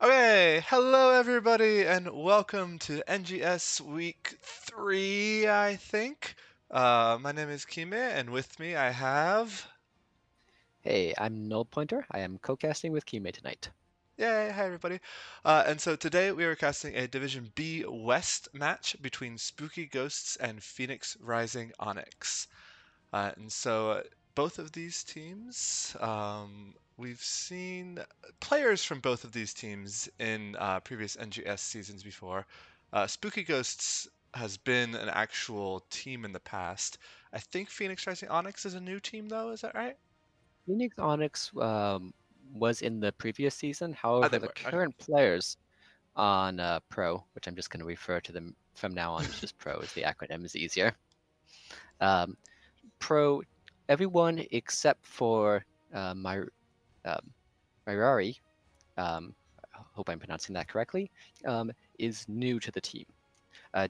Okay, hello everybody, and welcome to NGS Week 3, I think. My name is Kime, and with me I have... Hey, I'm Null Pointer. I am co-casting with Kime tonight. Yay, hi everybody. And so today we are casting a Division B West match between Spooky Ghosts and Phoenix Rising Onyx. And so both of these teams, we've seen players from both of these teams in previous NGS seasons before. Spooky Ghosts has been an actual team in the past. I think Phoenix Rising Onyx is a new team, though. Is that right? Phoenix Onyx was in the previous season. Ah, However, they the were. Okay. current players on Pro, which I'm just going to refer to them from now on as just Pro, as the acronym is easier. Um, Pro, everyone except for my Mirari, I hope I'm pronouncing that correctly, is new to the team.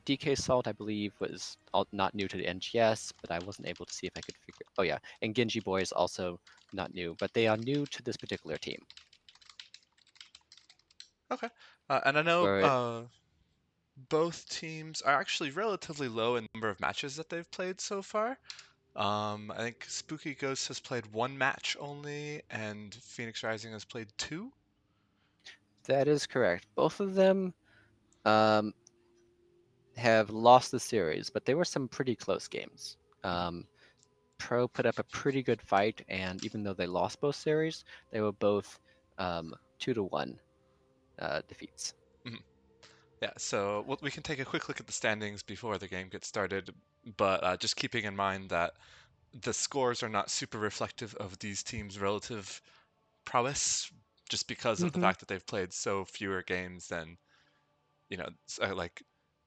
DK Salt, I believe, was not new to the NGS, but I wasn't able to see if I could figure. Oh yeah, and Genji Boy is also not new, but they are new to this particular team. Okay. And I know Where both teams are actually relatively low in number of matches that they've played so far. I think Spooky Ghost has played one match only, and Phoenix Rising has played two. that is correct. Both of them um, have lost the series, but they were some pretty close games. Um, Pro put up a pretty good fight, and even though they lost both series, they were both 2-1 defeats. Mhm. Yeah, so we can take a quick look at the standings before the game gets started, but just keeping in mind that the scores are not super reflective of these teams' relative prowess, just because of the Mm-hmm. fact that they've played so fewer games than, like,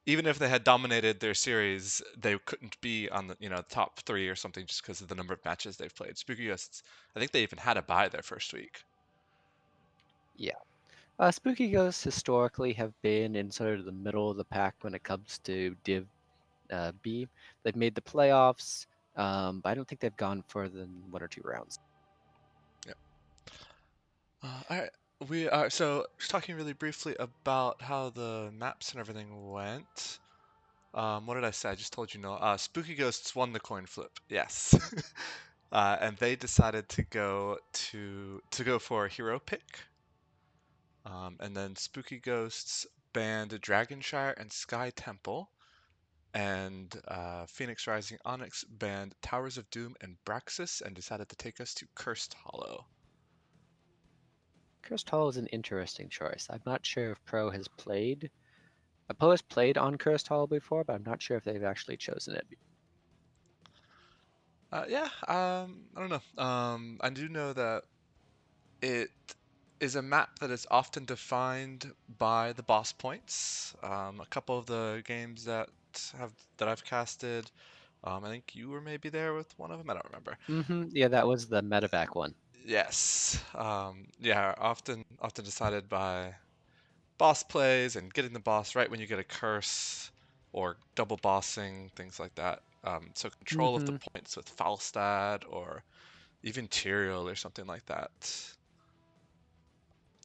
even if they had dominated their series, they couldn't be on the, top three or something just because of the number of matches they've played. Spooky Ghosts, I think they even had a bye their first week. Yeah. Spooky Ghosts historically have been in sort of the middle of the pack when it comes to Div B. They've made the playoffs, but I don't think they've gone further than 1 or 2 rounds. Yeah. All right. We are so just talking really briefly about how the maps and everything went. What did I say? I just told you no. Spooky Ghosts won the coin flip. Yes. And they decided to go for a hero pick. And then Spooky Ghosts banned Dragonshire and Sky Temple, and Phoenix Rising Onyx banned Towers of Doom and Braxis and decided to take us to Cursed Hollow. Cursed Hall is an interesting choice. I'm not sure if Pro has played. Pro has played on Cursed Hall before, but I'm not sure if they've actually chosen it. Yeah, I don't know. I do know that it is a map that is often defined by the boss points. A couple of the games that I've casted, I think you were maybe there with one of them. I don't remember. Yeah, that was the medevac one. Yes, yeah, often decided by boss plays and getting the boss right when you get a curse, or double bossing, things like that. So control of the hmm points with Falstad or even Tyrael or something like that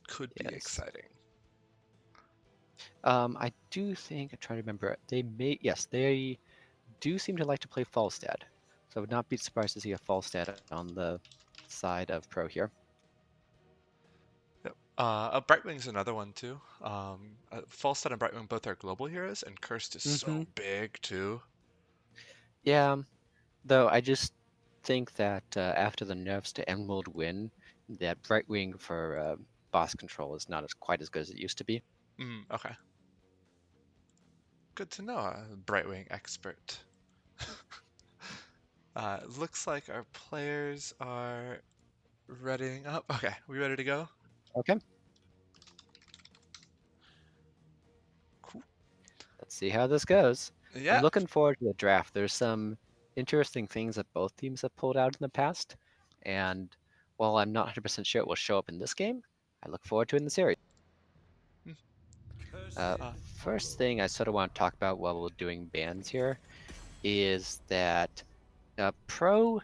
could be Yes. exciting. I do think, I try to remember, yes, they do seem to like to play Falstad. So I would not be surprised to see a Falstad on the side of Pro here. Yep. Brightwing's another one too. Falstad and Brightwing both are global heroes, and Cursed is hmm so big too. Yeah, though I just think that after the nerfs to Emerald Wind, that Brightwing for boss control is not as quite as good as it used to be. Okay, good to know. Brightwing expert. Looks like our players are readying up. Okay, we ready to go? Okay, Cool. let's see how this goes. I'm Yeah. looking forward to the draft. There's some interesting things that both teams have pulled out in the past, and while I'm not 100% sure it will show up in this game, I look forward to it in the series. Mm, First thing I sort of want to talk about while we're doing bans here is that Pro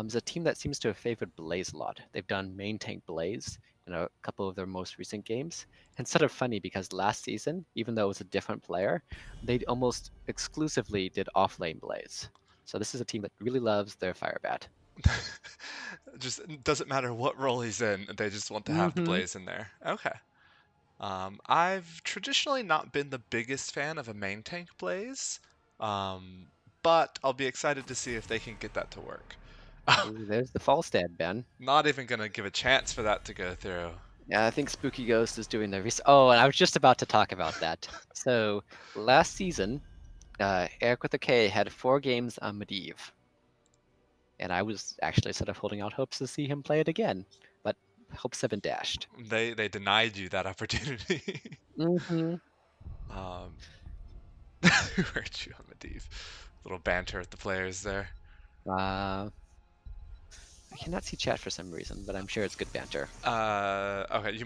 It's a team that seems to have favored Blaze a lot. They've done main tank Blaze in a couple of their most recent games. And it's sort of funny because last season, even though it was a different player, they almost exclusively did off-lane Blaze. So this is a team that really loves their Firebat. Just doesn't matter what role he's in, they just want to have the Mm-hmm. Blaze in there. Okay. I've traditionally not been the biggest fan of a main tank Blaze, um, but I'll be excited to see if they can get that to work. Ooh, there's the Falstad, Ben. Not even gonna give a chance for that to go through. Yeah, I think Spooky Ghost is doing the Oh, and I was just about to talk about that. So last season, Eric with a K had 4 games on Medivh. And I was actually sort of holding out hopes to see him play it again, but hopes have been dashed. They denied you that opportunity. Mm-hmm. um, who hurt you on Medivh? Little banter with the players there. I cannot see chat for some reason, but I'm sure it's good banter. Okay,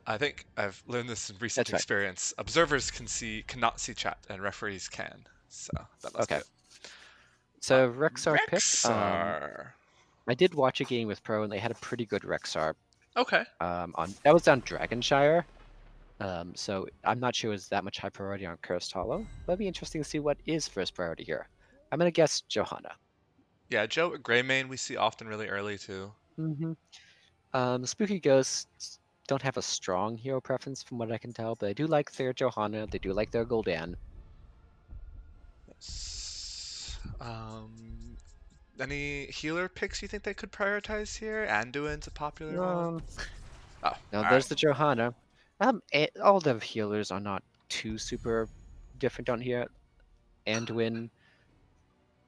I think I've learned this in recent That's right. experience. Observers cannot see chat, and referees can. So that must be Okay. it. Uh, So Rexar pick. Rexar. I did watch a game with Pro, and they had a pretty good Rexar. Okay. On that was on Dragonshire. So I'm not sure it was that much high priority on Cursed Hollow. But it'd be interesting to see what is first priority here. I'm gonna guess Johanna. Yeah, Joe Greymane we see often really early too. Mm-hmm. Spooky Ghosts don't have a strong hero preference from what I can tell, but they do like their Johanna, they do like their Gul'dan. Any healer picks you think they could prioritize here? Anduin's a popular one. Um, Oh, now all right. there's the Johanna. All the healers are not too super different on here. Anduin,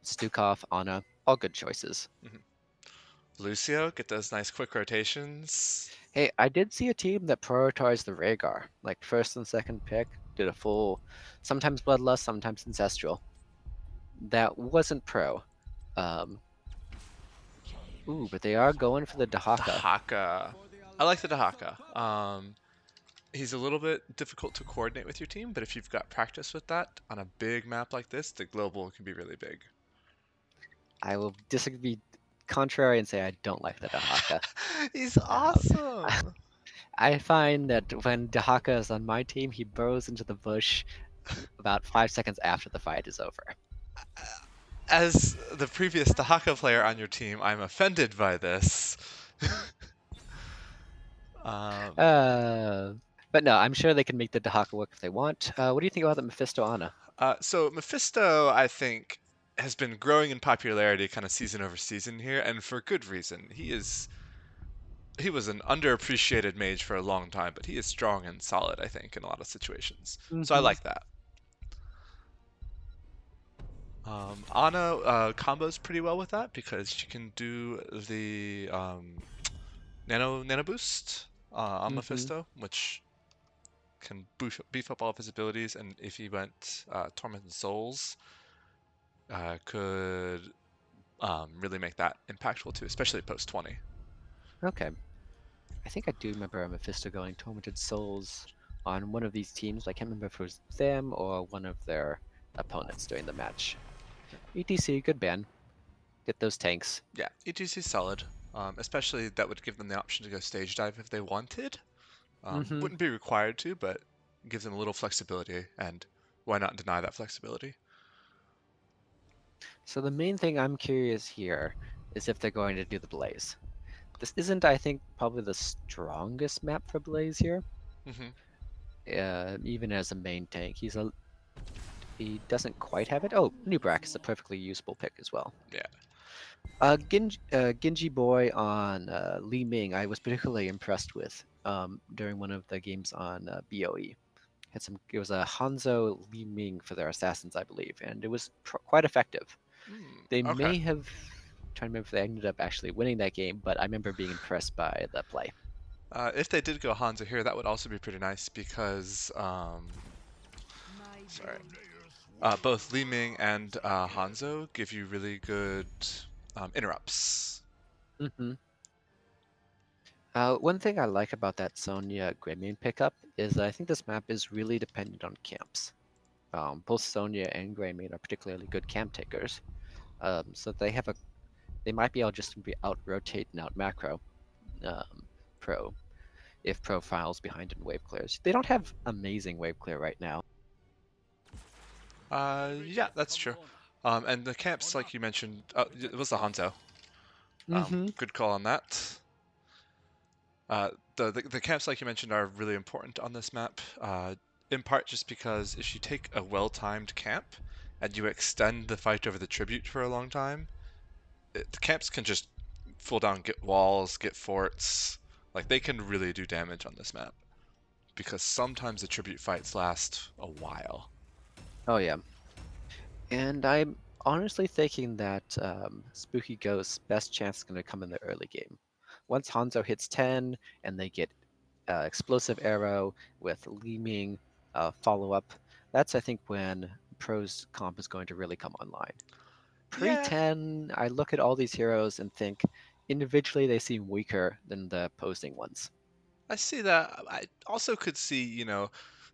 Stukov, Ana, all good choices. Mhm. Lucio, get those nice quick rotations. Hey, I did see a team that prioritized the Rhaegar, like first and second pick, did a full, sometimes Bloodlust, sometimes Ancestral. That wasn't pro. Um, ooh, but they are going for the Dahaka. Dahaka. I like the Dahaka. He's a little bit difficult to coordinate with your team, but if you've got practice with that on a big map like this, the global can be really big. I will disagree contrary and say I don't like the Dahaka. He's Um, awesome. I find that when Dahaka is on my team, he burrows into the bush about 5 seconds after the fight is over. As the previous Dahaka player on your team, I'm offended by this. um, Uh, but no, I'm sure they can make the Dahaka work if they want. What do you think about the Mephisto Ana? so Mephisto, I think, has been growing in popularity kind of season over season here, and for good reason. He was an underappreciated mage for a long time, but he is strong and solid, I think, in a lot of situations. So I Mm-hmm. like that. Ana combos pretty well with that because she can do the nano boost on Mm-hmm. Mephisto, which can beef up all of his abilities. And if he went Tormented Souls, could really make that impactful too, especially post 20. Okay. I think I do remember a Mephisto going Tormented Souls on one of these teams. I can't remember if it was them or one of their opponents during the match. ETC, good ban. Get those tanks. Yeah, EGC is solid. Especially that would give them the option to go stage dive if they wanted. Mm-hmm. Wouldn't be required to, but gives them a little flexibility, and why not deny that flexibility? So the main thing I'm curious here is if they're going to do the Blaze. This isn't, I think, probably the strongest map for Blaze here. Hmm. Even as a main tank, he doesn't quite have it. Oh, Nubrak is a perfectly usable pick as well. Yeah. Genji Boy on Li Ming, I was particularly impressed with during one of the games on BOE. It was a Hanzo Li Ming for their assassins, I believe, and it was quite effective. They Okay. may have, trying to remember if they ended up actually winning that game, but I remember being impressed by the play. If they did go Hanzo here, that would also be pretty nice because, sorry, both Li Ming and Hanzo give you really good interrupts. Hmm. One thing I like about that Sonya Greymane pickup is that I think this map is really dependent on camps. Both Sonya and Greymane are particularly good camp takers, so they have they might be able just to be out rotate and out macro um, Pro if Pro files behind in wave clears. They don't have amazing wave clear right now. Yeah, that's true. And the camps, like you mentioned, it was the Hanzo. Mm-hmm. Good call on that. The camps, like you mentioned, are really important on this map, in part just because if you take a well-timed camp and you extend the fight over the tribute for a long time, the camps can just full down get walls, get forts. Like, they can really do damage on this map because sometimes the tribute fights last a while. Oh yeah, and I'm honestly thinking that Spooky Ghost's best chance is going to come in the early game. Once Hanzo hits 10 and they get Explosive Arrow with Li Ming follow up, that's I think when Pro's comp is going to really come online. Pre Yeah, 10, I look at all these heroes and think individually they seem weaker than the posing ones. I see that. I also could see,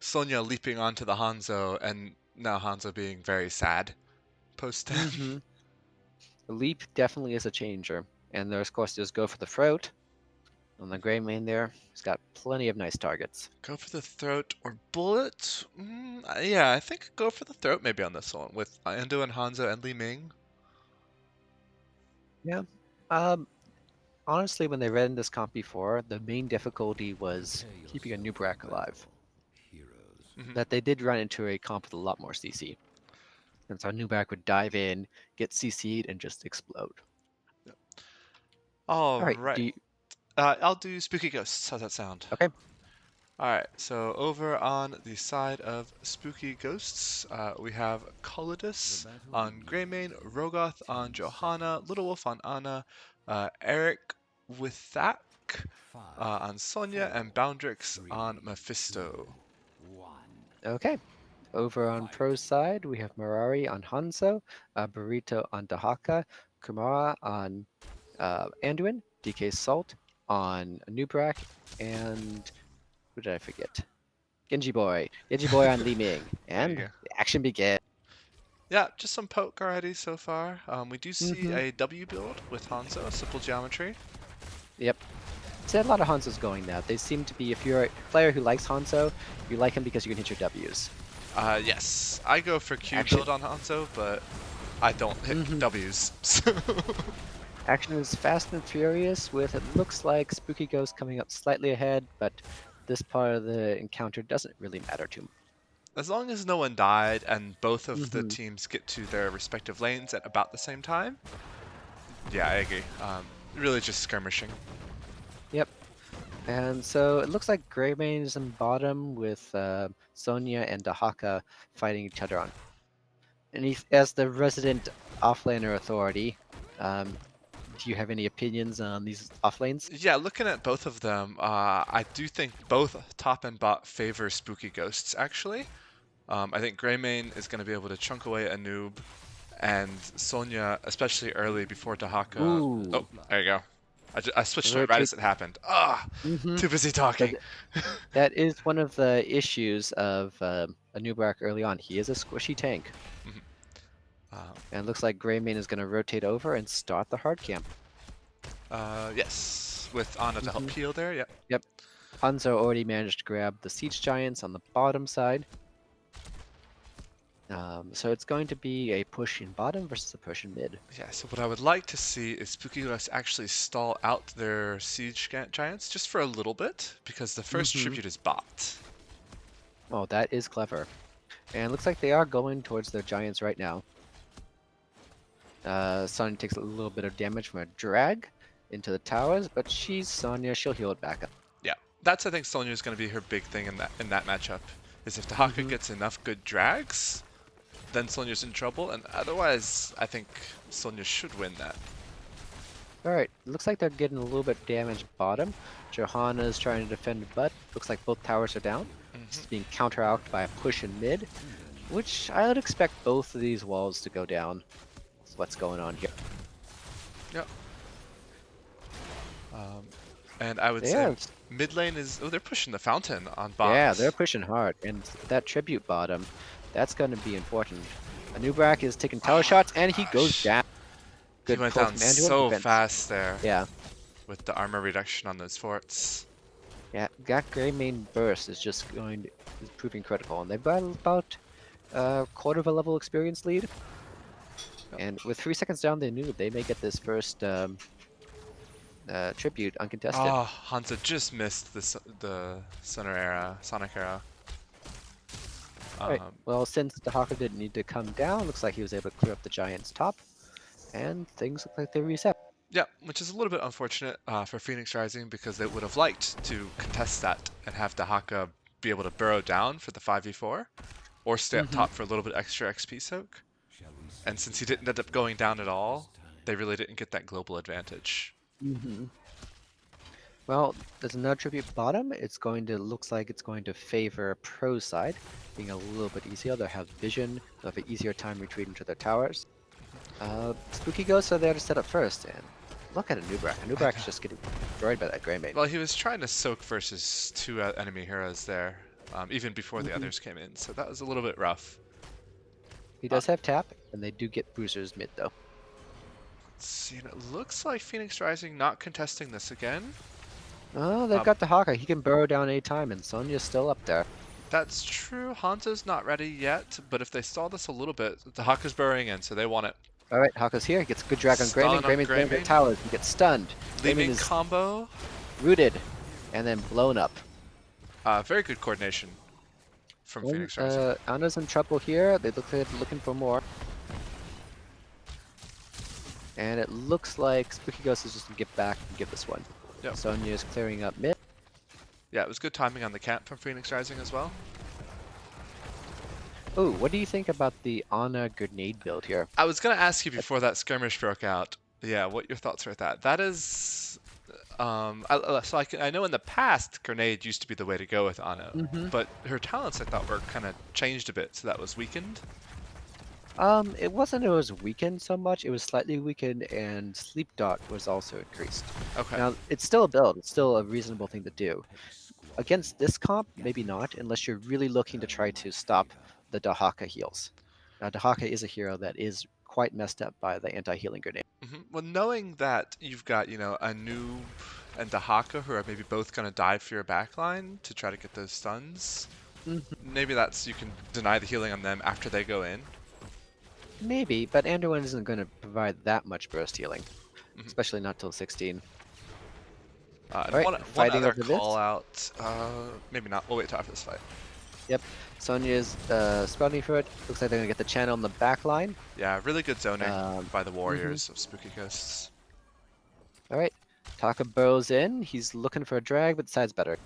Sonya leaping onto the Hanzo and now Hanzo being very sad post 10. Mm-hmm. Leap definitely is a changer. And there's, of course, just go for the throat. On the gray main there, he's got plenty of nice targets. Go for the throat or bullet? Yeah, I think go for the throat maybe on this one with Ando and Hanzo and Li Ming. Yeah. Um, Honestly, when they ran this comp before, the main difficulty was keeping a Nubrak alive. Hmm. That they did run into a comp with a lot more CC. And so Nubrak would dive in, get CC'd, and just explode. All All right, right. do you, I'll do Spooky Ghosts. How's that sound? okay. Alright, so over on the side of Spooky Ghosts, we have Colidus on Greymane, Rogoth on Johanna, Little Wolf on Anna, Eric Withak on Sonya, and Boundrix on Mephisto. Okay. Over on Pro's side, we have Mirari on Hanzo, Burrito on Dahaka, Kumara on Anduin, DK Salt on Nubrak, and who did I forget? Genji Boy. Genji Boy on Li Ming. There you And go. the action begins. Yeah, just some poke already so far. We do see Mm-hmm. a W build with Hanzo, Simple Geometry. Yep. See a lot of Hanzos going now. They seem to be, if you're a player who likes Hanzo, you like him because you can hit your Ws. Yes, I go for Q Action. build on Hanzo, but I don't hit Mm-hmm. Ws. So Action is fast and furious with it looks like Spooky Ghost coming up slightly ahead, but this part of the encounter doesn't really matter too much. as long as no one died and both of the Mm-hmm. teams get to their respective lanes at about the same time, yeah, I agree. Really just skirmishing. Yep. And so it looks like Greymane is in bottom with Sonya and Dahaka fighting each other on. And as the resident offlaner authority, do you have any opinions on these offlanes? Yeah, looking at both of them, I do think both top and bot favor Spooky Ghosts, actually. I think Greymane is going to be able to chunk away a noob, and Sonya, especially early before Dahaka. Oh, Ooh, there you go. I switched to it right rotate. as it happened. Ah, Mm-hmm. too busy But talking. that is one of the issues of Anub'arak early on. He is a squishy tank. Mhm. Uh, And it looks like Greymane is going to rotate over and start the hard camp. yes, with Ana to help Mm-hmm. peel there. Yep. Yep. Hanzo already managed to grab the Siege Giants on the bottom side. So it's going to be a push in bottom versus a push in mid. Yeah, so what I would like to see is Spooky Ghosts actually stall out their siege giants just for a little bit, because the first Mm-hmm. tribute is bot. Oh, that is clever. And it looks like they are going towards their Giants right now. Sonya takes a little bit of damage from a drag into the towers, but she's Sonya. She'll heal it back up. Yeah, that's I think Sonya is going to be her big thing in that matchup. Is if Dahaka Mm-hmm. gets enough good drags, then Sonya's in trouble, and otherwise I think Sonya should win that. Alright, looks like they're getting a little bit damaged bottom. Johanna's trying to defend butt. Looks like both towers are down. This Hmm. is being counter-out by a push in mid, which I would expect both of these walls to go down. That's what's going on here. Yep. Um, and I would say Yeah, mid lane is they're pushing the fountain on bot. yeah, they're pushing hard. And that tribute bottom, that's going to be important. Anub'arak is taking tower Oh shots, and he goes gosh. down. He Good went pull down from Anduin. so Prevents. fast there Yeah. with the armor reduction on those forts. Yeah. That Greymane burst is just is proving critical, and they've got about a quarter of a level experience lead. Yep. And with 3 seconds down, they knew they may get this first tribute uncontested. Oh, Hanzo just missed the Sonic era. Right. Um, Well, since the Hawker didn't need to come down, looks like he was able to clear up the Giant's top, and things look like they reset. yeah, which is a little bit unfortunate for Phoenix Rising because they would have liked to contest that and have Dahaka be able to burrow down for the 5v4 or stay up Mm-hmm. top for a little bit extra XP soak. And since he didn't end up going down at all, they really didn't get that global advantage. Mm-hmm. Well, there's another tribute bottom. Looks like it's going to favor Pro side, being a little bit easier. They'll have vision, they'll have an easier time retreating to their towers. Spooky Ghosts are there to set up first, and look at Anubrak. I Anubrak's know. just getting destroyed by that Greymane. Well, he was trying to soak versus two enemy heroes there, even before the Mm-hmm. others came in, so that was a little bit rough. He Uh, does have tap, and they do get bruisers mid though. let's see, and it looks like Phoenix Rising not contesting this again. Oh, they've Uh, got the Hawker. He can burrow down any time, and Sonya's still up there. that's true. Hanzo's not ready yet, but if they stall this a little bit, the Hawk is burrowing in, so they want it. All right, Hawker's here. He gets a good drag on Greymane. Stun on Greymane's going to get Greymane, towers. He gets stunned. Greymane leaving is combo. rooted, and then blown up. Very good coordination from Phoenix Rising. Anna's in trouble here. They look like they're looking for more. And it looks like Spooky Ghost is just going to get back and get this one. Yep. Sonya is clearing up mid. Yeah, it was good timing on the camp from Phoenix Rising as well. Oh, what do you think about the Anna grenade build here? I was gonna ask you before that skirmish broke out. Yeah, what your thoughts are at that? That is, I know in the past grenade used to be the way to go with Ana, Mm-hmm. but her talents I thought were kind of changed a bit, so that was weakened. It was weakened so much. It was slightly weakened, and Sleep Dot was also increased. Okay. Now, it's still a build. It's still a reasonable thing to do. Against this comp, maybe not, unless you're really looking to try to stop the Dahaka heals. Now, Dahaka is a hero that is quite messed up by the anti-healing grenade. Well, knowing that you've got, a noob and Dahaka who are maybe both gonna dive for your backline to try to get those stuns, maybe that's you can deny the healing on them after they go in. Maybe, but Anduin isn't going to provide that much burst healing, Mhm. especially not till 16. And Alright, one fighting other over this. call out, maybe not. We'll wait till after this fight. Yep, Sonya's sprouting for it. Looks like they're going to get the channel in the back line. Yeah, really good zoning by the Mm-hmm. warriors of Spooky Ghosts. Alright, Taka burrows in. He's looking for a drag, but decides better.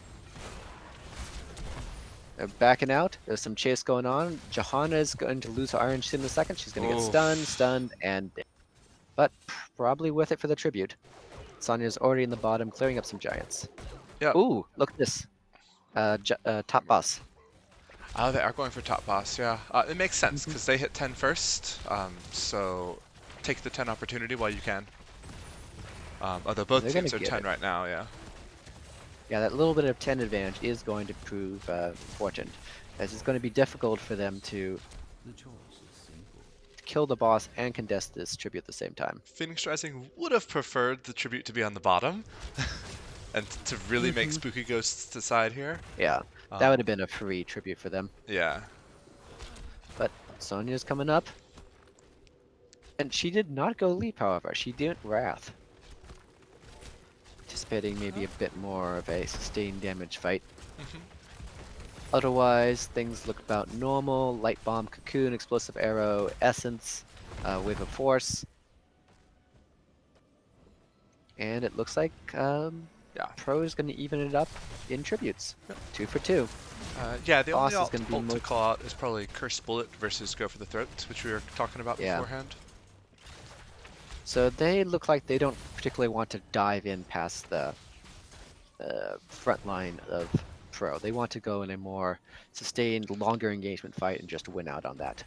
They're backing out. There's some chase going on. Johanna is going to lose her Iron Shin in a second. She's going to get stunned, and dead. But probably worth it for the tribute. Sonya's already in the bottom, clearing up some giants. Yep. Ooh, look at this. Top boss. Oh, they are going for top boss, yeah. It makes sense, because they hit 10 first, so take the 10 opportunity while you can. Although both They're teams gonna are get 10 it. right now, yeah. Yeah, that little bit of 10 advantage is going to prove important, as it's going to be difficult for them to kill the boss and contest this tribute at the same time. Phoenix Rising would have preferred the tribute to be on the bottom, and to really make Spooky Ghosts decide here. Yeah, that would have been a free tribute for them. Yeah. But Sonya's coming up. And she did not go leap, however. She didn't Wrath. Anticipating maybe a bit more of a sustained damage fight. Otherwise, things look about normal. Light Bomb, Cocoon, Explosive Arrow, Essence, Wave of Force. And it looks like Pro is going to even it up in tributes. 2 for 2. Yeah, the Boss only is gonna be ult to most- call out is probably Curse Bullet versus Go for the Throat, which we were talking about Yeah. beforehand. So they look like they don't particularly want to dive in past the front line of Pro. They want to go in a more sustained, longer engagement fight and just win out on that.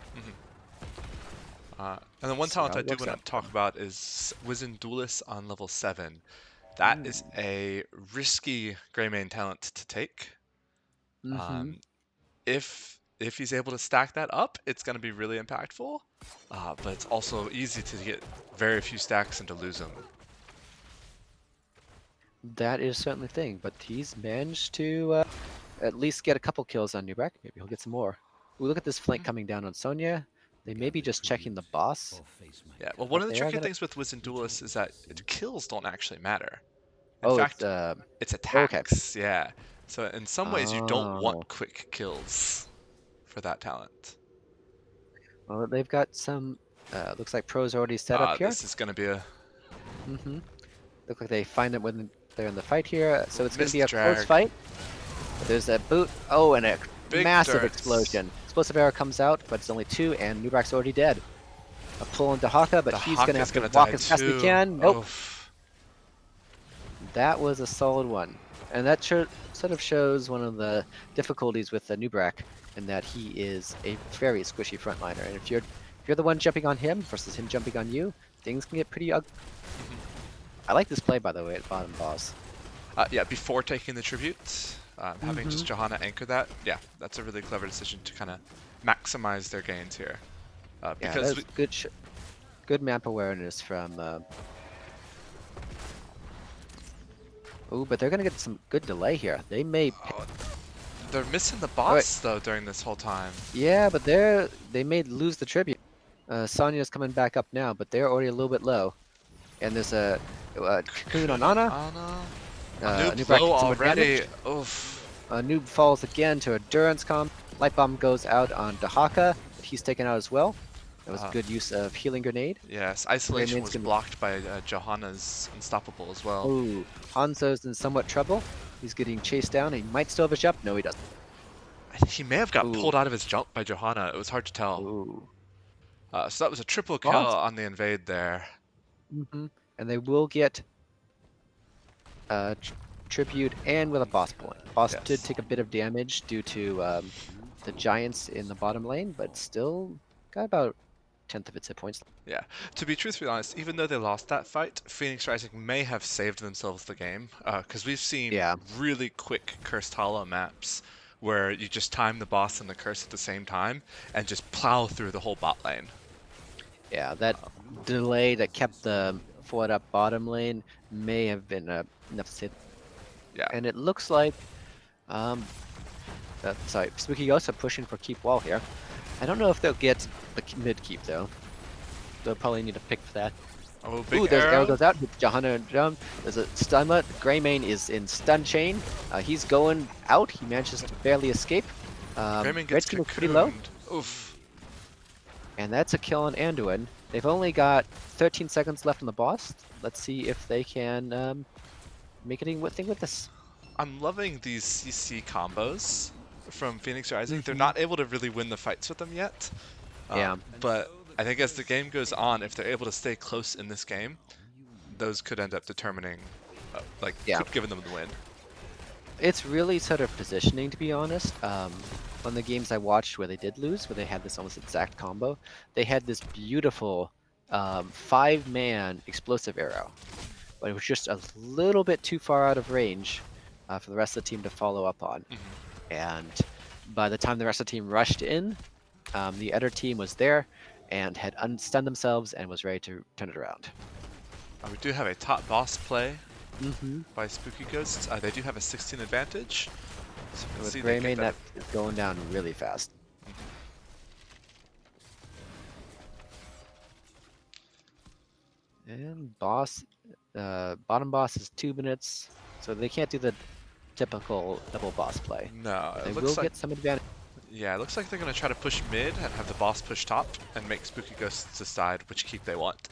And then one See talent how I it do works want out. to talk about is Wizened Duelist on level 7. That is a risky Greymane talent to take. Mm-hmm. If if he's able to stack that up, it's going to be really impactful. But it's also easy to get very few stacks and to lose them. That is certainly the thing, but he's managed to at least get a couple kills on Nubrak. Maybe he'll get some more. Ooh, look at this flank coming down on Sonya. They may be just checking the boss, Yeah, well, one but of the they are tricky gonna. things with Wizened Duelists is that kills don't actually matter. In Oh, it's fact, it's okay. attacks, yeah. So in some ways, you don't want Oh, quick kills for that talent. well, they've got some. Looks like pros already set up here. This is going to be a Mm-hmm. Look like they find it when they're in the fight here. So it's going to be missed a close drag. fight. There's a boot. Oh, and a Big massive darts. explosion. Explosive arrow comes out, but it's only two, and Nubrak's already dead. A pull into Haka, but The he's Hawk gonna is have to going to walk die as fast as he too. can. Nope. Oof. That was a solid one. And that sort of shows one of the difficulties with the Nubrak, in that he is a very squishy frontliner. And if you're the one jumping on him versus him jumping on you, things can get pretty ugly. I like this play, by the way, at bottom boss. Yeah, before taking the tribute, having just Johanna anchor that, yeah, that's a really clever decision to kind of maximize their gains here. Yeah, that Because was good map awareness from. Oh, but they're gonna get some good delay here. They may. they're missing the All right. boss, though, during this whole time. Yeah, but they may lose the tribute. Sonya's coming back up now, but they're already a little bit low. And there's a cocoon on Cocoon on Ana. Ana. A New noob Brack low gets some more already. damage. Oof. Noob falls again to a Durance comp. Light bomb goes out on Dahaka, but he's taken out as well. That was good use of healing grenade. Yes, isolation Rayman's was gonna. blocked by Johanna's unstoppable as well. Oh, Hanzo's in somewhat trouble. He's getting chased down. He might still have a jump. No, he doesn't. I think he may have got Ooh, pulled out of his jump by Johanna. It was hard to tell. ooh. So that was a triple kill Boss. on the invade there. And they will get tribute and with a boss point. Boss did Yes. take a bit of damage due to the giants in the bottom lane, but still got about 10th of its hit points. Yeah. To be truthfully honest, even though they lost that fight, Phoenix Rising may have saved themselves the game. Because we've seen Yeah, really quick Cursed Hollow maps where you just time the boss and the curse at the same time and just plow through the whole bot lane. yeah, that delay that kept the forward up bottom lane may have been enough to save. Yeah. And it looks like, sorry, Spooky Ghosts are pushing for keep wall here. I don't know if they'll get the mid keep though. They'll probably need a pick for that. Oh, big Ooh, there's arrow arrow. goes out. Johanna jump. There's a stunlet. Greymane is in stun chain. He's going out. He manages to barely escape. Raymond Red gets team is pretty low, cocooned. Oof. and that's a kill on Anduin. They've only got 13 seconds left on the boss. Let's see if they can make anything with this. I'm loving these CC combos from Phoenix Rising. They're not able to really win the fights with them yet. Yeah. But I think as the game goes on, if they're able to stay close in this game, those could end up determining, could give them the win. It's really sort of positioning, to be honest. On the games I watched where they did lose, where they had this almost exact combo, they had this beautiful 5-man explosive arrow, but it was just a little bit too far out of range for the rest of the team to follow up on. And by the time the rest of the team rushed in, the other team was there and had unstunned themselves and was ready to turn it around. We do have a top boss play by Spooky Ghosts. They do have a 16 advantage. So you can With see they Greymane, get that is going down really fast. And boss, bottom boss is 2 minutes, so they can't do the typical double boss play. No, They it will looks like get some advantage. yeah, it looks like they're gonna try to push mid and have the boss push top and make Spooky Ghosts decide which keep they want.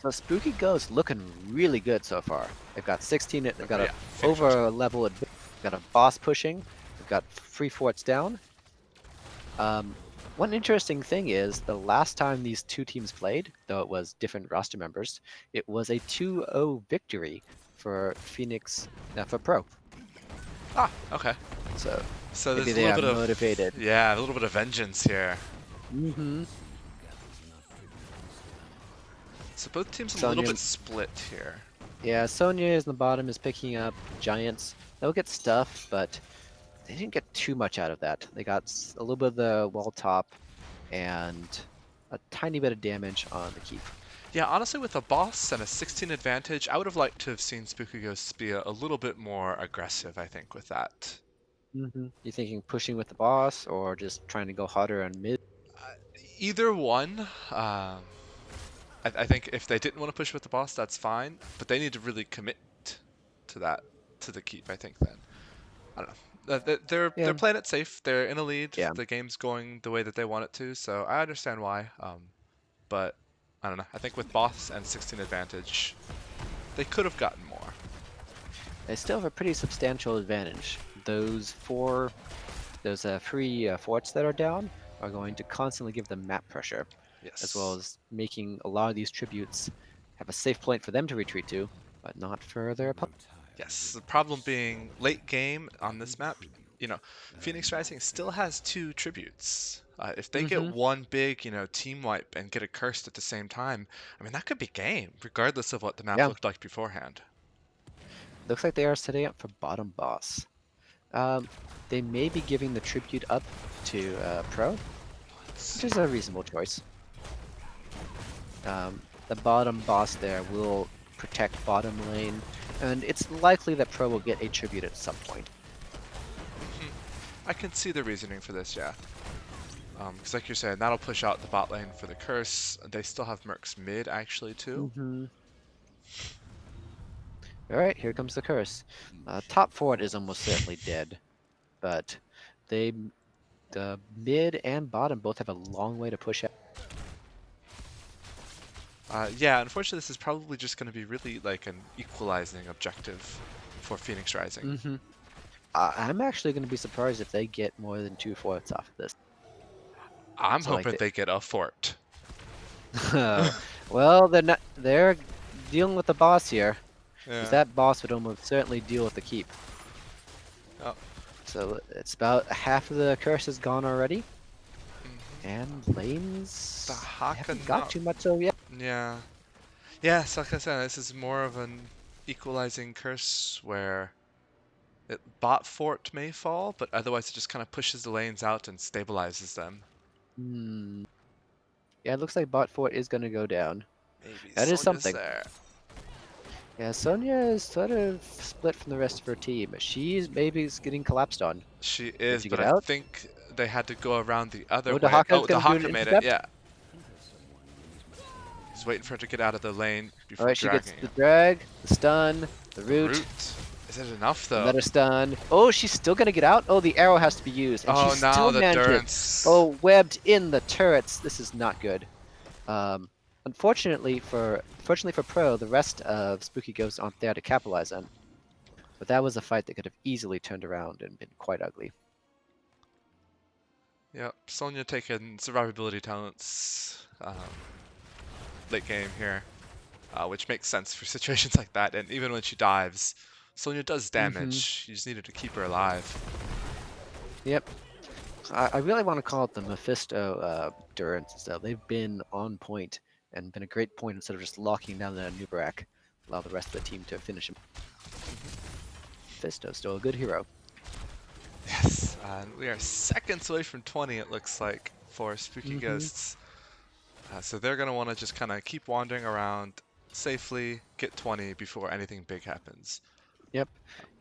So Spooky Ghost looking really good so far. They've got 16, they've got Yeah, a over level, they've got a boss pushing, they've got 3 forts down. One interesting thing is the last time these two teams played, though it was different roster members, it was a 2-0 victory for Phoenix, for Pro. Ah, okay. So There's maybe a they little are bit of motivated. yeah, a little bit of vengeance here. So both teams a little Sonya, bit split here. yeah, Sonya is in the bottom, is picking up giants. They'll get stuff, but they didn't get too much out of that. They got a little bit of the wall top and a tiny bit of damage on the keep. Yeah, honestly, with a boss and a 16 advantage, I would have liked to have seen Spooky Ghosts be a little bit more aggressive, I think, with that. You thinking pushing with the boss or just trying to go harder on mid? Either one. I think if they didn't want to push with the boss, that's fine, but they need to really commit to that, to the keep, I think, then. I don't know. They're Yeah, playing it safe. They're in a lead. yeah. The game's going the way that they want it to, so I understand why. But I don't know. I think with boss and 16 advantage, they could have gotten more. They still have a pretty substantial advantage. Those free forts that are down are going to constantly give them map pressure, as well Yes. as making a lot of these tributes have a safe point for them to retreat to, but not for their opponent. Yes. The problem being late game on this map, you know, Phoenix Rising still has two tributes. If they get Mm-hmm. one big, team wipe and get a cursed at the same time, I mean, that could be game, regardless of what the map Yeah, looked like beforehand. looks like they are setting up for bottom boss. Um, they may be giving the tribute up to Pro, which is a reasonable choice. The bottom boss there will protect bottom lane, and it's likely that Pro will get a tribute at some point. Mhm. I can see the reasoning for this, yeah. Because like you're saying, that'll push out the bot lane for the curse. They still have Mercs mid, actually, too. Mm-hmm. All right, here comes the curse. Top fort is almost certainly dead, but they, the mid and bottom both have a long way to push out. Yeah, unfortunately, this is probably just going to be really like an equalizing objective for Phoenix Rising. Mm-hmm. I'm actually going to be surprised if they get more than 2 forts off of this. I'm So like hoping they get a fort. well, they're not. They're dealing with the boss here, because Yeah. that boss would almost certainly deal with the keep. Oh. So it's about half of the curse is gone already, Mhm. and The lanes Haka haven't got not. too much so yet. Yeah. Yeah, so like I said, this is more of an equalizing curse where bot fort may fall, but otherwise it just kind of pushes the lanes out and stabilizes them. Hmm. Yeah, it looks like bot fort is going to go down. Maybe That is Sonya's something. there. Yeah, Sonya is sort of split from the rest of her team. She's maybe getting collapsed on. She Did is, you but get I out? think they had to go around the other Oh, the way. Haka's Oh, the going to do an Haka made it, intercept. yeah. He's waiting for her to get out of the lane All before right, she gets dragging the him. drag, the stun, the The root, root. Is it enough, though? another stun. Oh, she's still gonna get out. Oh, the arrow has to be used, and she Oh, now still the managed it. Durance. Oh, webbed in the turrets. This is not good. Um, fortunately for Pro, the rest of Spooky Ghosts aren't there to capitalize on. But that was a fight that could have easily turned around and been quite ugly. Yep, Sonya taking survivability talents late game here, which makes sense for situations like that. And even when she dives, Sonya does Mm-hmm. damage. You just needed to keep her alive. Yep. I really want to call it the Mephisto Durance, though. They've been on point and been a great point instead of just locking down the Nubarak. Allow the rest of the team to finish him. Mephisto, still a good hero. Yes, and we are seconds away from 20, it looks like, for Spooky Mm-hmm. Ghosts. So they're going to want to just kind of keep wandering around safely, get 20 before anything big happens. Yep.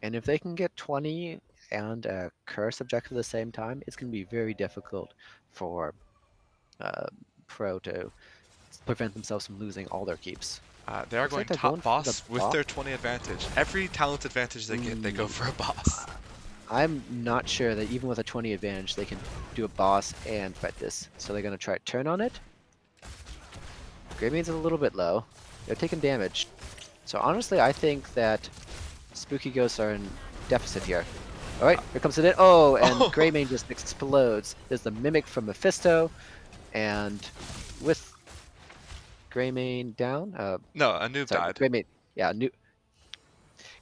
And if they can get 20 and a curse objective at the same time, it's going to be very difficult for uh, Pro to prevent themselves from losing all their keeps. They are Looks like going they're top going for the boss with boss. their 20 advantage. Every talent advantage they get, they go Ooh. for a boss. I'm not sure that even with a 20 advantage, they can do a boss and fight this. So they're going to try to turn on it. Greymane's a little bit low. They're taking damage. So honestly, I think that Spooky Ghosts are in deficit here. Alright, here comes it. Oh, and Oh, Greymane just explodes. There's the Mimic from Mephisto, and with Greymane down, no, a noob sorry, died. Greymane, yeah,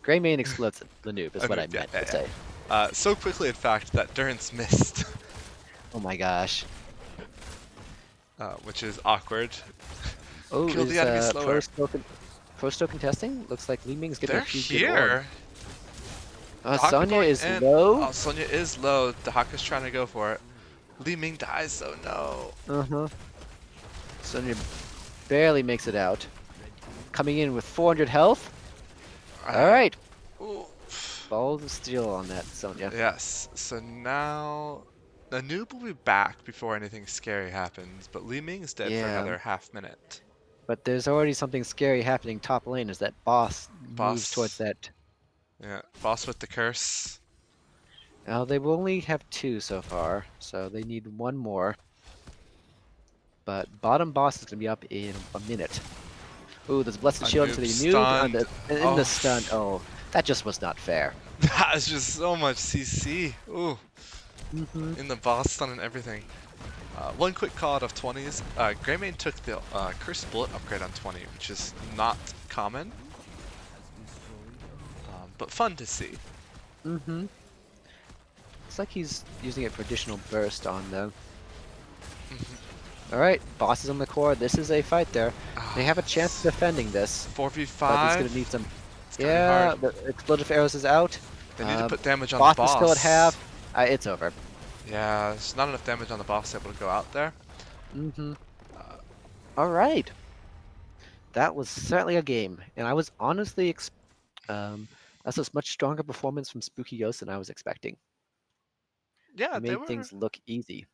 Greymane explodes the noob is A what I noob, yeah, meant yeah, to say. yeah. So quickly, in fact, that Durance missed, Oh my gosh. which is awkward. Oh, Kill the is enemy slower. Pro still contesting? Looks like Li Ming's getting a They're few good orbs. here. Dahaka Sonya going is in. low. Oh, Sonya is low. Dahaka's trying to go for it. Li Ming dies, so no. Uh-huh. Sonya barely makes it out. Coming in with 400 health. All Alright. right. Ooh. Balls of steel on that Sonya. Yes. So now the noob will be back before anything scary happens, but Li Ming's dead for Yeah, another half minute. but there's already something scary happening top lane as that boss moves towards Boss. that. Yeah. Boss with the curse. Now they will only have two so far, so they need one more. But bottom boss is going to be up in a minute. Ooh, there's Blessed A Shield into noob the noob on stunned. the in the Oh, stun. Oh, that just was not fair. that is just so much CC. Ooh. Mm-hmm. In the boss stun and everything. One quick call out of 20s. Greymane took the Cursed Bullet upgrade on 20, which is not common, but fun to see. Mm-hmm. Looks like he's using it for additional burst on them. Mhm. All right, bosses on the core. This is a fight there. They have a chance of It's defending this, but it's going to 4v5. need some. It's gonna be hard. Yeah, the explosive arrows is out. They need to put damage on the Boss is still at half. boss. It's over. Yeah, there's not enough damage on the boss able to go out there. Mm-hmm. Uh, All right, that was certainly a game, and I was honestly that's a much stronger performance from Spooky Ghost than I was expecting. yeah, They made things look easy.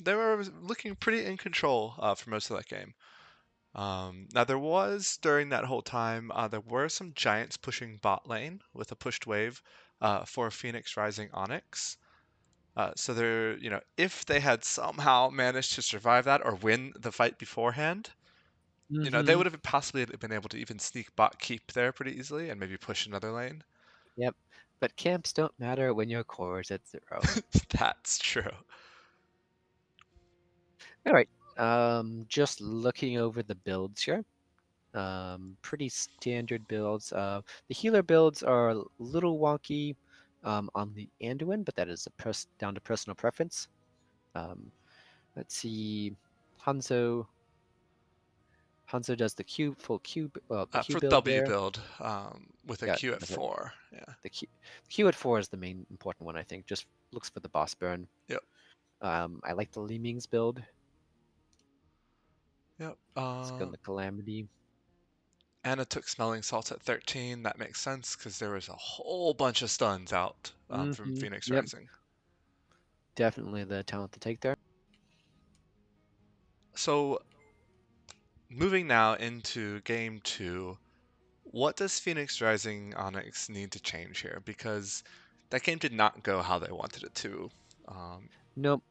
they were looking pretty in control for most of that game. Now there was during that whole time there were some giants pushing bot lane with a pushed wave for Phoenix Rising Onyx. So they're, if they had somehow managed to survive that or win the fight beforehand, they Mm-hmm. would have possibly been able to even sneak bot keep there pretty easily and maybe push another lane. Yep. But camps don't matter when your core is at 0. That's true. All right. Just looking over the builds here. Pretty standard builds. The healer builds are a little wonky on the Anduin, but that is down to personal preference. Um, let's see. Hanzo. Hanzo does the the Q For build W there. build with a Yeah, Q at that's right. 4. Yeah. The Q at 4 is the main important one, I think. Just looks for the boss burn. Yep. I like the Li Ming's build. Yep. Let's go on the Calamity. Anna took smelling salts at 13. That makes sense because there was a whole bunch of stuns out from Mm-hmm. Phoenix Yep, Rising. definitely the talent to take there. So moving now into game 2, what does Phoenix Rising Onyx need to change here? Because that game did not go how they wanted it to um, Nope.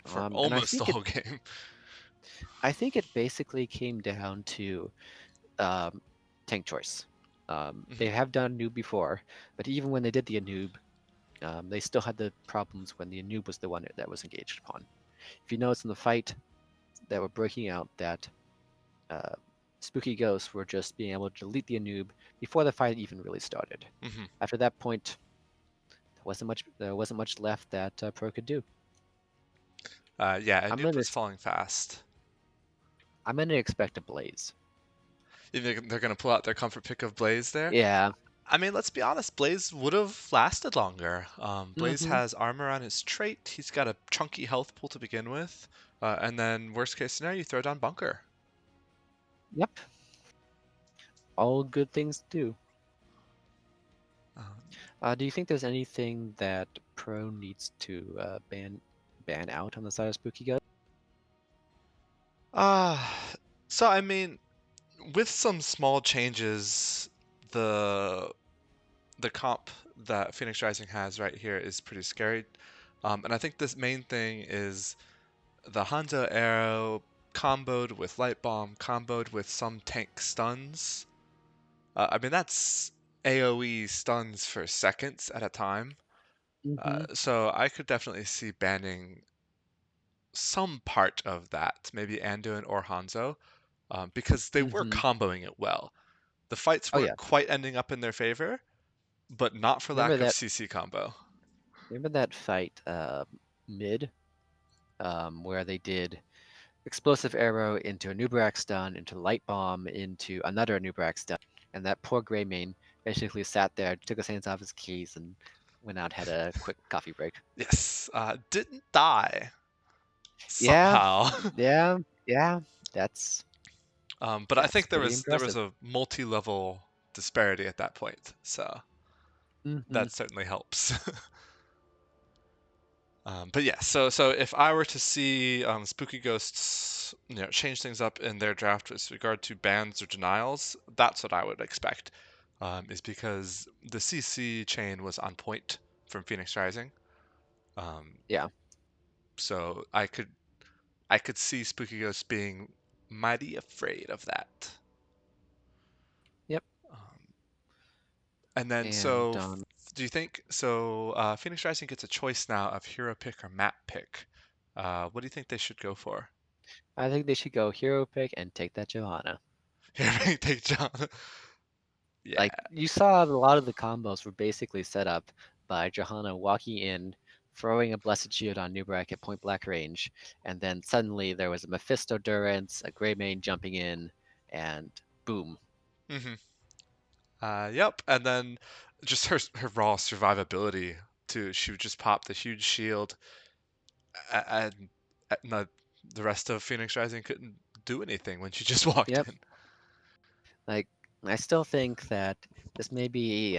for And almost the whole game. I think it basically came down to um, tank choice. They Mhm, have done noob before, but even when they did the Anub, they still had the problems when the Anub was the one that was engaged upon. If you notice in the fight that were breaking out, that uh, spooky ghosts were just being able to delete the Anub before the fight even really started. mhm. After that point, there wasn't much left that Pro could do. Yeah, I'm Anoop gonna was falling fast. I'm gonna expect a blaze. You think they're going to pull out their comfort pick of Blaze there? Yeah. I mean, let's be honest, Blaze would have lasted longer. Blaze Mm-hmm. has armor on his trait. He's got a chunky health pool to begin with. And then worst case scenario, you throw down Bunker. Yep. All good things to do. Um, Do you think there's anything that Pro needs to ban out on the side of Spooky Ghost? uh, so I mean, with some small changes, the the comp that Phoenix Rising has right here is pretty scary. And I think this main thing is the Hanzo arrow comboed with light bomb, comboed with some tank stuns. I mean, that's AoE stuns for seconds at a time. Mm-hmm. So I could definitely see banning some part of that, maybe Anduin or Hanzo, because they were Mm-hmm. comboing it well. The fights Oh weren't yeah. quite ending up in their favor, but not for Remember lack of that CC combo. remember that fight mid where they did explosive arrow into a Nubrak stun, into light bomb, into another Nubrak stun, and that poor Greymane basically sat there, took his hands off his keys, and went out, had a quick coffee break. Yes, didn't die Yeah, somehow. yeah, yeah. That's But I that's think there pretty was there was impressive. a multi-level disparity at that point, so Hmm. that certainly helps. But yeah, so if I were to see Spooky Ghosts, change things up in their draft with regard to bans or denials, that's what I would expect. Is because the CC chain was on point from Phoenix Rising. Um, Yeah. so I could see Spooky Ghosts being mighty afraid of that. Yep. Um, and then And do you think so? Phoenix Rising gets a choice now of hero pick or map pick. What do you think they should go for? I think they should go hero pick and take that Johanna. Hero pick, take John. Like Yeah. you saw, a lot of the combos were basically set up by Johanna walking in, throwing a blessed shield on Nubrak at point blank range, and then suddenly there was a Mephisto Durance, a Greymane jumping in, and boom. hmm Yep. And then just her raw survivability too. She would just pop the huge shield, and, the rest of Phoenix Rising couldn't do anything when she just walked Yep. in. Like I still think that this may be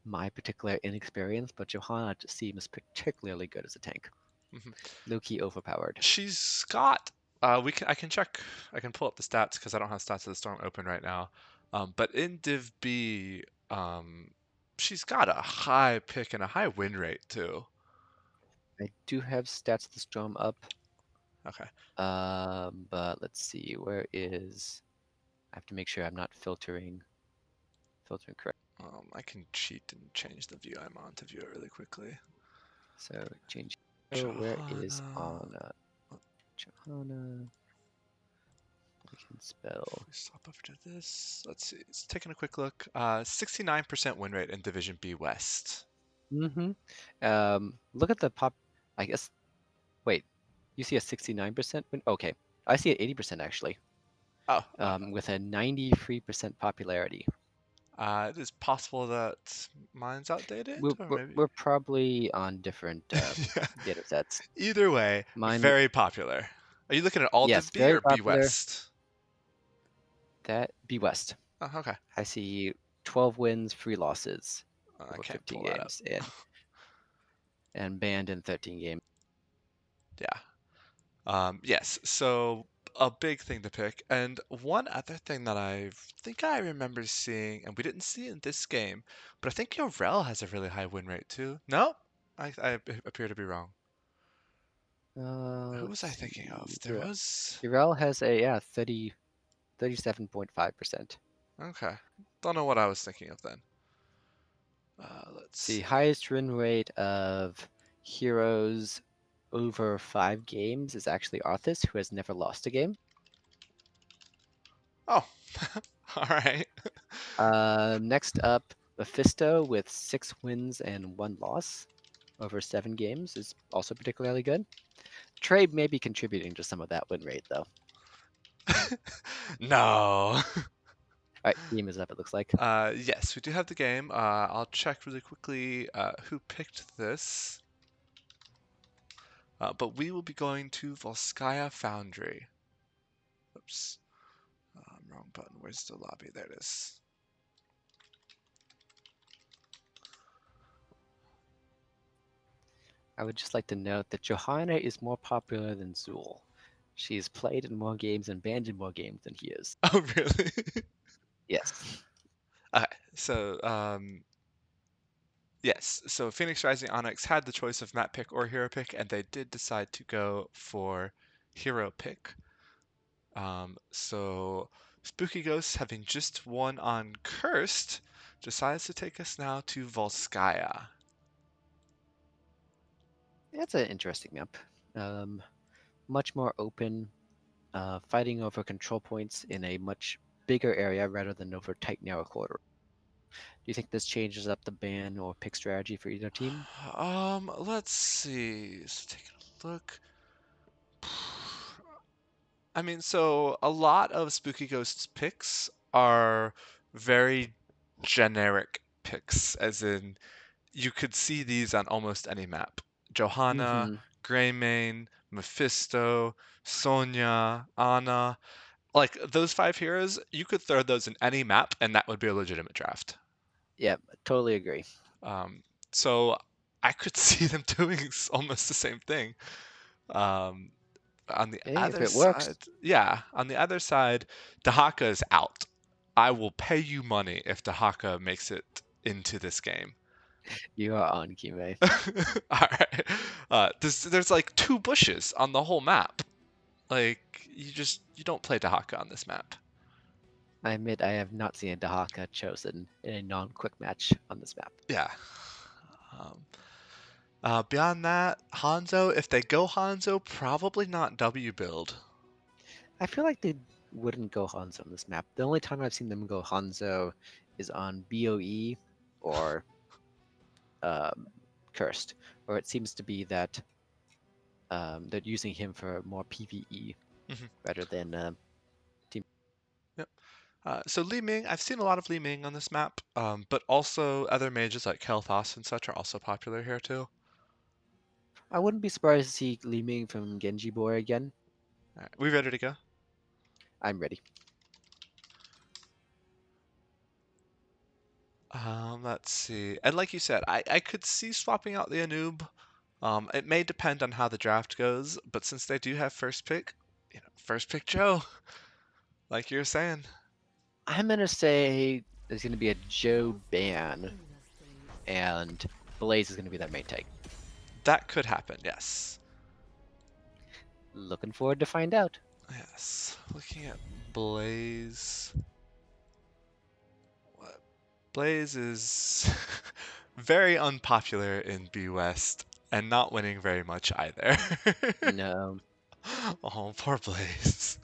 my particular inexperience, but Johanna just seems particularly good as a tank. Mhm. Low-key overpowered. She's got. I can check. I can pull up the stats because I don't have stats of the storm open right now. But in Div B, um, she's got a high pick and a high win rate too. I do have stats of the storm up, Okay. but let's see, where is... I have to make sure I'm not filtering correct. I can cheat and change the view I'm on to view it really quickly. So change. Oh, where is Johanna. Anna? Johanna. I can If spell. we swap over to this, let's see. It's taking a quick look. 69% win rate in Division B West. Mm-hmm. Look at the pop. I guess. Wait, you see a 69% win? Okay, I see an 80% actually. Oh, With a 93% popularity. it is possible that mine's outdated, We're, or we're, maybe. we're probably on different Yeah. data sets. Either way, Mine, very popular. Are you looking at all Div yes, B very or B popular. West? That B West. Oh, okay. I see 12 wins, 3 losses I over can't 15 pull that up. games, and banned in 13 games. Yeah. Yes. So a big thing to pick, and one other thing that I think I remember seeing, and we didn't see in this game, but I think Yorel has a really high win rate too. No, I appear to be wrong. Who was Let's I thinking of? see. There was. Urel has a, yeah, 37.5%. Okay. Don't know what I was thinking of then. Let's The see. highest win rate of heroes over 5 games is actually Arthas, who has never lost a game. Oh, all right. Next up, Mephisto with 6 wins and 1 loss over 7 games is also particularly good. Trey may be contributing to some of that win rate, though. No. All right, game is up, it looks like. Yes, we do have the game. I'll check really quickly who picked this. But we will be going to Volskaya Foundry. Oops. Wrong button. Where's the lobby? There it is. I would just like to note that Johanna is more popular than Zool. She's played in more games and banned in more games than he is. Oh, really? Yes. Okay, so yes, so Phoenix Rising Onyx had the choice of map pick or hero pick, and they did decide to go for hero pick. So Spooky Ghost, having just won on Cursed, decides to take us now to Volskaya. That's an interesting map. Um, much more open, fighting over control points in a much bigger area rather than over tight, narrow corridor. Do you think this changes up the ban or pick strategy for either team? Let's see. So taking a look. I mean, so a lot of Spooky Ghost's picks are very generic picks, as in you could see these on almost any map. Johanna, Mm-hmm. Greymane, Mephisto, Sonya, Ana. Like those five heroes, you could throw those in any map and that would be a legitimate draft. Yep, totally agree. Um, so I could see them doing almost the same thing. Um, on the Hey, if other it works, side, yeah, on the other side, Dahaka is out. I will pay you money if Dahaka makes it into this game. you are on, Kime. All right. There's like two bushes on the whole map. Like you don't play Dahaka on this map. I admit I have not seen a Dahaka chosen in a non-quick match on this map. Yeah. Um, beyond that, Hanzo, if they go Hanzo, probably not W build. I feel like they wouldn't go Hanzo on this map. The only time I've seen them go Hanzo is on BOE or um, Cursed, where it seems to be that they're using him for more PvE Mhm. rather than team. Yep. So Li Ming, I've seen a lot of Li Ming on this map, but also other mages like Kel'Thas and such are also popular here too. I wouldn't be surprised to see Li Ming from Genji Boy again. All right, we ready to go? I'm ready. Let's see. And like you said, I could see swapping out the Anub. It may depend on how the draft goes, but since they do have first pick, first pick Joe, like you were saying, I'm gonna say there's gonna be a Joe ban, and Blaze is gonna be that main tank. that could happen. Yes, Looking forward to find out. yes. Looking at Blaze, what? Blaze is very unpopular in B West and not winning very much either. No, Oh, poor Blaze.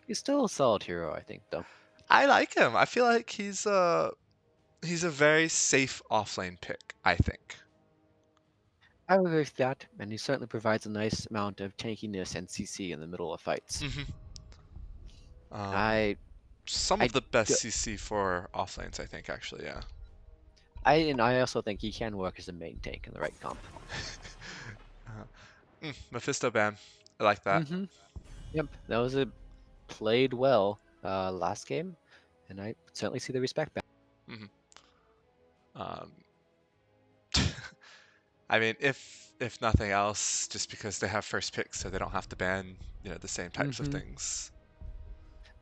he's still a solid hero, I think, though. I like him. I feel like he's a very safe offlane pick, I think. I would agree with that, and he certainly provides a nice amount of tankiness and CC in the middle of fights. Hmm. Um, I, some of I, the best d- CC for offlanes, I think, actually, yeah. and I also think he can work as a main tank in the right comp. Uh, Mephisto ban. I like that. Mm-hmm. Yep, that was a played well last game, and I certainly see the respect back. Hmm. Um, I mean, if nothing else, just because they have first pick, so they don't have to ban, the same types of Mm-hmm. things.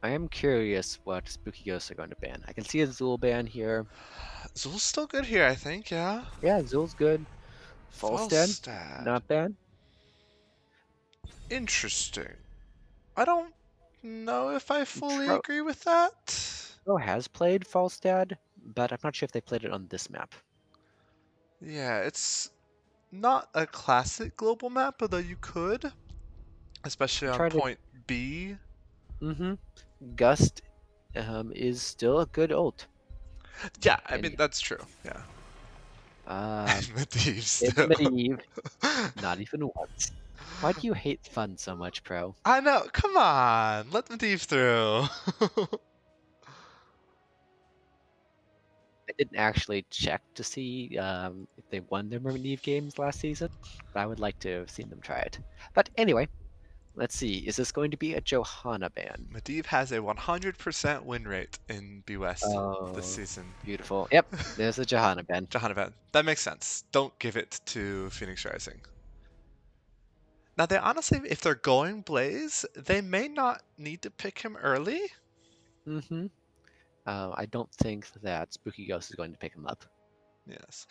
I am curious what Spooky Ghosts are going to ban. I can see a Zool ban here. Zul's still good here, I think, yeah. Yeah, Zool's good. Falstad, Falstad. not bad. Interesting. I don't know if I fully Pro, agree with that. Pro has played Falstad, but I'm not sure if they played it on this map. Yeah, it's not a classic global map, although you could, especially I on tried to. point B. Mm-hmm. Gust is still a good ult, Yeah, I mean and that's true. Yeah. um, Medivh in still. Medivh, not even once. Why do you hate fun so much, Pro? I know. Come on, let Medivh through. I didn't actually check to see if they won their Medivh games last season, but I would like to have seen them try it. But anyway, let's see. Is this going to be a Johanna ban? Medivh has a 100% win rate in B West this Oh, season. beautiful. Yep, there's a Johanna ban. Jahanabad. That makes sense. Don't give it to Phoenix Rising. Now, they honestly, if they're going Blaze, they may not need to pick him early. Mm-hmm. I don't think that Spooky Ghost is going to pick him up. Yes.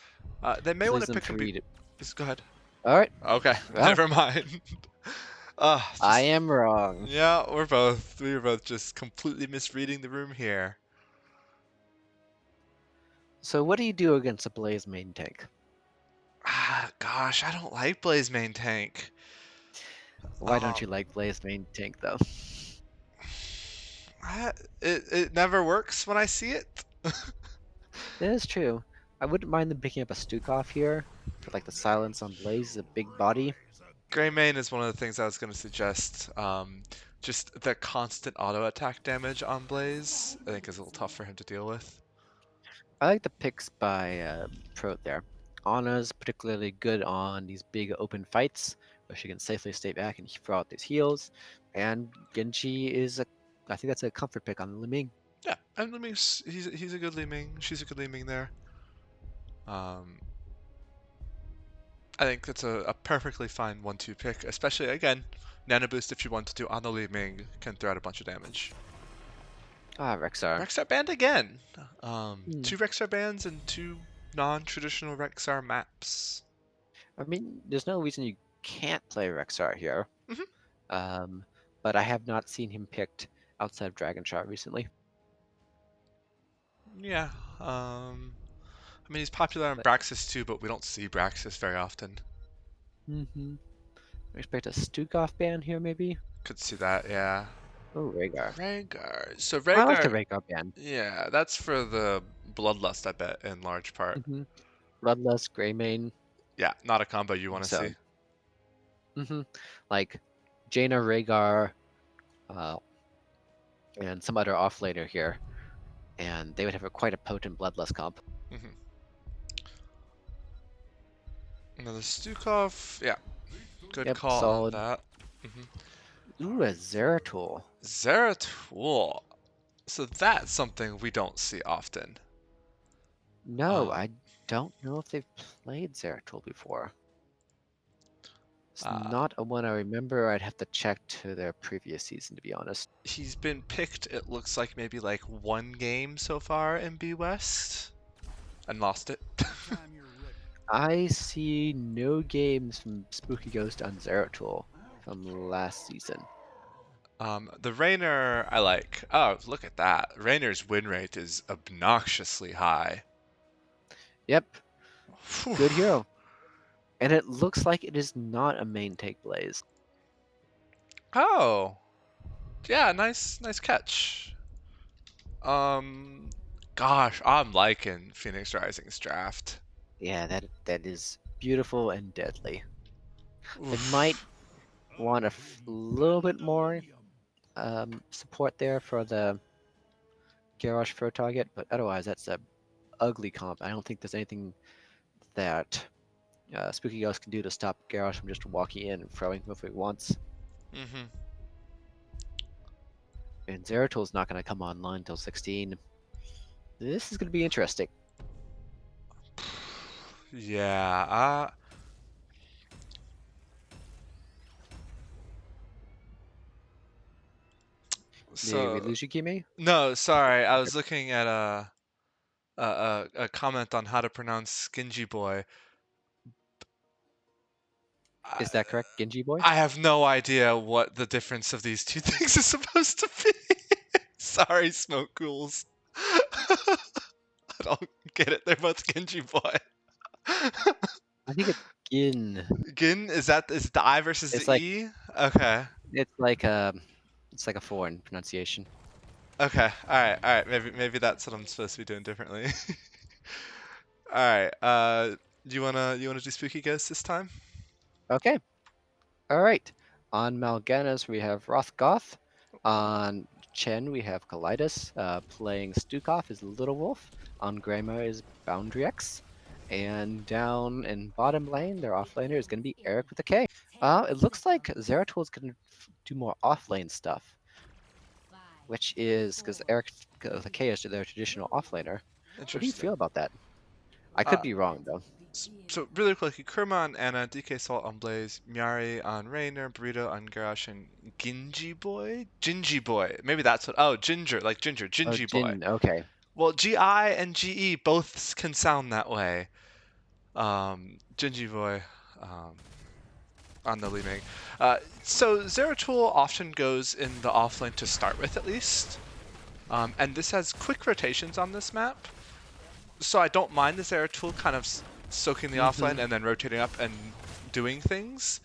They may This want leaves to them pick him. free to. Go ahead. All right. Okay, Well, never mind. I Just am wrong. yeah, we were both just completely misreading the room here. So what do you do against a Blaze main tank? Gosh, I don't like Blaze main tank. Why don't Um, you like Blaze main tank though? I, it never works when I see it. That is true. I wouldn't mind them picking up a Stukov here for like the silence on Blaze, is a big body. Greymane is one of the things I was going to suggest. Just the constant auto attack damage on Blaze, I think is a little tough for him to deal with. I like the picks by Pro there. Anna's particularly good on these big open fights where she can safely stay back and throw out these heals. And Genji is a, I think that's a comfort pick on Liming. Yeah, and Li Ming's he's a good Li Ming. She's a good Li Ming there. Um, I think that's a perfectly fine 1-2 pick, especially again, Nano Boost if you want to do on the Li Ming can throw out a bunch of damage. Ah, Rexar. Rexar banned again. Hmm. Two Rexar bans and two non-traditional Rexar maps. I mean, there's no reason you can't play Rexar here. Hmm. Um, but I have not seen him picked outside of Dragon Shot recently. Yeah. I mean he's popular on But Braxis too, but we don't see Braxis very often. expect a Stukov ban here, maybe? Could see that, yeah. Oh, Rhaegar. Rhaegar. So I like the Rhaegar, Rhaegar ban. yeah, that's for the Bloodlust, I bet, in large part. hmm Bloodlust, Greymane. Yeah, not a combo you want to So, see. hmm like Jaina, Rhaegar, uh, and some other offlaner here, and they would have quite a potent Bloodlust comp. Hmm. Another Stukov, yeah, good Yep, call on solid. that. Hmm. Ooh, a Zeratul. Zeratul. So that's something we don't see often. No, Um, I don't know if they've played Zeratul before. It's uh, not a one I remember. I'd have to check to their previous season, to be honest. he's been picked, it looks like maybe like one game so far in B West, and lost it. I see no games from Spooky Ghost on Zeratul from last season. The Rainer I like. Oh, look at that. Rainer's win rate is obnoxiously high. Yep, Phew. good hero. And it looks like it is not a main take Blaze. Oh, yeah, nice catch. Um, Gosh, I'm liking Phoenix Rising's draft. Yeah, that is beautiful and deadly. They might Oof. want a little bit more support there for the Garrosh Pro target, but otherwise that's a ugly comp. I don't think there's anything that Spooky Ghost can do to stop Garrosh from just walking in and throwing whoever he wants. Mhm. And Zeratul's not going to come online until 16. This is going to be interesting. Yeah. Did we So lose you, Kime? no, sorry. I Okay. was looking at a comment on how to pronounce Skingy Boy. I, Is that correct, Genji boy? I have no idea what the difference of these two things is supposed to be. Sorry, Smoke Ghouls. I don't get it. They're both Genji Boy. I think it's Gin. Gin, is it the I versus the It's like E? Okay. it's like a it's like a foreign pronunciation. Okay. All right. Maybe that's what I'm supposed to be doing differently. All right. You wanna do Spooky Ghost this time? Okay. All right. On Mal'Ganis we have Rothgoth. On Chen we have Kalidas. Playing Stukov is Little Wolf. On Grayma is Boundary X. And down in bottom lane, their offlaner is going to be Eric with a K. It looks like Zeratul is going to do more offlane stuff, which is because Eric with a K is their traditional offlaner. What do you feel Interesting. about that? I could Uh, be wrong though. so really quickly, Kurma on Anna, DK Salt on Blaze, Miari on Rainer, Burrito on Garrosh, and Gingy Boy? Gingy Boy. Maybe that's what. Oh, Ginger, like Ginger, Oh, Gingy Boy. Jin. Okay. Well, GI and GE both can sound that way. Gingy Boy. Um, on the Li Ming. So Zeratul often goes in the offlane to start with, at least. And this has quick rotations on this map. So I don't mind the Zeratul kind of soaking the Mm-hmm. offlane and then rotating up and doing things.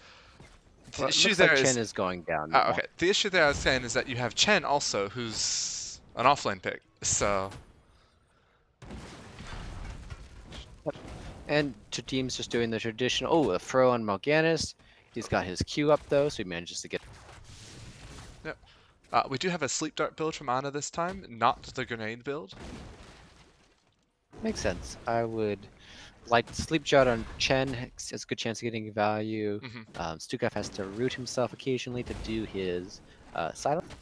The Well, it issue looks like there Chen is, is going down now. okay, the issue there I was saying is that you have Chen also, who's an offlane pick. So, Yep. And Team's just doing the traditional. Oh, a throw on Mal'Ganis. He's got his Q up though, so he manages to get. yep. We do have a Sleep Dart build from Ana this time, not the grenade build. Makes sense. I would like Sleep Shot on Chen. Has a good chance of getting value. Hmm. Stukov has to root himself occasionally to do his silence.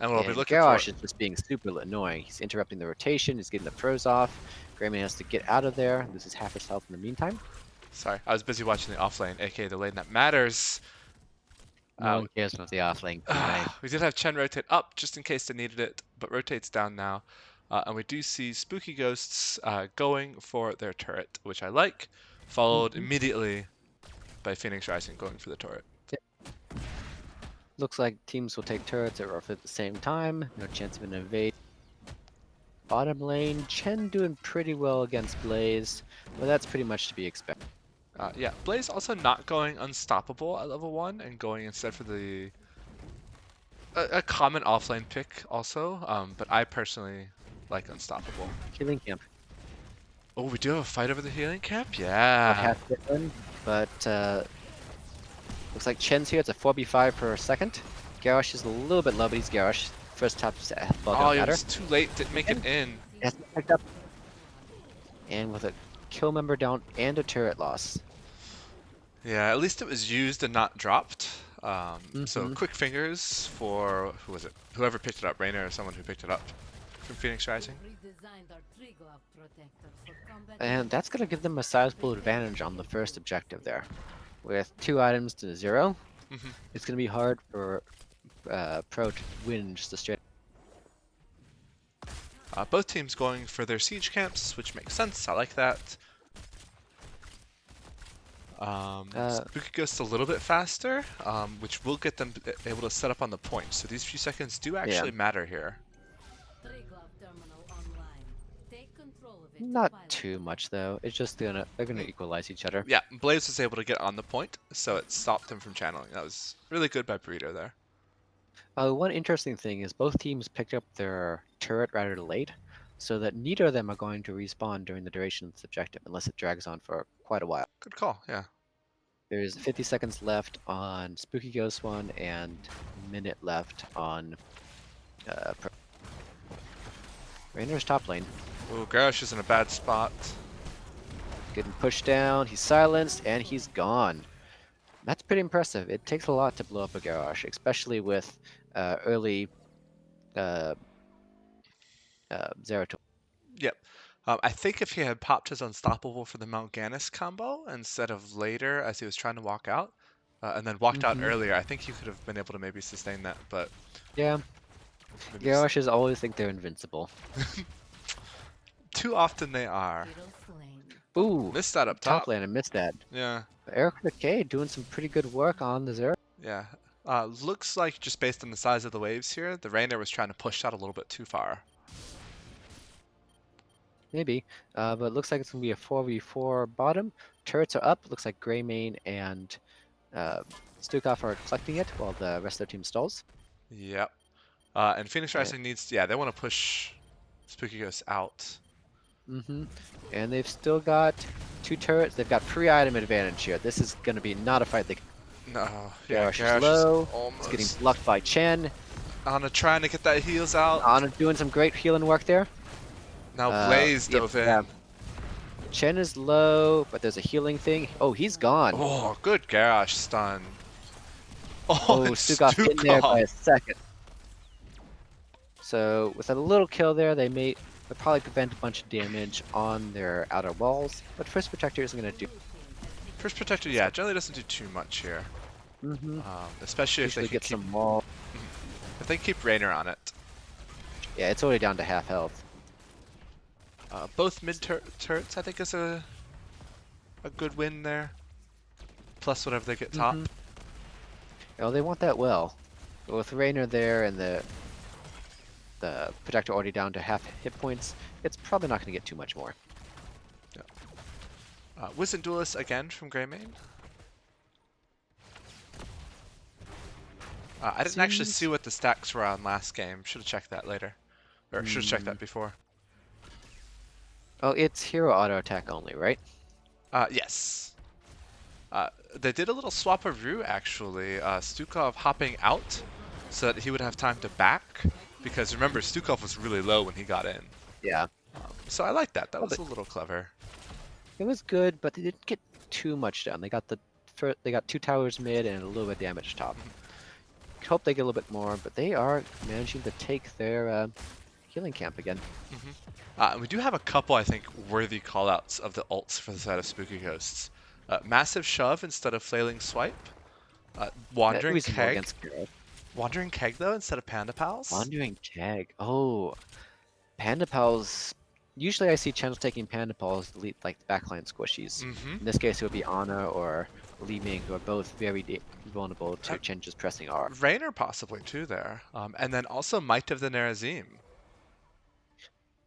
And what I'll be And looking for. Garrosh is just being super annoying. He's interrupting the rotation. He's getting the pros off. Grayman has to get out of there. Loses half his health in the meantime. Sorry, I was busy watching the off lane, aka the lane that matters. No one cares about the offlane, teammate. We did have Chen rotate up just in case they needed it, but rotates down now. And we do see Spooky Ghosts going for their turret, which I like, followed Mhm. immediately by Phoenix Rising going for the turret. Looks like teams will take turrets at roughly the same time. No chance of an invade. Bottom lane, Chen doing pretty well against Blaze, but that's pretty much to be expected. Yeah, Blaze also not going unstoppable at level 1 and going instead for the a common offlane pick also, but I personally like unstoppable. Healing camp. Oh, we do have a fight over the healing camp? Not Yeah. half done, but looks like Chen's here. It's a 4v5 per second. Garrosh is a little bit low, but he's Garrosh. First top ball Oh, don't it matter. was too late. Didn't make it in. Hasn't picked up. And with a kill member down and a turret loss. Yeah, at least it was used and not dropped. So Mm-hmm. quick fingers for, who was it? Whoever picked it up, Rainer or someone who picked it up from Phoenix Rising. And that's going to give them a sizable advantage on the first objective there. With 2 items to 0, Hmm. it's going to be hard for Pro to win just a straight. Both teams going for their siege camps, which makes sense. I like that. Spooky Ghost's a little bit faster, which will get them able to set up on the point. So these few seconds do Yeah, actually matter here. not too much though. It's just they're gonna equalize each other. Yeah, Blaze was able to get on the point, so it stopped him from channeling. That was really good by Burrito there. One interesting thing is both teams picked up their turret rather late, so that neither of them are going to respawn during the duration of this objective, unless it drags on for quite a while. Good call, yeah. There's 50 seconds left on Spooky Ghost one and a minute left on Pro. Rainer's top lane. Oh, Garrosh is in a bad spot. Getting pushed down, he's silenced, and he's gone. That's pretty impressive. It takes a lot to blow up a Garrosh, especially with early Zeratul. Yep. I think if he had popped his Unstoppable for the Mal'Ganis combo instead of later as he was trying to walk out, and then walked out Mm-hmm. earlier, I think he could have been able to maybe sustain that, but Yeah, maybe just Garroshes always think they're invincible. too often they are. Ooh, Missed that up top top. lane, I missed that. Yeah, Eric McKay doing some pretty good work on the Zera. yeah. Looks like just based on the size of the waves here, the Rainer was trying to push that a little bit too far. Maybe, but it looks like it's gonna be a 4v4 bottom. Turrets are up. Looks like Greymane and Stukov are collecting it while the rest of their team stalls. Yep. And Phoenix Yeah. Rising needs, yeah, they want to push Spooky Ghost out. Mm-hmm. And they've still got 2 turrets. They've got free item advantage here. This is gonna be not a fight. No, yeah, Garrosh is Garrosh is low. It's getting almost. blocked by Chen. Anna trying to get that heals out. Anna doing some great healing work there. Now Blaze Yep, dove in. yeah. Chen is low, but there's a healing thing. Oh, he's gone. Oh, good Garrosh stun. Oh, Oh, and Stukov in there by Stukov. a second. So with a little kill there, they'll probably prevent a bunch of damage on their outer walls. But First Protector isn't going to do. First Protector, yeah, generally doesn't do too much here. Mm-hmm. Especially if they Usually can get keep, some wall. if they keep Rainer on it. Yeah, it's already down to half health. Both mid turrets, I think, is a good win there. Plus whatever they get top. Mhm. Oh, they want that well. But with Raynor there and the Protector already down to half hit points, it's probably not going to get too much more. Wisdom Duelist again from Greymane. I didn't actually Seems- see what the stacks were on last game. Should have checked that later. Or should have checked that before. Oh, it's hero auto attack only, right? Yes. They did a little swap of route actually. Stukov hopping out so that he would have time to back. Because remember, Stukov was really low when he got in. Yeah. So I like that. That Oh, was but a little clever. it was good, but they didn't get too much done. They got 2 towers mid and a little bit of damage top. Mhm, Hope they get a little bit more, but they are managing to take their healing camp again. mhm. We do have a couple, I think, worthy callouts of the ults for the side of Spooky Ghosts. Massive Shove instead of Flailing Swipe. Wandering Reasonable Keg. against Garrett. Wandering Keg, though, instead of Panda Pals. Wandering Keg. Oh, Panda Pals. Usually I see channels taking Panda Pals to lead like the backline squishies. Mm-hmm. In this case, it would be Ana or Li Ming, who are both very vulnerable to Chen just pressing R. Rainer possibly, too, there. And then also Might of the Nerazim.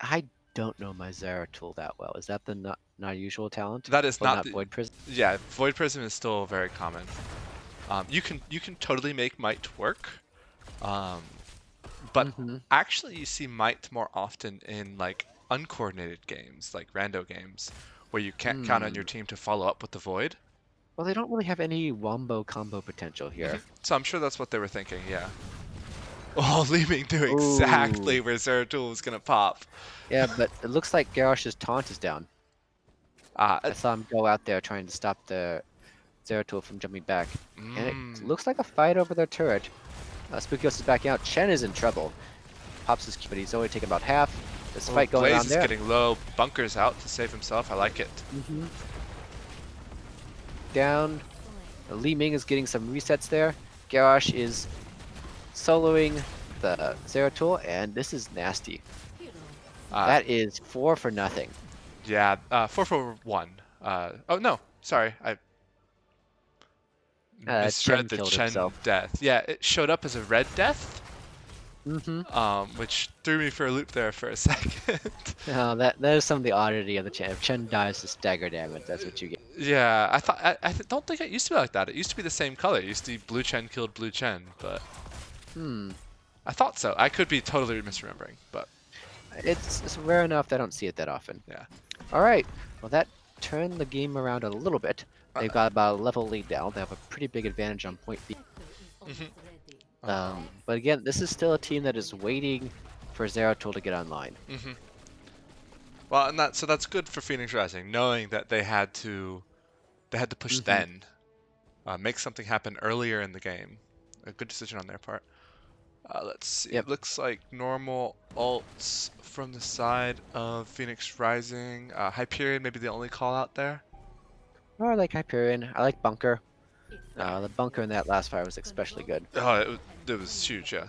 I don't know my Zeratul that well. Is that the not usual talent? That is Or not not the... Void Prison? Yeah, Void Prism is still very common. You can totally make Might work. Um, but Mm-hmm. actually you see Might more often in like uncoordinated games, like rando games, where you can't count on your Hmm. team to follow up with the Void. Well, they don't really have any wombo combo potential Hmm. here. So I'm sure that's what they were thinking, yeah. Oh, Leeming knew exactly Ooh. where Zeratul was gonna pop. Yeah, but it looks like Garrosh's taunt is down. Uh, I saw him go out there trying to stop the Zeratul from jumping back. And it mm, looks like a fight over their turret. Spooky Ghost is backing out. Chen is in trouble. Pops his Q, but he's only taken about half. There's a oh, fight going Blaze on is there. getting low. Bunker's out to save himself. I like it. Mm-hmm. Down. Li Ming is getting some resets there. Garrosh is soloing the Zeratul, and this is nasty. Uh, That is 4 for nothing. yeah, 4 for 1. Oh no, sorry, I Chen misread the killed Chen himself. death. Yeah, it showed up as a red death, Mm-hmm. which threw me for a loop there for a second. That is some of the oddity of the Chen. If Chen dies to stagger damage, that's what you get. Yeah, don't think it used to be like that. It used to be the same color. It used to be blue Chen killed blue Chen, but Hmm. I thought so. I could be totally misremembering, but It's rare enough that I don't see it that often. yeah. All right. Well, that turned the game around a little bit. Uh, They've got about a level lead now. They have a pretty big advantage on point B. mhm. Um, But again, this is still a team that is waiting for Zeratul to get online. mhm. Well, and that's good for Phoenix Rising, knowing that they had to push Mm-hmm. then, make something happen earlier in the game. A good decision on their part. Let's see. Yep. Looks like normal ults from the side of Phoenix Rising. Hyperion maybe the only call out there. Oh, I like Hyperion. I like Bunker. Yeah. The Bunker in that last fight was especially good. Oh, it was huge, yeah.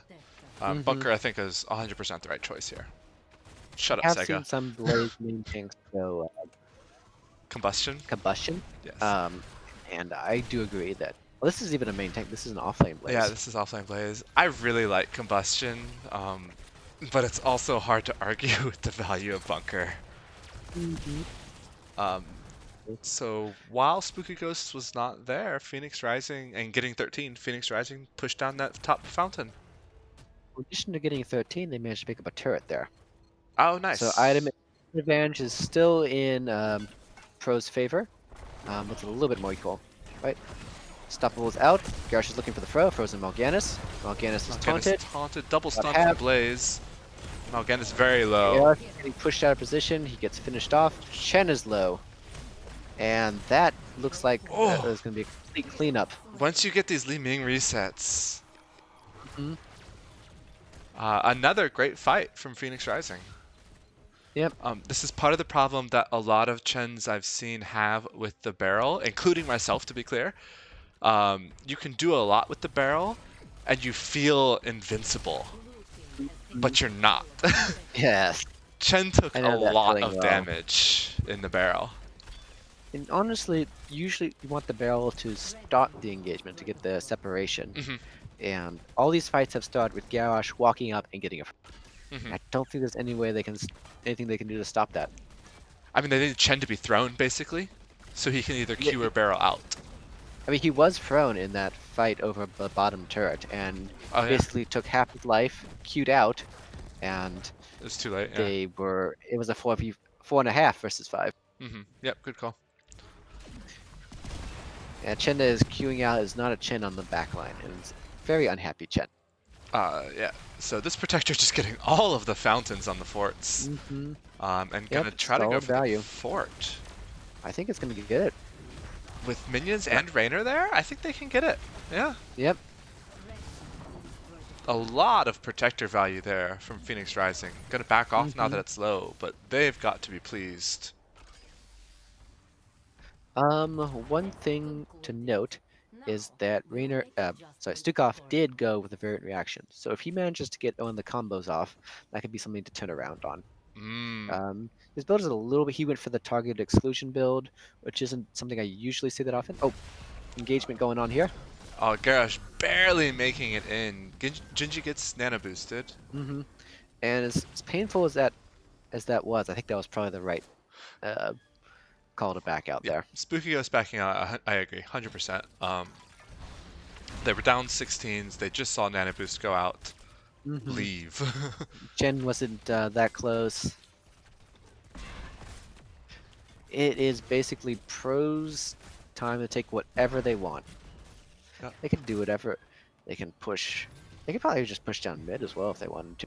Mm-hmm. Bunker, I think, is 100% the right choice here. We Shut up, have seen Sega. some Blaze main tanks go Combustion? combustion. Yes. Um, and I do agree that well, this is even a main tank. This is an offlane Yeah, Blaze. this is Offline Blaze. I really like Combustion, but it's also hard to argue with the value of Bunker. Mm-hmm. Um, so while Spooky Ghosts was not there, Phoenix Rising and getting 13, Phoenix Rising pushed down that top fountain. In addition to getting 13, they managed to pick up a turret there. Oh, So item nice. advantage is still in Pro's favor. It's a little bit more equal, right? Stoppable is out. Garrosh is looking for the throw. Frozen Mal'Ganis. Mal'Ganis is Mal'Ganis taunted. taunted, double About stun from half. Blaze. Mal'Ganis very low. Garrosh is getting pushed out of position. He gets finished off. Shen is low. And that looks like Oh, there's going to be a complete cleanup. once you get these Li Ming resets, Hmm. another great fight from Phoenix Rising. Yep. This is part of the problem that a lot of Chens I've seen have with the barrel, including myself, to be clear. You can do a lot with the barrel, and you feel invincible, Mhm. but you're not. Yes. Chen took I a know that lot feeling of well. damage in the barrel. And honestly, usually you want the barrel to start the engagement to get the separation. Hmm. And all these fights have started with Garrosh walking up and getting a. Hmm. I don't think there's any way anything they can do to stop that. I mean, they need Chen to be thrown, basically, so he can either Yeah, Q or barrel out. I mean, he was thrown in that fight over the bottom turret, and Oh, yeah? basically took half his life, queued out, and It's too late, yeah. they were. It was a 4v4.5 versus 5. Yep, good call. And Chen is queuing out is not a Chen on the back line, and it's very unhappy Chen. Yeah. So this protector just getting all of the fountains on the forts, Mm-hmm. and gonna Yep, try to go solid for the value. fort. I think it's gonna get it. With minions Uh, and Raynor there, I think they can get it. Yeah. yep. A lot of protector value there from Phoenix Rising. Gonna back off now that Mm-hmm. it's low, but they've got to be pleased. One thing to note is that Stukov did go with a variant reaction. So if he manages to get one of the combos off, that could be something to turn around on. Mmm. His build is a little bit. He went for the targeted exclusion build, which isn't something I usually see that often. Oh, engagement going on here. Oh, Garrosh barely making it in. Gingy gets nano boosted. Mm-hmm. And as painful as that was, I think that was probably the right uh, call to back out Yeah, there. Spooky Ghost backing out. I agree, 100%. They were down 16s. They just saw nano boost go out. Mm-hmm. Leave. Chen wasn't that close. It is basically pros time to take whatever they want. Yeah. They can do whatever. They can push. They could probably just push down mid as well if they wanted to.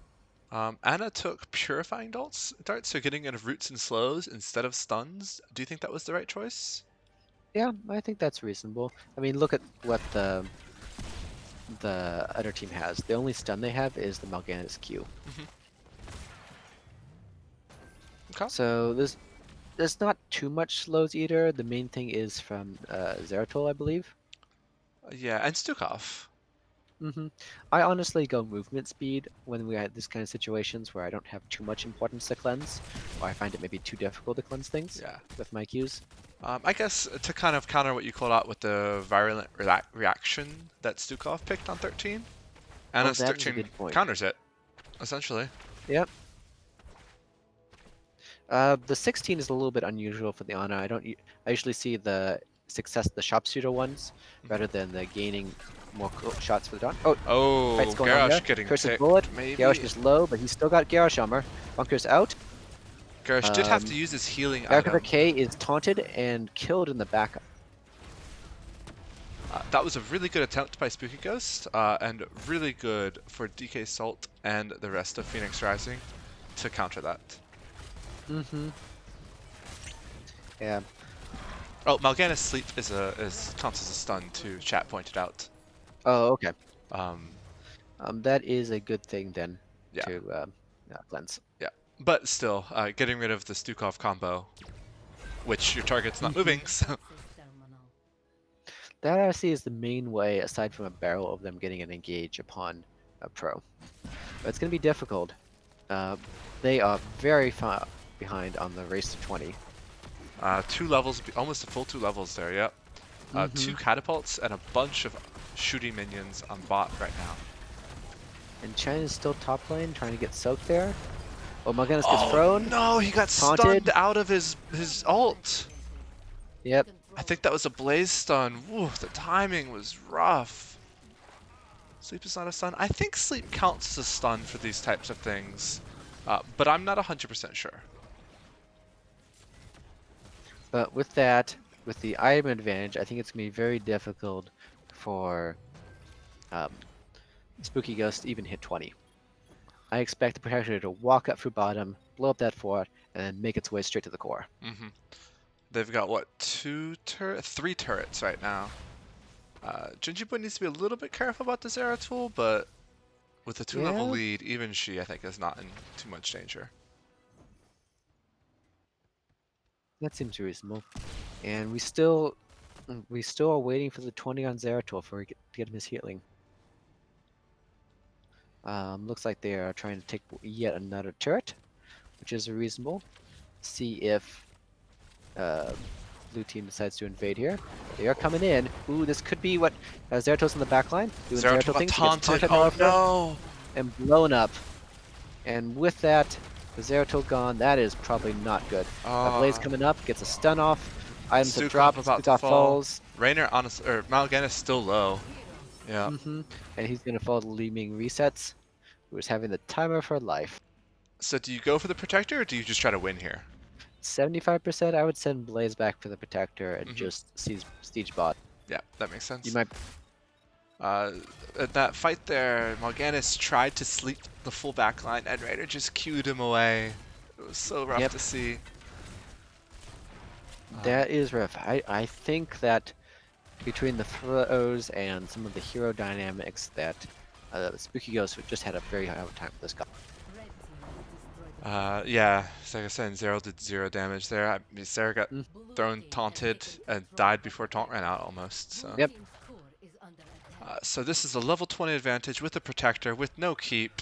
Anna took Purifying darts, so getting rid of roots and slows instead of stuns. Do you think that was the right choice? Yeah, I think that's reasonable. I mean, look at what the other team has. The only stun they have is the Mal'Ganis Q. Hmm. Okay. So there's not too much slows either. The main thing is from Zeratul, I believe. Yeah, and Stukov. hmm I honestly go movement speed when we had this kind of situations where I don't have too much importance to cleanse, or I find it maybe too difficult to cleanse things Yeah. with my Qs. I guess to kind of counter what you called out with the virulent reaction that Stukov picked on 13, Oh, Anna's that is a 13 good point. counters it, essentially. Yep. The 16 is a little bit unusual for the Ana. I usually see the sharpshooter ones Mhm. rather than the gaining more shots for the dawn. Oh, fight's Oh, going on there. Garrosh getting Curse of bullet. ticked, Garrosh maybe. is low, but he's still got Garrosh armor. Bunker's out. Garrosh did have to Um, use his healing Barracuda item. K is taunted and killed in the backup. That was a really good attempt by Spooky Ghost, and really good for DK Salt and the rest of Phoenix Rising to counter that. Mm-hmm. Yeah. Oh, Mal'Ganis Sleep counts as a stun too. Chat pointed out. Oh, okay. Um, That is a good thing then yeah, to cleanse. yeah. But still, getting rid of the Stukov combo, which your target's not Mm-hmm. moving, so That I see is the main way, aside from a barrel, of them getting an engage upon a pro. But it's going to be difficult. Uh, they are very far behind on the race to 20. 2 levels, almost a full 2 levels there. Yep. Mm-hmm. 2 catapults and a bunch of shooting minions on bot right now. And Chen is still top lane, trying to get soaked there. Oh, Mal'Ganis gets Oh thrown, no, he got taunted. stunned out of his ult. Yep. I think that was a blaze stun. Woo, the timing was rough. Sleep is not a stun. I think sleep counts as a stun for these types of things, but I'm not 100% sure. But with that, with the item advantage, I think it's going to be very difficult for um, Spooky Ghost to even hit 20. I expect the Protector to walk up through bottom, blow up that fort, and then make its way straight to the core. Hmm. They've got what, 3 turrets right now. Gingerboy needs to be a little bit careful about the Zeratul, but with a 2 level Yeah, lead, even she, I think, is not in too much danger. that seems reasonable. And we still are waiting for the 20 on Zeratul for to get him his healing. Looks like they are trying to take yet another turret, which is reasonable. See if uh, blue team decides to invade here. They are coming in. Ooh, this could be what Zeratul's in the back line doing Zeratul Zeratul got things. He gets taunted. taunted, Oh however, no! and blown up. And with that, the Zeratul gone. That is probably not good. Blaze coming up, gets a stun off. Items have Stukov dropped. about to Stukov fall. falls. Raynor, honestly, or Mal'Ganis is still low. Yeah. And he's gonna fall to Leeming resets, who is having the time of her life. So do you go for the Protector, or do you just try to win here? 75%, I would send Blaze back for the Protector and Hmm. just siege bot. Yeah, that makes You sense. might Uh, in that fight there, Morganis tried to sleep the full backline, and Raider just queued him away. It was so rough Yep, to see. that is rough. I think that between the throws and some of the hero dynamics that Spooky Ghost just had a very hard time with this guy. Yeah, so like I said, Zero did zero damage there. I mean, Sarah got Mm, thrown, taunted, and died before taunt ran out almost. So, yep, so this is a level 20 advantage with a protector with no keep.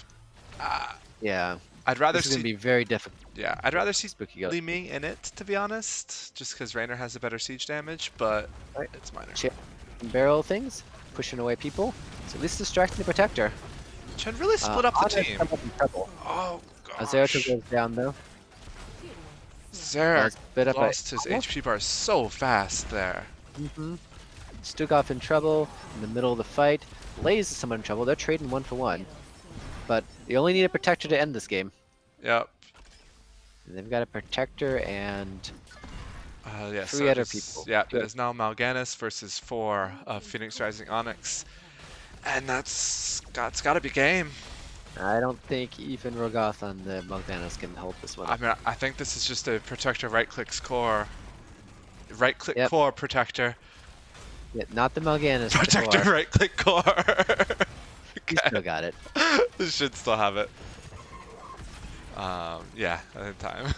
Uh, yeah. I'd rather This is going to see, be very difficult yeah, I'd for rather see Spooky Ghost. Li Ming in it to be honest, just because Raynor has a better siege damage, but Right. it's minor. Chip and barrel things, pushing away people. So at least distracting the protector. Chen really split up the Anna's team. come up in trouble. Oh Zeratul gosh. goes down though. Zarek Spit up a lost his Anna. HP bar so fast there. Mm-hmm. Stukov in trouble in the middle of the fight. Lays is someone in trouble. They're trading one for one. But you only need a protector to end this game. Yep. And they've got a protector and Yeah, so three it other is, people. yeah, it Good. is now Mal'Ganis versus 4 of Phoenix Rising Onyx. And it's gotta be game. I don't think even Rogoth on the Magdanos can hold this one I up. mean, I think this is just a protector right-click score. Right-click Yep. core protector. Yeah, not the Mal'Ganis, the Protector core. right-click core. He Okay. still got it. This should still have it. Yeah, in time.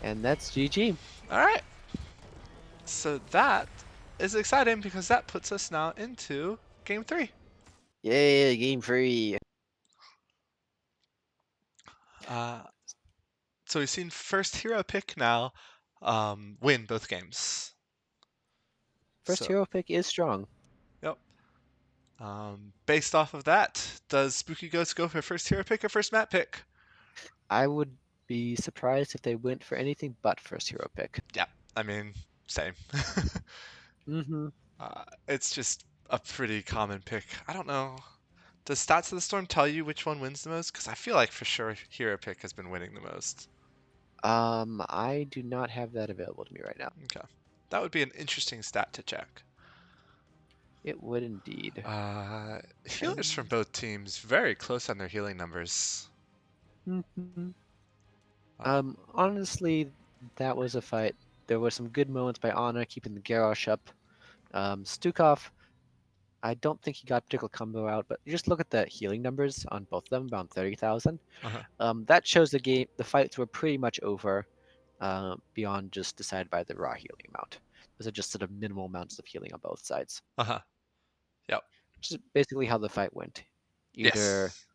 And that's GG. All right. So that is exciting because that puts us now into game 3. Yay, game free. Uh, so we've seen first hero pick now win both games. First So, hero pick is strong. yep. Based off of that, does Spooky Ghost go for first hero pick or first map pick? I would be surprised if they went for anything but first hero pick. Yeah, I mean, same. Mm-hmm. It's just a pretty common pick. I don't know. Does Stats of the Storm tell you which one wins the most? Because I feel like for sure hero pick has been winning the most. I do not have that available to me right now. Okay. That would be an interesting stat to check. It would indeed. Healers from And both teams very close on their healing numbers. mhm. Uh, Honestly, that was a fight. There were some good moments by Anna keeping the Garrosh up. Stukov, I don't think he got a particular combo out, but you just look at the healing numbers on both of them, around 30,000. uh-huh, That shows the fights were pretty much over beyond just decided by the raw healing amount. Those are just sort of minimal amounts of healing on both sides, uh-huh. Yep. which is basically how the fight went. Either Yes.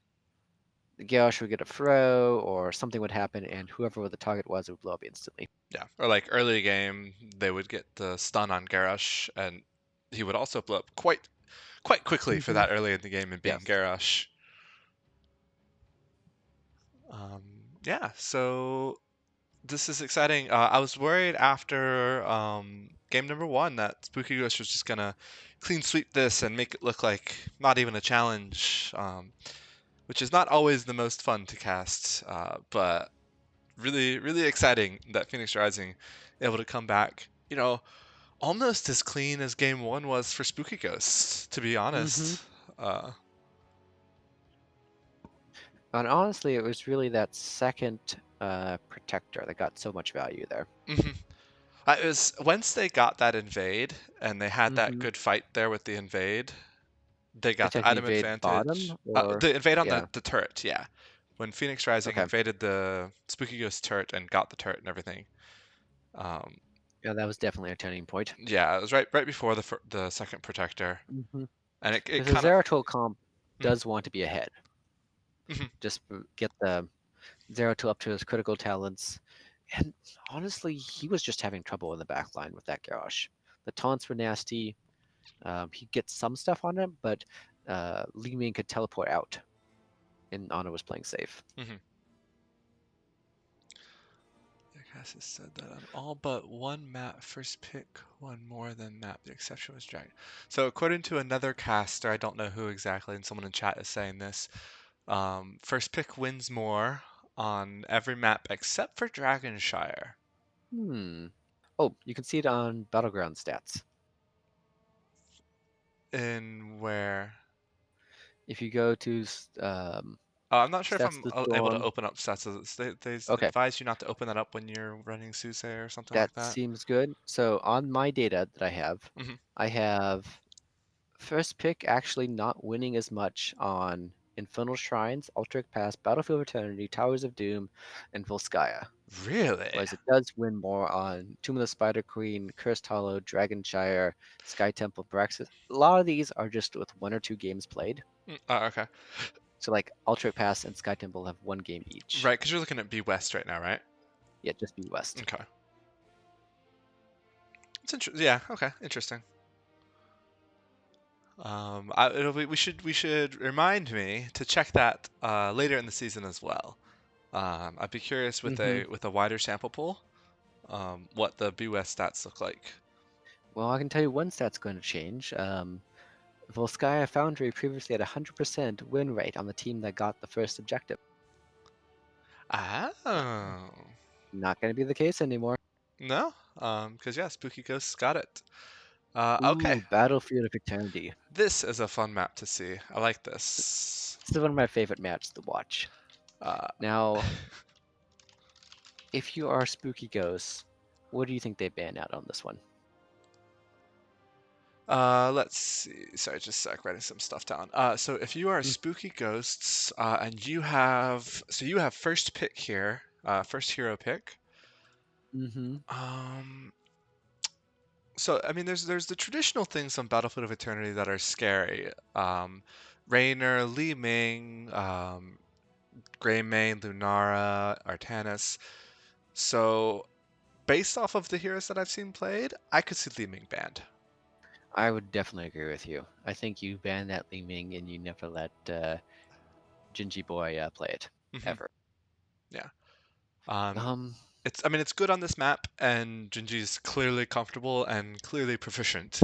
the Garrosh would get a throw, or something would happen, and whoever the target was would blow up instantly. Yeah. Or like early game, they would get the stun on Garrosh, and he would also blow up quite quickly for Mm-hmm. that early in the game and being Yes. Garrosh. Um, yeah. So this is exciting. I was worried after game number 1 that Spooky Ghost was just gonna clean sweep this and make it look like not even a challenge, which is not always the most fun to cast, but really, really exciting that Phoenix Rising able to come back. Almost as clean as game 1 was for Spooky Ghost, to be Mm-hmm. honest. Uh, And honestly, it was really that second protector that got so much value there. mhm. It was once they got that invade and they had that Mm-hmm. good fight there with the invade. They got the Attacking item invade advantage. bottom, or The invade on yeah, the turret, yeah. When Phoenix Rising okay, invaded the Spooky Ghost turret and got the turret and everything. Um, yeah, that was definitely a turning point. yeah, it was right before the second protector, Mm-hmm. and it Because the kind of. Zeratul comp Mhm, does want to be ahead. mhm, Just get the Zeratul up to his critical talents. And honestly, he was just having trouble in the back line with that Garrosh. The taunts were nasty. He gets some stuff on him, but Li Ming could teleport out, and Ana was playing safe. mhm. Cass has said that on all but one map, first pick one more than map. The exception was Dragon. So according to another caster, I don't know who exactly, and someone in chat is saying this. First pick wins more on every map except for Dragonshire. Hmm. Oh, you can see it on Battleground stats. In where? If you go to I'm not sure if Stats I'm the able to Storm. open up stats. They Okay, advise you not to open that up when you're running Soothsayer or something that like that. seems good. So on my data that Hmm. I have first pick actually not winning as much on Infernal Shrines, Altaric Pass, Battlefield of Eternity, Towers of Doom, and Volskaya. Really? Whereas it does win more on Tomb of the Spider Queen, Cursed Hollow, Dragonshire, Sky Temple, Braxis. A lot of these are just with one or two games played. Okay. So like Altaric Pass and Sky Temple have one game each. Right, because you're looking at B West right now, right? Yeah, just be West. Okay. It's interesting. Yeah. Okay. Interesting. We should remind me to check that later in the season as well. I'd be curious with Hmm. a wider sample pool, what the B West stats look like. Well, I can tell you one stat's going to change. Volskaya Foundry previously had a 100% win rate on the team that got the first objective. Oh. Not going to be the case anymore. No. Because yeah, Spooky Ghosts got it. Okay. Ooh, Battlefield of Eternity. This is a fun map to see. I like this. This is one of my favorite matches to watch. Uh, Now, if you are Spooky Ghosts, what do you think they ban out on this one? let's see. Sorry, just a sec, writing some stuff down. So if you are Spooky Ghosts, and you have first pick here, first hero pick. Mm-hmm. Um, so I mean, there's the traditional things on Battlefield of Eternity that are scary. Raynor, Li Ming, Greymane, Lunara, Artanis. So based off of the heroes that I've seen played, I could see Li Ming banned. I would definitely agree with you. I think you ban that Li Ming and you never let Jinji Boy play it Hmm. ever. Yeah. Um, Um, I mean, it's good on this map, and Jinji's clearly comfortable and clearly proficient.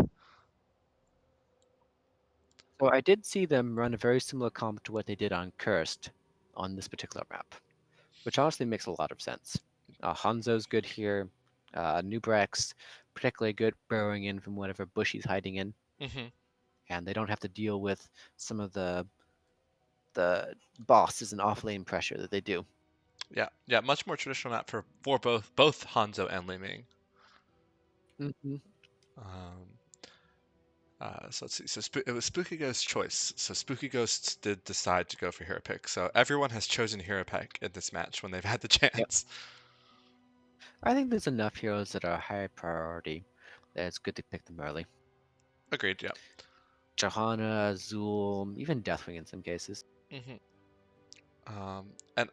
so I did see them run a very similar comp to what they did on Cursed on this particular map, which honestly makes a lot of sense. Hanzo's good here. Nubrex, particularly good burrowing in from whatever bush he's hiding in, Hmm. and they don't have to deal with some of the bosses and off lane pressure that they do. Yeah, yeah, much more traditional map for both Hanzo and Li Ming. Hmm. Um, so let's see. So it was Spooky Ghost's choice. So Spooky Ghosts did decide to go for hero pick. So everyone has chosen hero pick in this match when they've had the Yep. chance. I think there's enough heroes that are high priority that it's good to pick them early. Agreed. Yeah. Johanna, Zool, even Deathwing in some cases. Hmm. And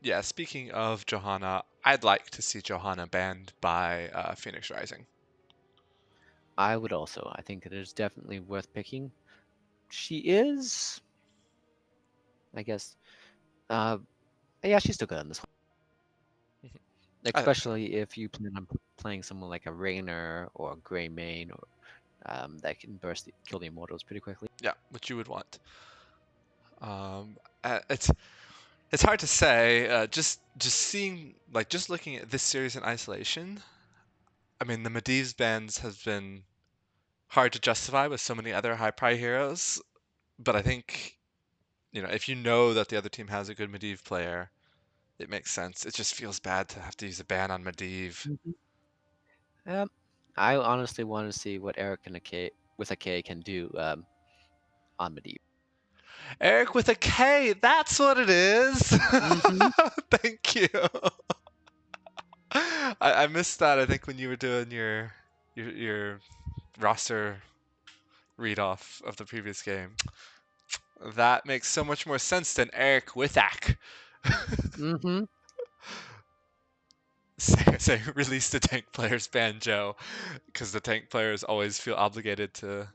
yeah, speaking of Johanna, I'd like to see Johanna banned by Phoenix Rising. I would also. I think it is definitely worth picking. She is, I guess. Uh, yeah, she's still good on this one, Mhm. I think so. especially if you plan on playing someone like a Raynor or a Greymane or that can kill the Immortals pretty quickly. Yeah, what you would want. Um, it's hard to say. Just seeing just looking at this series in isolation. I mean, the Medivh bans has been hard to justify with so many other high pri heroes, but I think if you know that the other team has a good Medivh player, it makes sense. It just feels bad to have to use a ban on Medivh. Mhm. Um, I honestly want to see what Eric and a K with a K can do on Medivh. Eric with a K, that's what it is. Hmm. Thank you. I missed that. I think when you were doing your roster read off of the previous game. That makes so much more sense than Eric Withak. Hmm. Say release the tank players ban Joe because the tank players always feel obligated to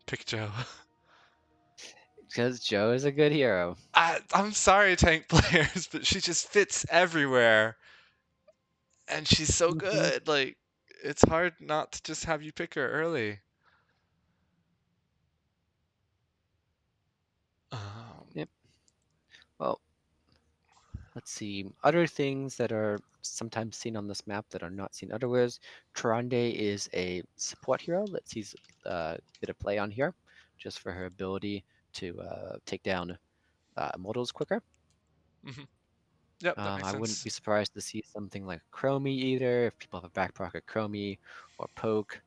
pick Joe. Because Joe is a good hero. I'm sorry, tank players, but she just fits everywhere, and she's so Hmm. good. Like it's hard not to just have you pick her early. Um, Yep. Well, Let's see. Other things that are sometimes seen on this map that are not seen otherwise. Tarande is a support hero that sees a bit of play on here, just for her ability to take down immortals quicker. Hmm. Yep, that makes I wouldn't sense. be surprised to see something like Chromie either, if people have a back pocket Chromie or Poke.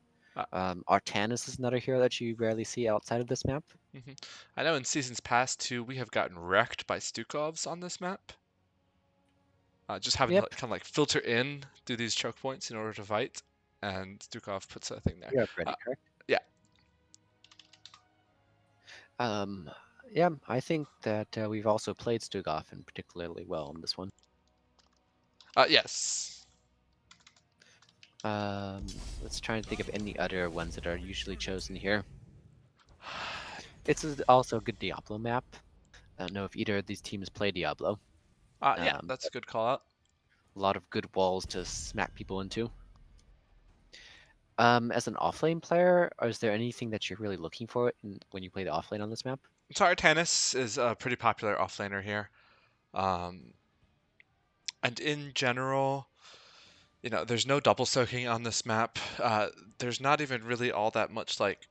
Uh, Artanis is another hero that you rarely see outside of this map. hmm. I know in seasons past too, we have gotten wrecked by Stukovs on this map. Just having to Yep, kind of like filter in through these choke points in order to fight, and Stukov puts a thing there. you're pretty Uh, correct. yeah. Um, yeah, I think that we've also played Stugoff particularly well on this one. Yes. Let's try and think of any other ones that are usually chosen here. Also a good Diablo map. I don't know if either of these teams play Diablo. Yeah, that's a But good call out. a lot of good walls to smack people into. As an offlane player, is there anything that you're really looking for when you play the offlane on this map? Tartanis is a pretty popular offlaner here. Um, and in general, there's no double soaking on this map. There's not even really all that much like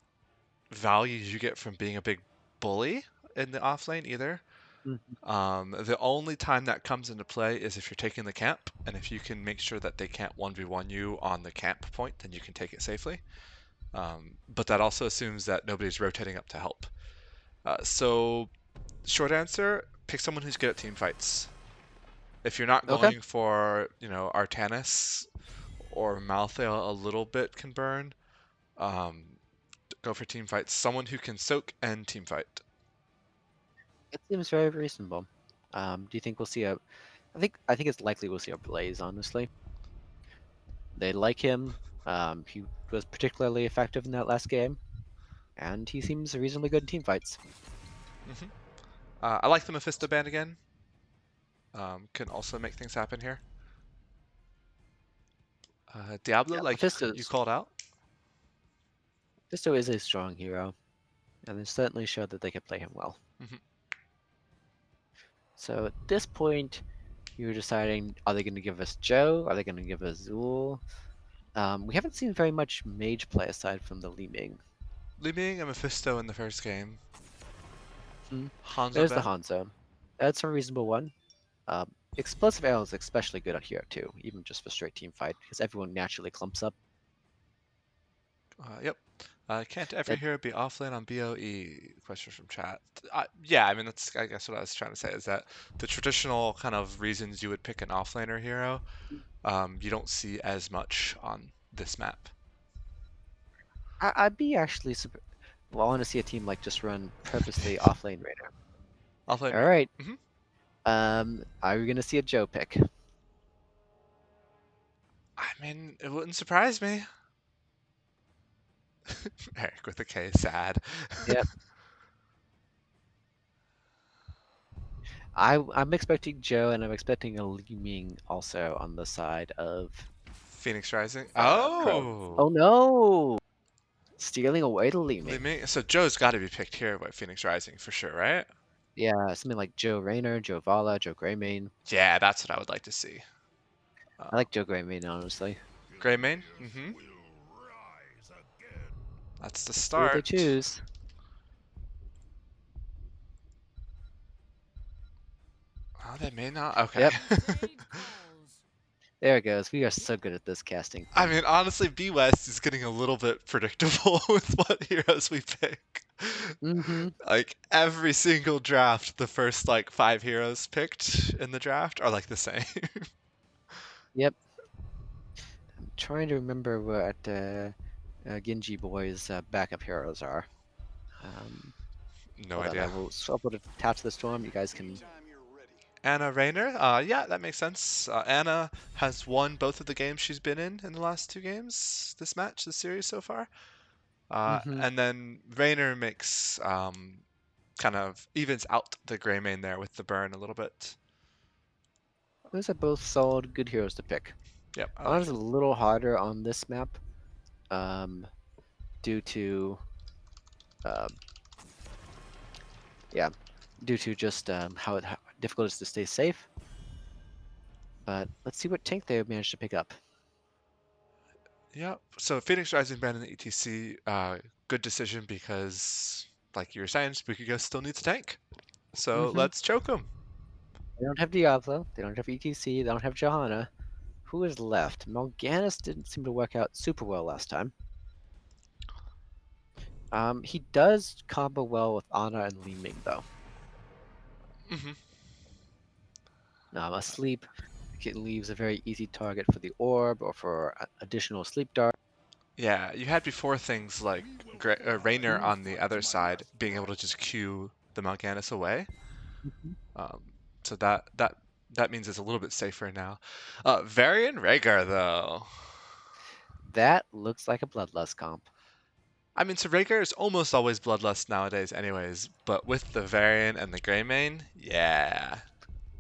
value you get from being a big bully in the offlane either. Mhm. The only time that comes into play is if you're taking the camp, and if you can make sure that they can't 1v1 you on the camp point, then you can take it safely. But that also assumes that nobody's rotating up to help. So, short answer, pick someone who's good at team fights. If you're not Okay. going for, Artanis or Malthael a little bit can burn, um, go for team fights. Someone who can soak and team fight. It seems very reasonable. Do you think we'll see a? I think it's likely we'll see a Blaze. Honestly, they like him. He was particularly effective in that last game, and he seems reasonably good in team fights. Hmm. I like the Mephisto band again. Can also make things happen here. Diablo, Yeah, like you called out. Mephisto is a strong hero, and they certainly showed that they could play him well. Hmm. So at this point, you're deciding: are they going to give us Joe? Are they going to give us Zool? We haven't seen very much mage play aside from the Li Ming. Li Ming and Mephisto in the first game. Hmm. Hanzo There's the band. Hanzo. That's a reasonable one. Explosive arrow is especially good out here too, even just for straight team fight, because everyone naturally clumps up. Yep. Can't every That hero be offlane on BOE? Question from chat. Yeah, I mean that's I guess what I was trying to say is that the traditional kind of reasons you would pick an offlaner hero, you don't see as much on this map. I'd be actually. Well, I want to see a team like just run purposely offlane Raider. Offlane All Raider. right. Hmm. Are we gonna see a Joe pick? I mean, it wouldn't surprise me. Eric with a K, sad. Yep. I'm expecting Joe, and I'm expecting a Li Ming also on the side of Phoenix Rising. Pro. Oh, Oh no! Stealing away the Li Li Ming. Ming. So Joe's got to be picked here by Phoenix Rising for sure, right? Yeah, something like Joe Rayner, Joe Vala, Joe Greymane. Yeah, that's what I would like to see. I Uh, like Joe Greymane, honestly. Greymane. Mm-hmm. That's the Let's see what they start. choose. Oh, they may not. Okay. Yep, there it goes. We are so good at this casting I thing. mean, honestly, B West is getting a little bit predictable with what heroes we pick. Mm-hmm. Like every single draft, the first like 5 heroes picked in the draft are like the same. Yep. I'm trying to remember what Genji Boy's backup heroes are. Um, No Hold on, I idea. will swap to Touch the Storm. You guys can. Anna Rayner. Yeah, that makes sense. Anna has won both of the games she's been in the last 2 games. This match, this series so far. Mm-hmm. And then Rayner makes kind of evens out the Greymane there with the burn a little bit. Those are both solid, good heroes to pick. Yep, I like Honestly, it. a little harder on this map, um, due to um, yeah, due to just how difficult it is to stay safe. But let's see what tank they managed to pick up. Yep. So Phoenix Rising banned in the ETC, good decision because, like you were saying, Spooky Ghost still needs a tank. So Mm-hmm. let's choke him. They don't have Diablo. They don't have ETC. They don't have Johanna. Who is left? Morganis didn't seem to work out super well last time. He does combo well with Ana and Li Ming, though. Hmm. Asleep, it leaves a very easy target for the orb or for additional sleep dart. Yeah, you had before things like Raynor Mm, on the other side being able to just cue the Mal'Ganis away. mhm. Um, so that means it's a little bit safer now. Varian Rhaegar though. That looks like a Bloodlust comp. I mean, so Rhaegar is almost always Bloodlust nowadays, anyways. But with the Varian and the Greymane, yeah.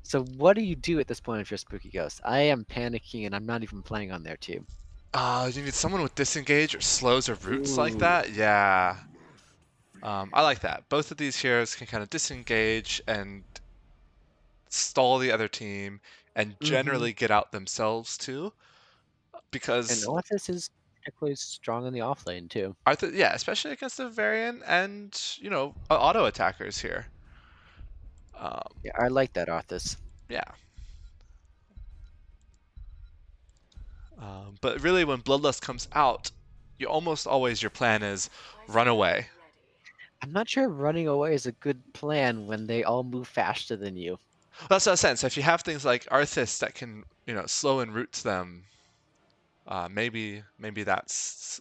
So what do you do at this point if you're Spooky Ghost? I am panicking and I'm not even playing on their team. You need someone with disengage or slows or roots like Ooh. that. Yeah. I like that. Both of these heroes can kind of disengage and stall the other team and Mm-hmm. generally get out themselves too. And Because Arthas is particularly strong in the off lane too. Arthur, yeah, especially against the Varian and, auto attackers here. Um, Yeah, I like that Arthas. yeah. But really, when Bloodlust comes out, your plan is run away. I'm not sure running away is a good plan when they all move faster than you. That's what I was saying. So if you have things like Arthas that can, slow and roots them, maybe that's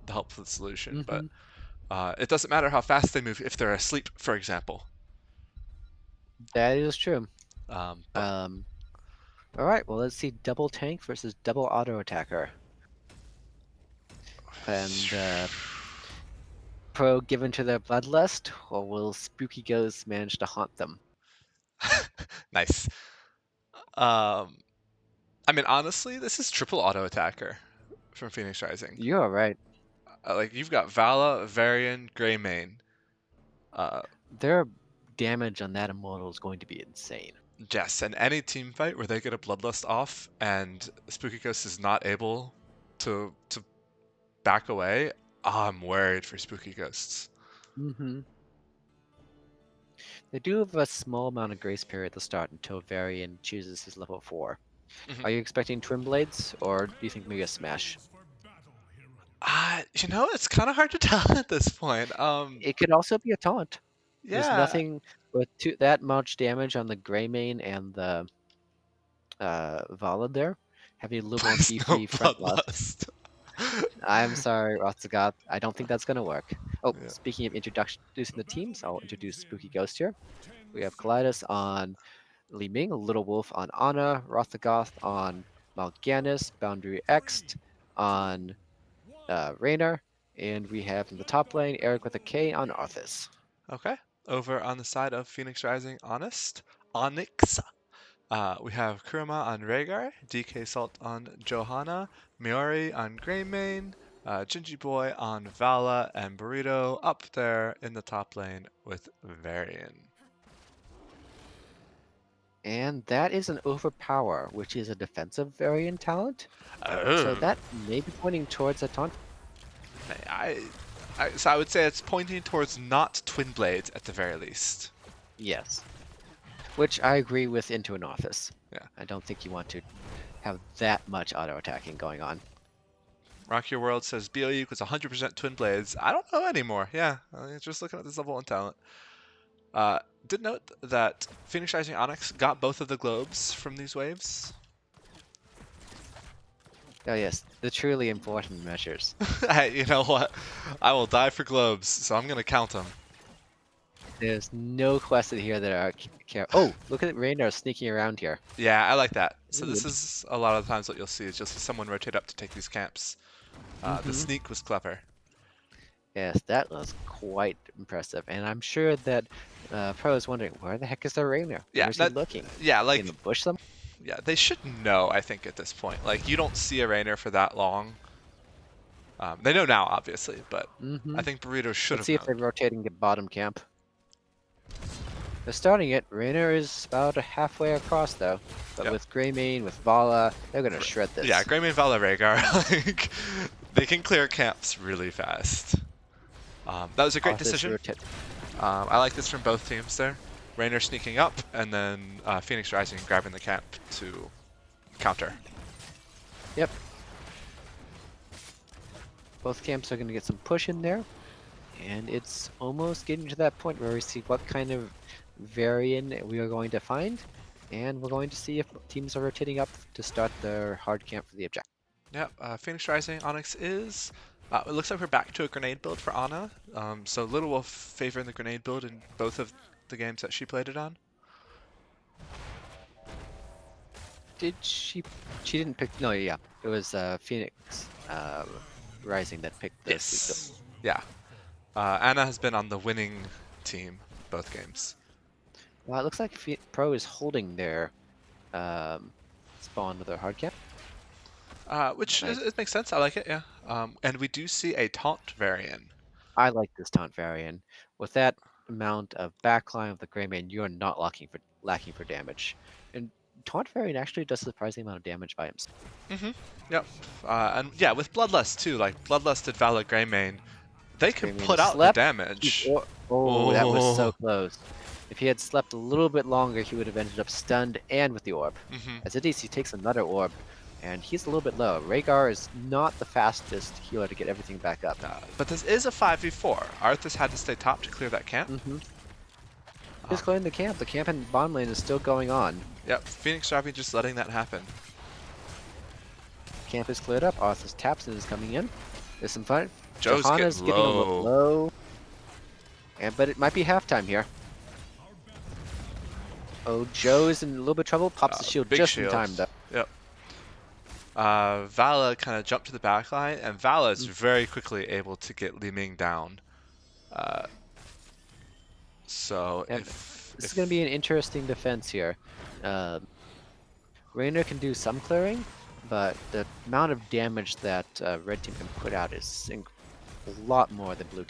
the helpful solution. But Mm-hmm. it doesn't matter how fast they move if they're asleep, for example. That is true. But Um, all right, well, let's see double tank versus double auto attacker. And Pro given to their bloodlust, or will Spooky Ghosts manage to haunt them? nice. Um, I mean, honestly, this is triple auto attacker from Phoenix Rising. You're right. Like you've got Vala, Varian, Greymane. Uh, Their damage on that immortal is going to be insane. Jess, and any team fight where they get a bloodlust off and Spooky Ghost is not able to back away, I'm worried for Spooky Ghosts. Mm-hmm. They do have a small amount of grace period at the start until Varian chooses his level 4. Hmm. Are you expecting Twin Blades, or do you think maybe a Smash? It's kind of hard to tell at this point. It could also be a taunt. There's Yeah, nothing with that much damage on the Greymane and the Vala there. Having a little more please no beefy front left. bloodlust. I'm sorry, Rotzagoth. I don't think that's going to work. Oh, Yeah. speaking of introducing the teams, I'll introduce Spooky Ghost here. We have Kalidas on Li Ming, Little Wolf on Ana, Rothagoth on Mal'Ganis, Boundary X on Raynor, and we have in the top lane Eric with a K on Arthas. Okay. Over on the side of Phoenix Rising, Onyx. We have Kurama on Rhaegar, DK Salt on Johanna, Miori on Greymane, Gingy Boy on Vala, and Burrito up there in the top lane with Varian. And that is an Overpower, which is a defensive variant talent. So Oh, that may be pointing towards a taunt. I, so I would say it's pointing towards not Twin Blades at the very least. Yes. Which I agree with into an office. Yeah. I don't think you want to have that much auto attacking going on. Rock Your World says BOE equals 100% Twin Blades. I don't know anymore. Yeah, just looking at this level 1 talent. Uh, did note that Phoenix Rising Onyx got both of the globes from these waves. Oh yes, the truly important measures. Hey, you know what? I will die for globes, so I'm gonna count them. There's no quested here that are care. Oh, look at Raynor sneaking around here. Yeah, I like that. So this Good. is a lot of the times what you'll see is you'll see someone rotate up to take these camps. The Mm-hmm. sneak was clever. Yes, that was quite impressive, and I'm sure that Pro is wondering where the heck is the Raynor? Yeah, Where's he looking? yeah, In like the bush some? yeah, they should know. I think at this point, like you don't see a Rainer for that long. They know now, obviously, but Mm-hmm. I think Burrito should Let's have see if known. they're rotating the bottom camp. They're starting it. Raynor is about halfway across though. But Yep. with Greymane, with Vala, they're gonna R- shred Yeah, this. Greymane, Vala, Rhaegar, like they can clear camps really fast. That was a great Arthas decision. rotate. I like this from both teams there. Raynor sneaking up, and then Phoenix Rising grabbing the camp to counter. Yep. Both camps are gonna get some push in there. And it's almost getting to that point where we see what kind of variant we are going to find. And we're going to see if teams are rotating up to start their hard camp for the objective. Yep, Phoenix Rising, Onyx is. It looks like we're back to a grenade build for Ana. So Little Wolf favoring the grenade build in both of the games that she played it on. Did she? She didn't pick. No, yeah, it was Phoenix Rising that picked the sweep build. Yes. Yeah. Ana has been on the winning team both games. Well, it looks like Pro is holding their spawn with their hard cap. Which Nice. it makes sense. I like it. Yeah. And we do see a taunt variant. I like this taunt variant. With that amount of backline of the Greymane, you are not lacking for damage. And taunt variant actually does a surprising amount of damage by himself. Yep. And yeah, with Bloodlust too, like Bloodlusted Valor Greymane, they can Greymane put has out the slept. damage. Oh, that was so Oh. close. If he had slept a little bit longer, he would have ended up stunned and with the orb. Hmm. As it is, he takes another orb, and he's a little bit low. Rhaegar is not the fastest healer to get everything back up. But this is a 5v4. Arthas had to stay top to clear that camp. He's clearing the camp. The camp in bottom lane is still going on. Yep, Phoenix Rising just letting that happen. Camp is cleared up. Arthas taps and is coming in. There's some fun. Joe's Johanna's getting getting a little low. low. But it might be halftime here. Oh, Joe's in a little bit of trouble. Pops the shield Big just shield. in time, though. Yep. Vala kind of jumped to the back line, and Vala is very quickly able to get Li Ming down. So And if this is going to be an interesting defense here. Raynor can do some clearing, but the amount of damage that red team can put out is a lot more than blue.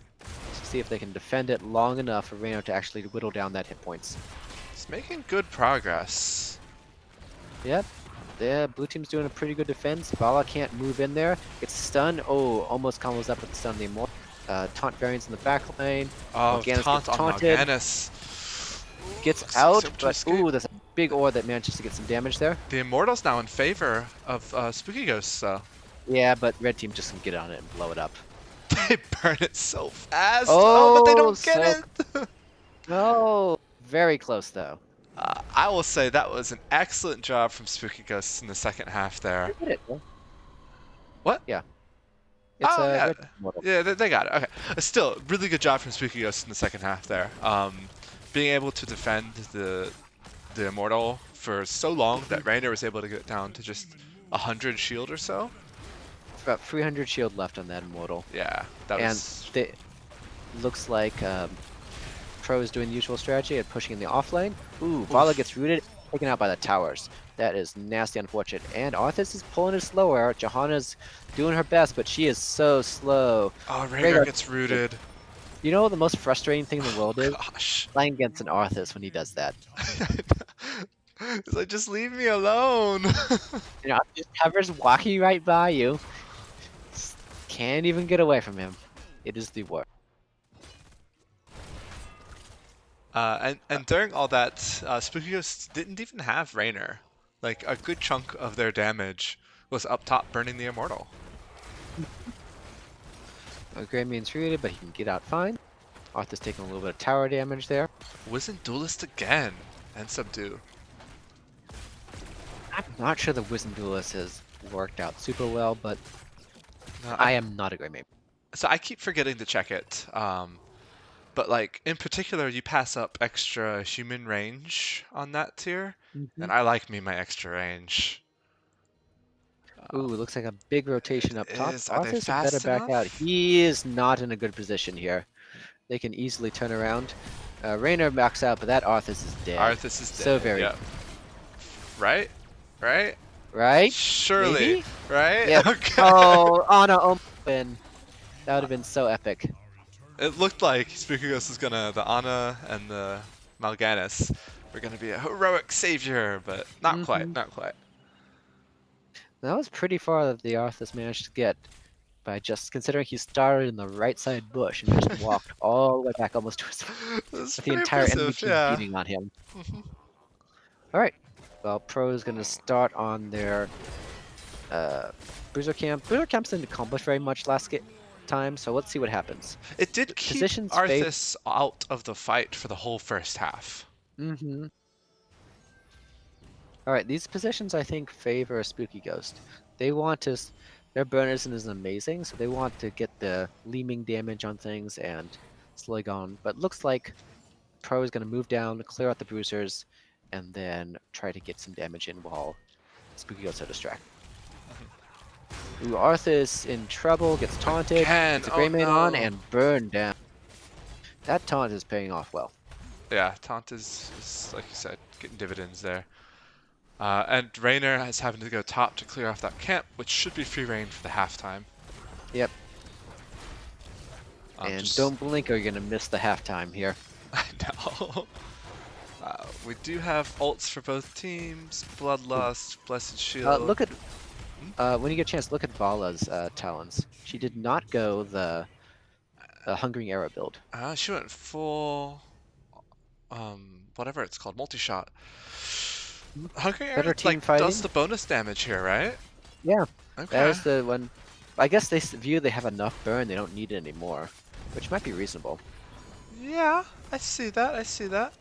So see if they can defend it long enough for Raynor to actually whittle down that hit points. it's making good progress. Yep. Yeah, blue team's doing a pretty good defense. Vala can't move in there. Gets stunned. Oh, almost combos up with the stun the immortal. Taunt variants in the back lane. Oh, Morgana's taunt gets on taunted. Morganis. Gets Looks out, so but risky. ooh, there's a big ore that manages to get some damage there. The Immortal's now in favor of Spooky Ghosts, though. Yeah, but red team just can get on it and blow it up. They burn it so fast. Oh, But they don't get so it. No, very close though. I will say that was an excellent job from Spooky Ghosts in the second half there. They did it. Though. What? Yeah, it's Oh, a yeah. red immortal. Yeah, they got it. Okay. Still, really good job from Spooky Ghosts in the second half there. Being able to defend the Immortal for so long that Raynor was able to get down to just 100 shield or so. About 300 shield left on that immortal, Yeah, that and was... looks like Pro is doing the usual strategy and pushing in the off lane. Ooh, Vala gets rooted, taken out by the towers. That is nasty, unfortunate. And Arthas is pulling it slower. Johanna's doing her best, but she is so slow. Oh, Rhaegar Rhaegar- gets rooted. You know what the most frustrating thing in the world is? Gosh. Playing against an Arthas when he does that. It's like, just leave me alone. You know, just Trevor's walking right by you. Can't even get away from him. It is the worst. And during all that, Spooky Ghosts didn't even have Raynor. Like, a good chunk of their damage was up top burning the Immortal. Greymane's rooted, but he can get out fine. Arthur's taking a little bit of tower damage there. Wizened Duelist again, and Subdue. I'm not sure the Wisdom Duelist has worked out super well, but No, I am not a Greymane. So I keep forgetting to check it. But like, in particular, you pass up extra human range on that tier. And I like me my extra range. Ooh, looks like a big rotation up top. Are they Arthur's better fast back out. enough? He is not in a good position here. They can easily turn around. Raynor backs out, but that Arthas is dead. Arthas is dead. So very Yep. Right? Right? right? Surely. Maybe? Right? Yep. Okay. Oh, Ana almost win. That would have been so epic. It looked like Spooky Ghost was gonna the Ana and the Mal'Ganis. We're gonna be a heroic savior, but not quite, Mm-hmm. not quite. That was pretty far that the Arthas managed to get by just considering he started in the right side bush and just walked all the way back almost to his That's with the pretty entire enemy impressive, team yeah. beating on him. Mhm. All right. Well, Pro is going to start on their uh, Bruiser Camp. Bruiser Camps didn't accomplish very much last time, so let's see what happens. It did keep Positions favor. Arthas out of the fight for the whole first half. Mm-hmm. All right, these positions I think favor a Spooky Ghost. They want to. Their burn isn't amazing, so they want to get the leaming damage on things and slow on. But looks like Pro is going to move down, clear out the bruisers, and then try to get some damage in while Spooky Ghosts are distracted. Ooh, Arthas in trouble, gets taunted, Again, gets a oh Greymane on, no. and burned down. That taunt is paying off well. Yeah, taunt is like you said, getting dividends there. And Raynor is having to go top to clear off that camp, which should be free reign for the halftime. Yep, Um, and just, don't blink or you're going to miss the halftime here. I know. We do have ults for both teams, Ooh. Bloodlust, Blessed Shield. Look at, when you get a chance, look at Vala's talons. She did not go the Hungering Arrow build. She went full, whatever it's called, multi-shot. Hungry Arrow, Better like, team does fighting? the bonus damage here, right? Yeah, that Okay. is the one. I guess they view they have enough burn, they don't need it anymore, which might be reasonable. Yeah, I see that, I see that.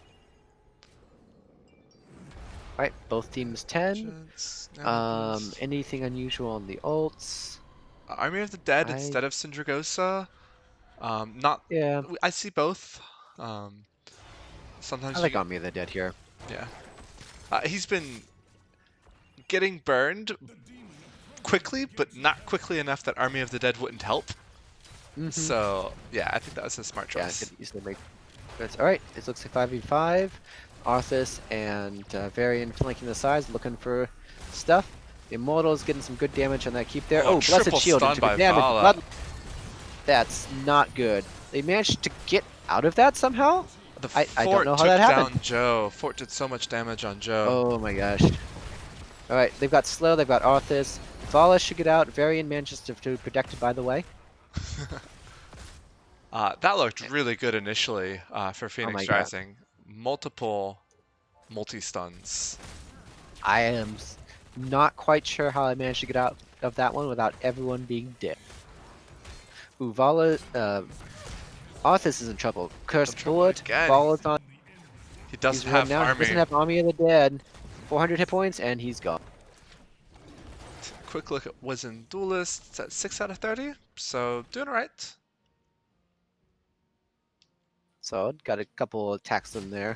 Alright, both teams 10. Agents, Nemesis. Anything unusual on the ults? Army of the Dead I instead of Syndragosa. Not, Yeah, I see both. I Sometimes like you, Army of the Dead here. yeah. He's been getting burned quickly, but not quickly enough that Army of the Dead wouldn't help. Mm-hmm. So, yeah, I think that was a smart Yeah, choice. could easily make it. Alright, it looks like 5v5. Arthas and Varian flanking the sides, looking for stuff. The Immortal's getting some good damage on that keep there. Oh, Oh, Blessed triple Shield stun into good by damage. Vala. That's not good. They managed to get out of that somehow? The I don't fort know how took that happened. down Joe. Fort did so much damage on Joe. Oh my gosh. Alright, they've got Slow, they've got Arthas. Vala should get out. Varian manages to protect it, by the way. That looked really good initially for Oh Phoenix my god. Rising. Multiple multi-stuns. I am not quite sure how I managed to get out of that one without everyone being dead. Ooh, Vala, Arthas is in trouble. Cursed Trouble Bullet, again. Vala's on. He doesn't He's one have now. He army. doesn't have Army of the Dead. 400 hit points, and he's gone. Quick look at Wizen Duelist. It's at 6 out of 30, so doing alright. So, got a couple attacks in there.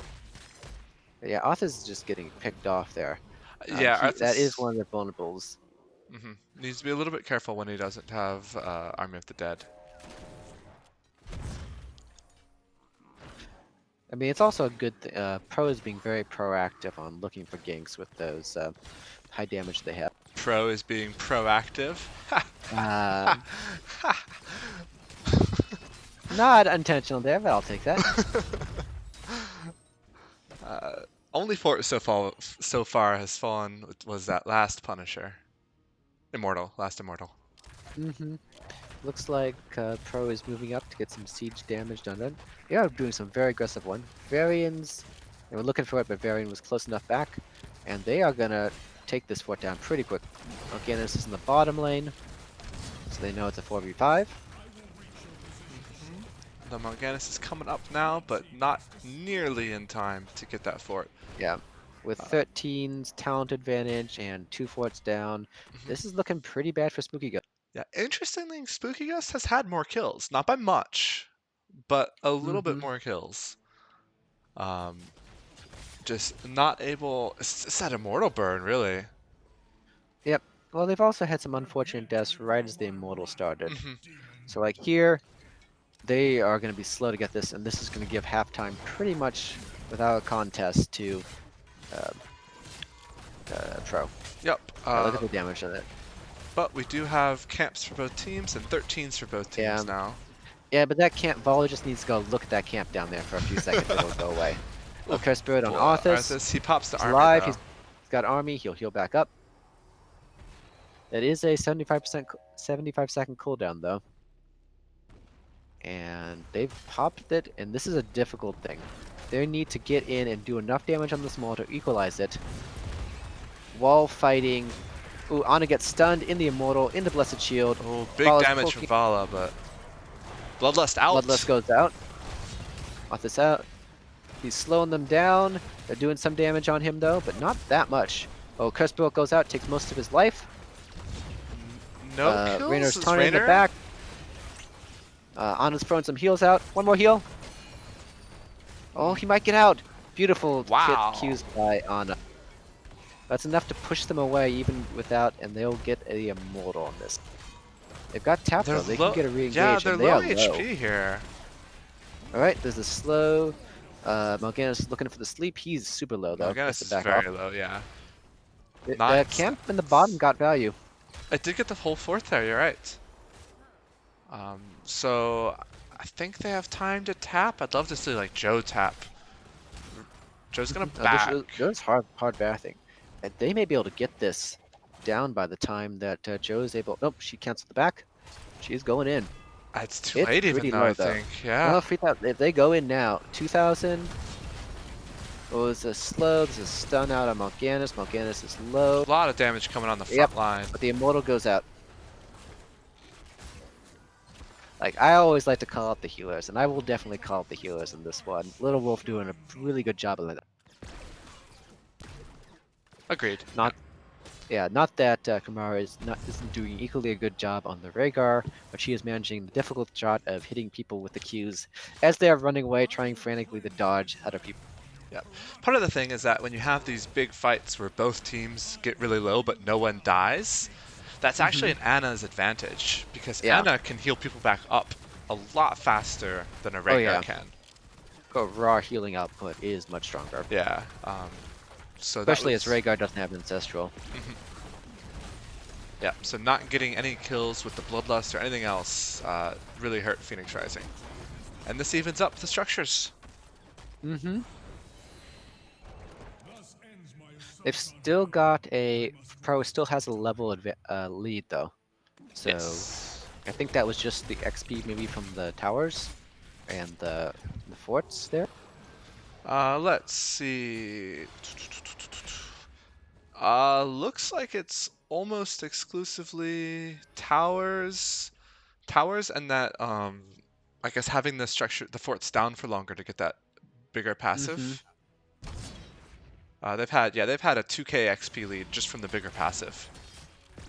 But yeah, Arthas is just getting picked off there. Yeah, That is Arthas one of their vulnerables. needs to be a little bit careful when he doesn't have Army of the Dead. I mean, it's also a good Pro is being very proactive on looking for ganks with those high damage they have. Pro is being proactive. Um, Not intentional there, but I'll take that. Only fort so far has fallen was that last Punisher. Immortal, last Immortal. Mm-hmm. Looks like Pro is moving up to get some siege damage done. They are doing some very aggressive one. Varians, they were looking for it, but Varian was close enough back. And they are gonna take this fort down pretty quick. Again, this is in the bottom lane, so they know it's a 4v5. The Mal'Ganis is coming up now, but not nearly in time to get that fort. Yeah, with 13's talent advantage and 2 forts down, this is looking pretty bad for Spooky Ghost. Yeah, interestingly, Spooky Ghost has had more kills. Not by much, but a little bit more kills. Just not able... It's that Immortal burn, really. Yep. Well, they've also had some unfortunate deaths right as the Immortal started. So like here, they are going to be slow to get this, and this is going to give halftime pretty much without a contest to Pro. Yep. Look at the damage on it. But we do have camps for both teams and 13s for both teams Yeah. now. Yeah, but that camp, Volley just needs to go look at that camp down there for a few seconds, it'll go away. Ooh, Curse Spirit on boy, Arthas. Arthas. He pops the He's army alive. though. He's got army. He'll heal back up. It is a 75 second cooldown though. And they've popped it, and this is a difficult thing. They need to get in and do enough damage on the small to equalize it while fighting. Ooh, Ana gets stunned in the Immortal, in the Blessed Shield. Oh, big Vala's damage from poking. Vala, but Bloodlust Bloodlust out. goes out. Arthas out. He's slowing them down. They're doing some damage on him though, but not that much. Oh, Curse Spirit goes out, takes most of his life. No kills. Rainer's Is taunting in the Rainer? back. Ana's throwing some heals out. One more heal. Oh, he might get out. Beautiful Wow. Qs by Ana. That's enough to push them away even without, and they'll get a Immortal on this. They've got tap They're though. They low. can get a re-engage, Yeah, they're and they low are low. HP here. All right, there's a slow. Morgana's looking for the sleep. He's super low though. Has Morgana's to is back very off. low. Yeah. The Nice. camp in the bottom got value. I did get the whole fourth there. You're right. So I think they have time to tap. I'd love to see like Joe tap. Joe's gonna back. There's hard bathing. And they may be able to get this down by the time that Joe is able. Nope, she canceled the back. She's going in. It's too It's late even pretty though, low, I though. think. Yeah. Well, if they go in now, 2,000. Oh, there's a slow. There's a stun out on Morganis. Morganis is low. A lot of damage coming on the front Yep. line. But the Immortal goes out. Like, I always like to call out the healers, and I will definitely call out the healers in this one. Little Wolf doing a really good job of it. Agreed. Not that Kamara isn't doing equally a good job on the Rhaegar, but she is managing the difficult job of hitting people with the Qs as they are running away, trying frantically to dodge other people. Yeah. Part of the thing is that when you have these big fights where both teams get really low but no one dies, that's actually in Anna's advantage because Anna can heal people back up a lot faster than a Rhaegar can. Raw healing output is much stronger. Yeah. So especially as Rhaegar doesn't have Ancestral. Yeah, so not getting any kills with the Bloodlust or anything else really hurt Phoenix Rising. And this evens up the structures. They've still got Pro still has a level lead though. So Yes. I think that was just the XP maybe from the towers and the forts there. Let's see. Looks like it's almost exclusively towers. Towers and that I guess having the forts down for longer to get that bigger passive. They've had a 2k XP lead just from the bigger passive.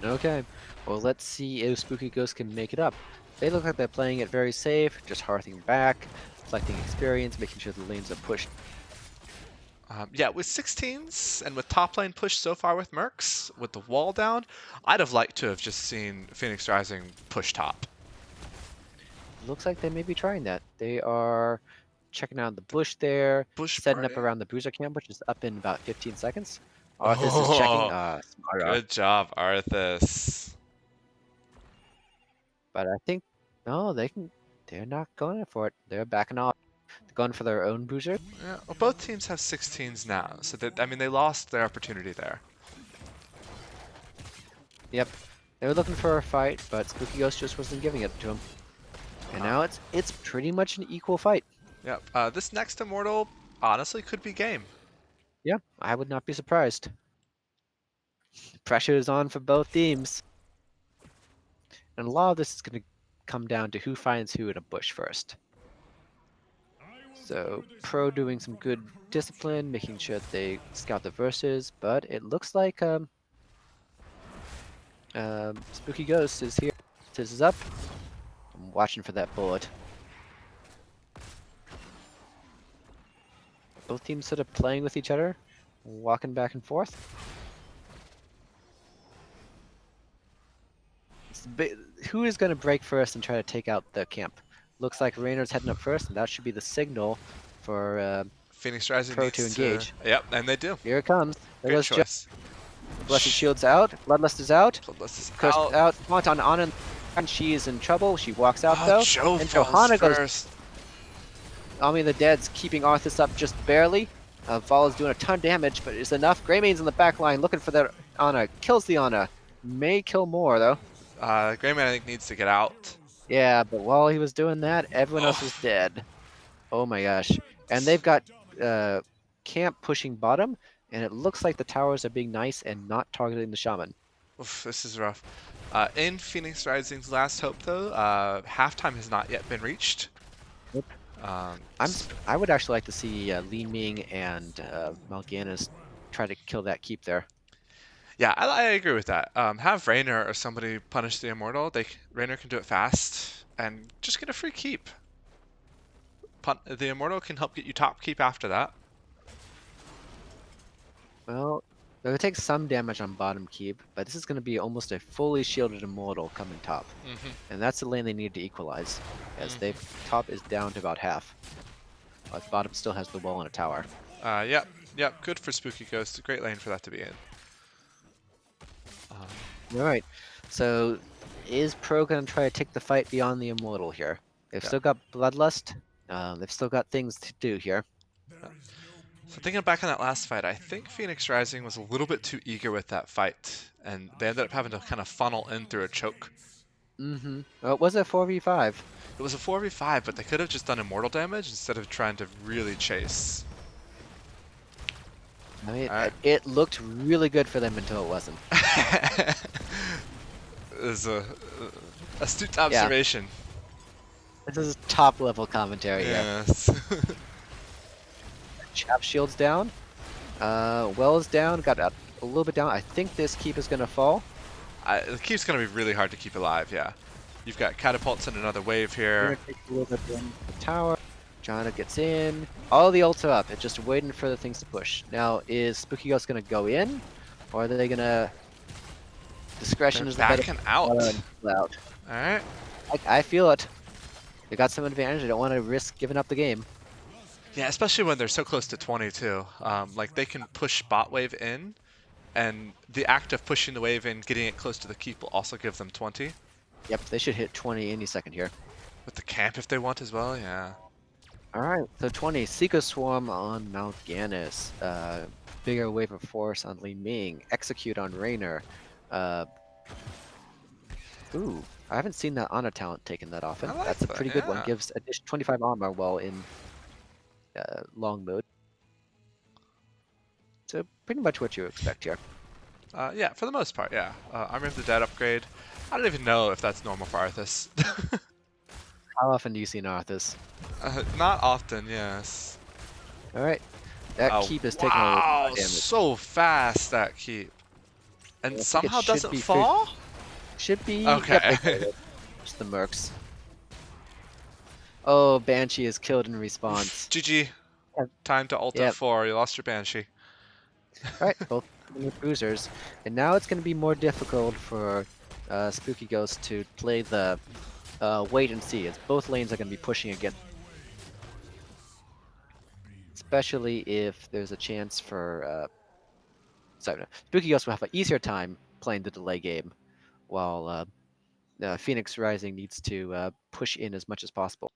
Okay, well let's see if Spooky Ghost can make it up. They look like they're playing it very safe, just hearthing back, collecting experience, making sure the lanes are pushed. Yeah, with 16s and with top lane push so far with Mercs, with the wall down, I'd have liked to have just seen Phoenix Rising push top. Looks like they may be trying that. They are checking out the bush there, setting up around the Bruiser camp, which is up in about 15 seconds. Arthas is checking. Smart. Good job, Arthas. But I think no, they're not going for it. They're backing off. They're going for their own Bruiser. Yeah, well, both teams have 16s now, so they lost their opportunity there. Yep, they were looking for a fight, but Spooky Ghost just wasn't giving it to him. And now it's pretty much an equal fight. Yep. This next Immortal honestly could be game. Yeah, I would not be surprised. Pressure is on for both teams. And a lot of this is going to come down to who finds who in a bush first. So, Pro doing some good discipline, making sure that they scout the verses, but it looks like Spooky Ghost is here. This is up. I'm watching for that bullet. Both teams sort of playing with each other, walking back and forth. Who is going to break first and try to take out the camp? Looks like Rainer's heading up first, and that should be the signal for Phoenix Rising Pro needs to engage. Yep, and they do. Here it comes. There Great goes choice. Blessed Shield's out. Bloodlust is out. Bloodlust is Cursed out. out. Font on Anna, and she is in trouble. She walks out though. Joe and falls Johanna first. goes. Army of the Dead's keeping Arthas up just barely. Vol is doing a ton of damage, but it's enough. Greymane's in the back line looking for that Ana. Kills the Ana. May kill more, though. Greyman, I think, needs to get out. Yeah, but while he was doing that, everyone else was Oh, dead. Oh my gosh. And they've got uh, camp pushing bottom, and it looks like the towers are being nice and not targeting the shaman. oof, this is rough. In Phoenix Rising's last hope, though, halftime has not yet been reached. Nope. Um, I would actually like to see Li Ming and Mal'Ganis try to kill that keep there. yeah, I agree with that. Have Raynor or somebody punish the Immortal. Raynor can do it fast and just get a free keep. The Immortal can help get you top keep after that. Well, they'll take some damage on bottom keep, but this is going to be almost a fully shielded Immortal coming top. And that's the lane they need to equalize, as they top is down to about half. But bottom still has the wall and a tower. Yep. Good for Spooky Ghost. A great lane for that to be in. Alright, so is Pro going to try to take the fight beyond the Immortal here? They've still got Bloodlust. They've still got things to do here. So thinking back on that last fight, I think Phoenix Rising was a little bit too eager with that fight, and they ended up having to kind of funnel in through a choke. Well, it was a 4v5. It was a 4v5, but they could have just done immortal damage instead of trying to really chase. I mean, it looked really good for them until it wasn't. It was a astute observation. This is top level commentary here. Yes. Chap shield's down. Wells down. Got a little bit down. I think this keep is going to fall. The keep's going to be really hard to keep alive, yeah. You've got catapults and another wave here. Take a little bit down the tower. Jana gets in. All the ults are up. It's just waiting for the things to push. Now, is Spooky Ghost going to go in? Or are they going to... Discretion is the better... Backing out. Alright. I feel it. They got some advantage. They don't want to risk giving up the game. Yeah, especially when they're so close to 20 too. Like they can push bot wave in, and the act of pushing the wave in, getting it close to the keep will also give them 20. Yep, they should hit 20 any second here. With the camp if they want as well, yeah. Alright, so 20. Seeker Swarm on Mal'Ganis. Bigger Wave of Force on Li Ming. Execute on Raynor. Ooh, I haven't seen that Ana talent taken that often. Like That's a pretty good one. yeah. Gives additional 25 armor while in long mode. So pretty much what you expect here. Yeah, for the most part, yeah. Army of the Dead upgrade. I don't even know if that's normal for Arthas. How often do you see an Arthas? Not often, yes. Alright, that keep is taking a lot of damage. So fast that keep. And somehow doesn't fall? Should be. Okay. Yep, just the mercs. Oh, Banshee is killed in response. GG. Time to ult at 4. You lost your Banshee. Alright, both cruisers. And now it's going to be more difficult for Spooky Ghost to play the wait and see, as both lanes are going to be pushing again. Especially if there's a chance for... sorry, no. Spooky Ghost will have an easier time playing the delay game, while Phoenix Rising needs to push in as much as possible.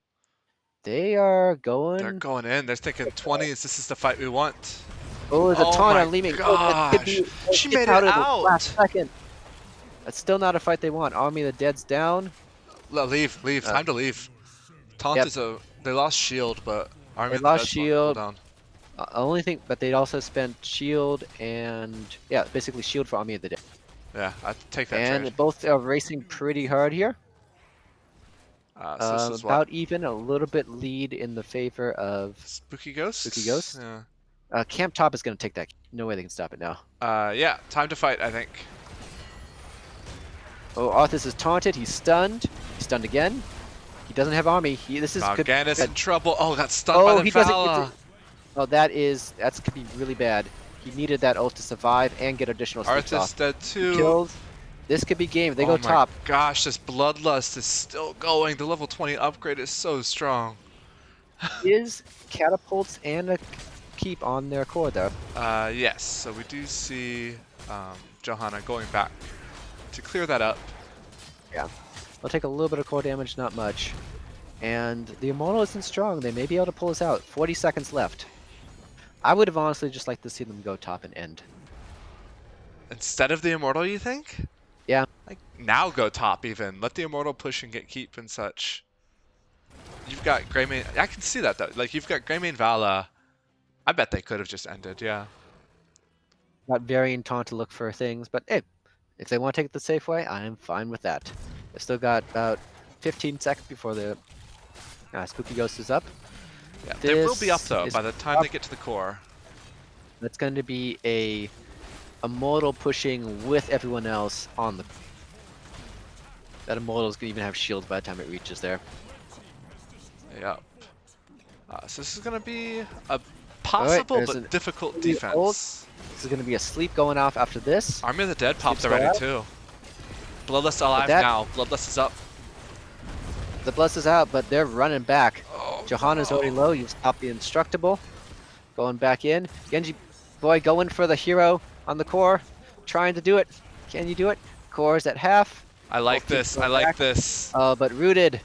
They are going... They're going in. They're thinking 20s. This is the fight we want. Oh, there's a taunt on Li Ming. Gosh. She made it out. Last second. That's still not a fight they want. Army of the Dead's down. Leave. Time to leave. Taunt is a... They lost shield, but Army of the lost Dead's shield. down. Only thing, but they also spent shield and... Yeah, basically shield for Army of the Dead. Yeah, I'd take that And trade. both are racing pretty hard here. So this is about even, a little bit lead in the favor of Spooky Ghost? Spooky Ghost. Yeah. Camp top is going to take that. No way they can stop it now. Yeah, time to fight, I think. Oh, Arthas is taunted. He's stunned. He's stunned again. He doesn't have army. This is good. Mal'Ganis in trouble. Oh, got stunned by the he doesn't Fala. get to... Oh, that's could be really bad. He needed that ult to survive and get additional sneaks Arthas off. dead too. Kills. This could be game. They go top. Oh my gosh, this Bloodlust is still going. The level 20 upgrade is so strong. Is catapults and a keep on their core though? Yes, so we do see Johanna going back to clear that up. Yeah. They'll take a little bit of core damage, not much. And the Immortal isn't strong. They may be able to pull us out. 40 seconds left. I would have honestly just liked to see them go top and end. Instead of the Immortal, you think? Yeah, Like, now go top even. Let the Immortal push and get keep and such. You've got Greymane. I can see that though. Like, you've got Greymane Vala. I bet they could have just ended, yeah. got varying taunt to look for things, but hey, if they want to take it the safe way, I am fine with that. They've still got about 15 seconds before the Spooky Ghost is up. Yeah, they will be up This though is by the time up. they get to the core. That's going to be a Immortal pushing with everyone else on the. That Immortal is going to even have shields by the time it reaches there. Yep. So this is gonna be a All right, possible there's but an difficult early ult. defense. This is going to be a sleep going off after this. Army of the Dead popped Sleep's still already out, too. Bloodlust but alive that now. Bloodlust is up. the Bless is out, but they're running back. Oh Johanna's already no. low. You stop the Instructable. Going back in. Genji boy going for the hero on the core. Trying to do it. Can you do it? Core's at half. I like Both teams this. I going like back. this. But rooted.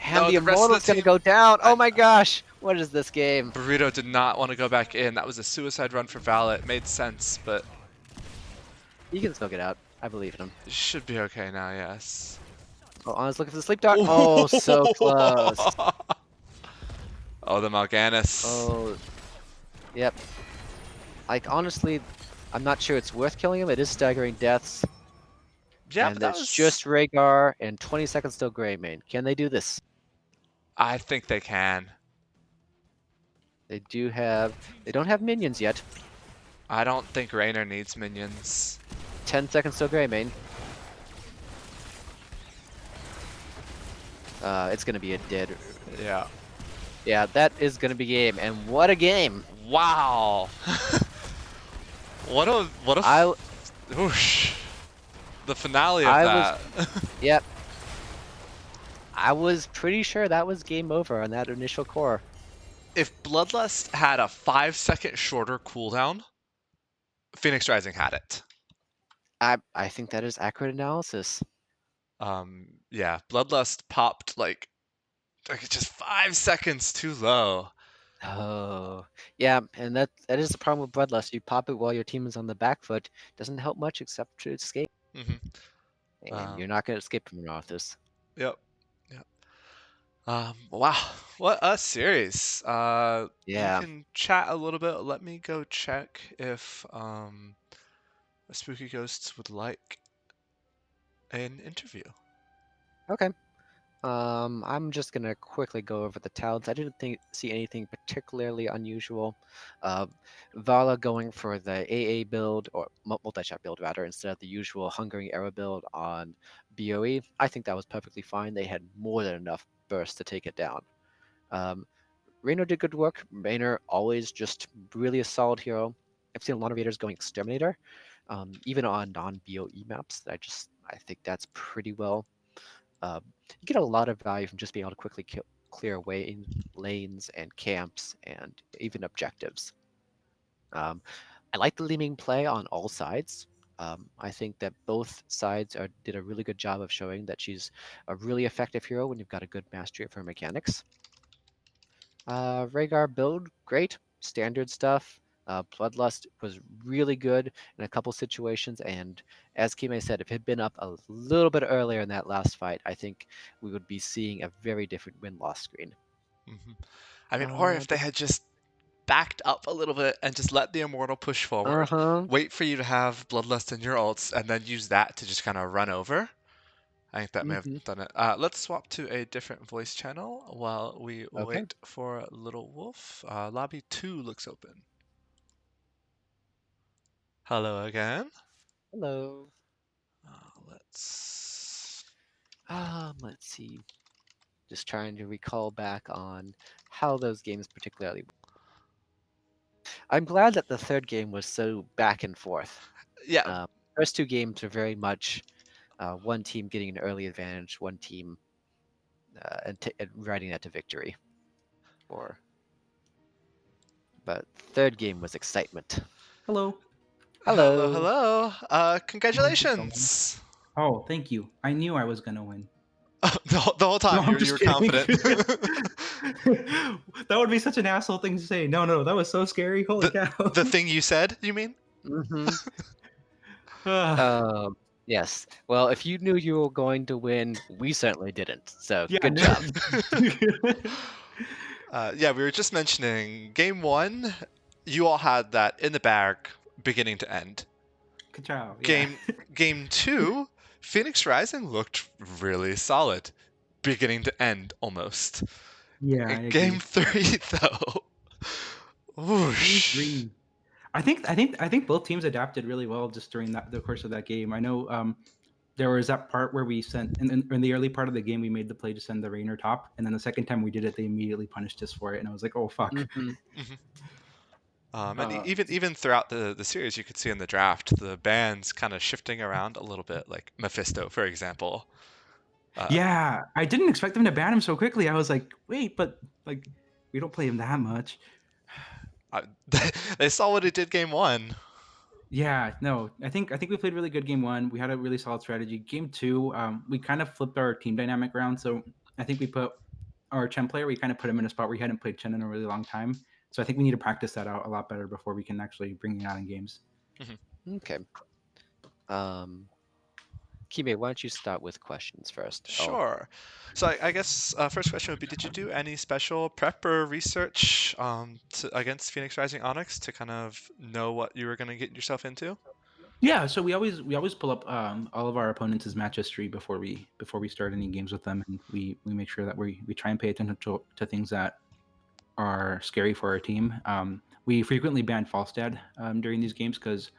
And No, the the rest of Immortal's the going to team. go down. I, Oh my gosh. What is this game? Burrito did not want to go back in. That was a suicide run for Vala. It made sense, but He can still get out. I believe in him. it should be okay now, yes. Oh, Anna's looking for the sleep dart. Oh, so close. Oh, the Mal'Ganis. Oh, yep. Like, honestly, I'm not sure it's worth killing him. It is staggering deaths. Yeah, but And that it's was... just Rhaegar and 20 seconds till Greymane. Can they do this? I think they can. They don't have minions yet. I don't think Raynor needs minions. 10 seconds till Greymane. It's gonna be a dead. Yeah. Yeah, that is gonna be game, and what a game! Wow. what a whoosh. The finale of I was, that. yep. I was pretty sure that was game over on that initial core. If Bloodlust had a 5-second shorter cooldown, Phoenix Rising had it. I think that is accurate analysis. Yeah, Bloodlust popped like just 5 seconds too low. Oh, yeah, and that is the problem with Bloodlust. You pop it while your team is on the back foot. Doesn't help much except to escape, Hmm. and you're not gonna escape from Arthas. Yep. Yep. Wow, what a series. You Yeah. can chat a little bit. Let me go check if Spooky Ghosts would like an interview. Okay. I'm just gonna quickly go over the talents. I didn't see anything particularly unusual. Uh, Vala going for the AA build, or multi-shot build rather, instead of the usual Hungering Arrow build on BOE. I think that was perfectly fine. They had more than enough burst to take it down. Raynor did good work. Raynor always just really a solid hero. I've seen a lot of raiders going Exterminator, even on non-BOE maps. I think that's pretty well. You get a lot of value from just being able to quickly clear away lanes and camps and even objectives. I like the leaning play on all sides. I think that both sides did a really good job of showing that she's a really effective hero when you've got a good mastery of her mechanics. Rhaegar build, great. Standard stuff. Bloodlust was really good in a couple situations, and as Kime said, if it had been up a little bit earlier in that last fight, I think we would be seeing a very different win-loss screen. Hmm. I mean, or if they had just backed up a little bit and just let the Immortal push forward, Uh-huh. wait for you to have Bloodlust in your ults, and then use that to just kind of run over. I think that may have Mm-hmm. done it. Let's swap to a different voice channel while we Okay. wait for Little Wolf. Lobby 2 looks open. Hello again. Hello. Let's... Let's see. Just trying to recall back on how those games particularly. I'm glad that the third game was so back and forth. Yeah. First two games are very much one team getting an early advantage, one team and riding that to victory. But third game was excitement. Hello. Hello, Hello. hello. How's it going? Congratulations. Oh, thank you. I knew I was gonna win. The whole No, time I'm you just were kidding. confident. That would be such an asshole thing to say. No, no, that was so scary. Holy The cow. the thing you said, you mean? Mhm. Ah, Um, yes. Well, if you knew you were going to win, we certainly didn't, so yeah, good no. job. Yeah, we were just mentioning game one, you all had that in the bag, beginning to end. Ka-chow, yeah. Game game two, Phoenix Rising looked really solid, beginning to end almost. Yeah, I Game agree. three, though, Game whoosh. 3. I think both teams adapted really well just during the course of that game. I know there was that part where we sent in the early part of the game we made the play to send the Rainer top, and then the second time we did it, they immediately punished us for it, and I was like, oh fuck. Mhm. Mhm. And Uh, even throughout the series, you could see in the draft the bands kind of shifting around a little bit, like Mephisto, for example. Uh, yeah, I didn't expect them to ban him so quickly. I was like, wait, but like we don't play him that much. I, they saw what he did game one. Yeah, no, I think we played really good game one. We had a really solid strategy. Game two, we kind of flipped our team dynamic around. So I think we put our Chen player, we kind of put him in a spot where he hadn't played Chen in a really long time. So I think we need to practice that out a lot better before we can actually bring it out in games. Mhm. Okay. Um, Kibe, why don't you start with questions first? Oh, Sure. So I guess first question would be: did you do any special prep or research against Phoenix Rising Onyx to kind of know what you were going to get yourself into? Yeah, so we always pull up all of our opponents' match history before we start any games with them, and we make sure that we try and pay attention to things that are scary for our team. We frequently ban Falstad during these games because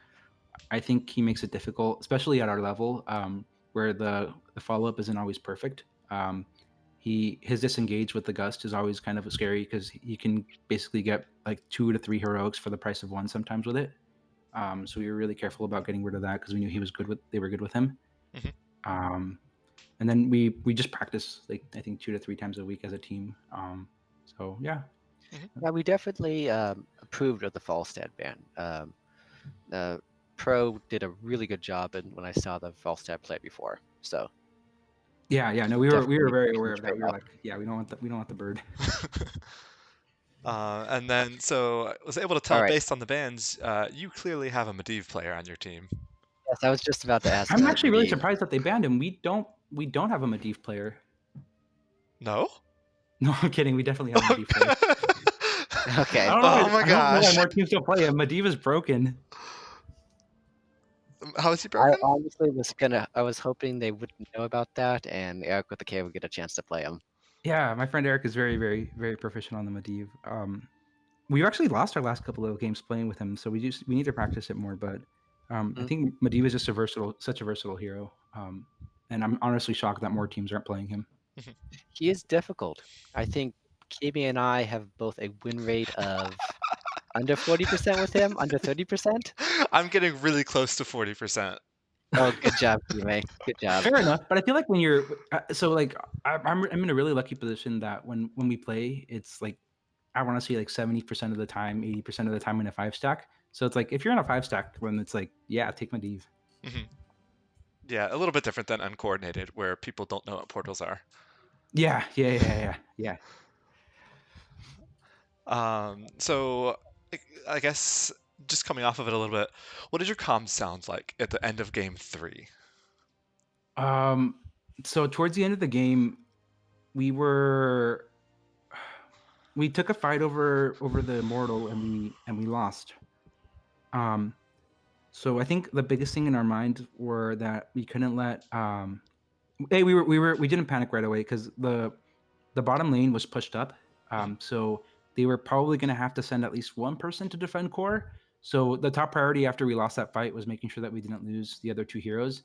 I think he makes it difficult, especially at our level, where the follow up isn't always perfect. His disengage with the gust is always kind of scary because he can basically get like 2 to 3 heroics for the price of one sometimes with it. So we were really careful about getting rid of that because we knew they were good with him. Hmm. Um, and then we just practice like I think 2 to 3 times a week as a team. So yeah. Hmm. yeah, we definitely approved of the Falstad ban. Uh, Pro did a really good job in, when I saw the Falstad play before, so Yeah. No, we were definitely very a aware huge of that. We were trade-off. like, yeah, we don't want the bird. And then, so I was able to All tell right. based on the bands, you clearly have a Medivh player on your team. Yes, I was just about to ask I'm actually really Medivh. surprised that they banned him. We don't have a Medivh player. No? No, I'm kidding. We definitely have a Medivh player. I Okay. don't know Oh why. my I don't know why gosh. more teams don't play him. Medivh is broken. How is he I broken? honestly I was hoping they wouldn't know about that, and Eric with the K would get a chance to play him. Yeah, my friend Eric is very, very, very proficient on the Medivh. We've actually lost our last couple of games playing with him, so we need to practice it more. But I Mm, think Medivh is just such a versatile hero. And I'm honestly shocked that more teams aren't playing him. Mhm. He is difficult. I think KB and I have both a win rate of under 40% with him, under 30%. I'm getting really close to 40%. Oh, good job, Kime. Good job. Fair enough, but I feel like when you're so like I'm in a really lucky position that when we play, it's like I want to say like 70% of the time, 80% of the time in a 5 stack. So it's like if you're in a 5 stack, when it's like yeah, take my div. Mhm. Yeah, a little bit different than uncoordinated, where people don't know what portals are. Yeah. So I guess just coming off of it a little bit, what did your comms sound like at the end of game three? Um, so towards the end of the game, we were we took a fight over the immortal and we lost. Um, so I think the biggest thing in our mind were that we couldn't let hey we didn't panic right away because the bottom lane was pushed up. Mhm. So they were probably going to have to send at least one person to defend core. So the top priority after we lost that fight was making sure that we didn't lose the other two heroes.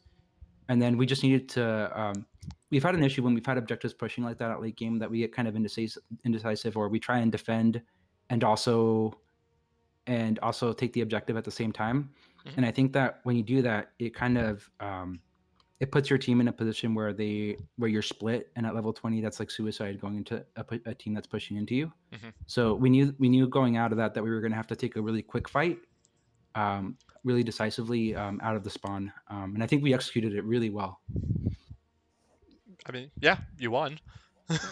And then we just needed to. We've had an issue when we've had objectives pushing like that at late game that we get kind of indecisive, or we try and defend and also take the objective at the same time. Mhm. And I think that when you do that, it kind of it puts your team in a position where you're split, and at level 20 that's like suicide going into a team that's pushing into you. Mhm. So we knew going out of that we were going to have to take a really quick fight, really decisively out of the spawn, and I think we executed it really well. I mean, yeah, you won.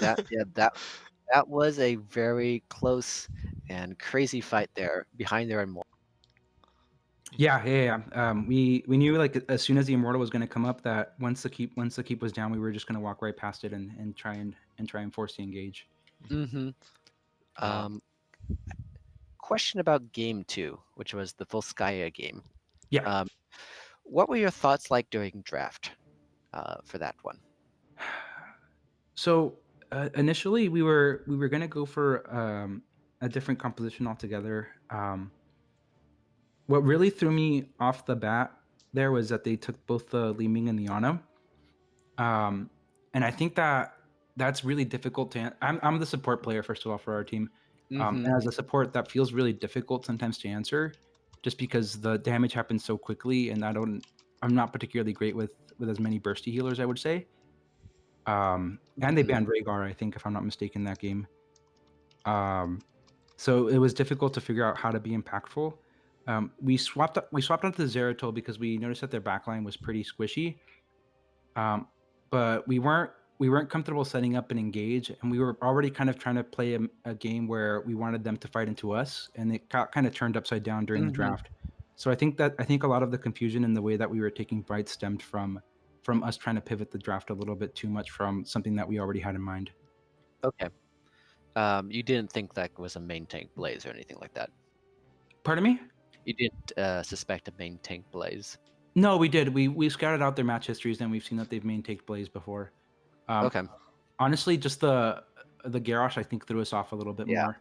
That yeah, that That was a very close and crazy fight there behind their immortal. Mhm. Yeah. We knew like as soon as the immortal was going to come up that once the keep was down, we were just going to walk right past it and try and force the engage. Mm-hmm. Um, Question about game two, which was the Volskaya game. Yeah. Um, what were your thoughts like during draft for that one? So initially we were going to go for a different composition altogether. What really threw me off the bat there was that they took both the Li Ming and the Ana. Um, and I think that that's really difficult to. I'm the support player first of all for our team, Mm-hmm. and as a support, that feels really difficult sometimes to answer, just because the damage happens so quickly, and I'm not particularly great with as many bursty healers, I would say. And they Mm-hmm. banned Rhaegar, I think, if I'm not mistaken, that game. Um, so it was difficult to figure out how to be impactful. We swapped onto the Zeratul because we noticed that their backline was pretty squishy, but we weren't comfortable setting up and engage, and we were already kind of trying to play a game where we wanted them to fight into us, and it got kind of turned upside down during the Mm-hmm. draft. So I think a lot of the confusion in the way that we were taking fights stemmed from us trying to pivot the draft a little bit too much from something that we already had in mind. Okay. You didn't think that was a main tank blaze or anything like that. Pardon me? You didn't suspect a main tank blaze. No, we did. We scouted out their match histories, and we've seen that they've maintained Blaze before. Um, Okay. Honestly, just the Garrosh I think threw us off a little bit Yeah. more.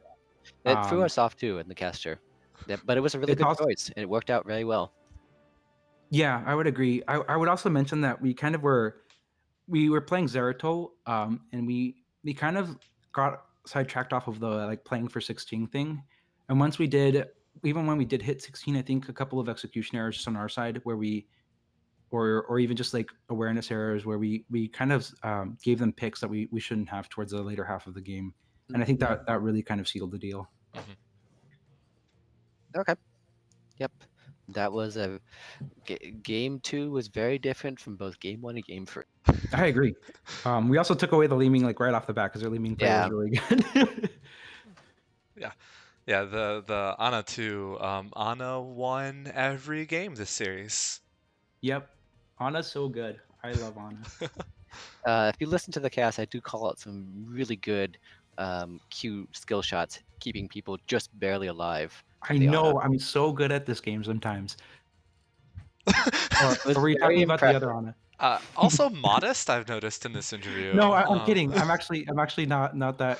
It threw Um, us off too in the caster. Yeah, but it was a really it's good also choice and it worked out very well. Yeah, I would agree. I would also mention that we were playing Zeratul, and we kind of got sidetracked off of the like playing for 16 thing. And once we did, even when we did hit 16, I think a couple of execution errors just on our side where we or even just like awareness errors where we kind of gave them picks that we shouldn't have towards the later half of the game. And I think Hmm. that really kind of sealed the deal. mhm. Okay. Yep. That was game two was very different from both game one and game three. I agree. We also took away the leaming like right off the bat because their leaming play was Yeah. really good. Yeah, yeah. The Ana 2, Ana won every game this series. Yep. Ana's so good. I love Ana. If you listen to the cast, I do call out some really good Q skill shots, keeping people just barely alive I from the Ana. know I'm so good at this game sometimes. It was Or were you very talking about the other impressive. Ana? Also modest, I've noticed in this interview. No, I'm kidding. I'm actually not that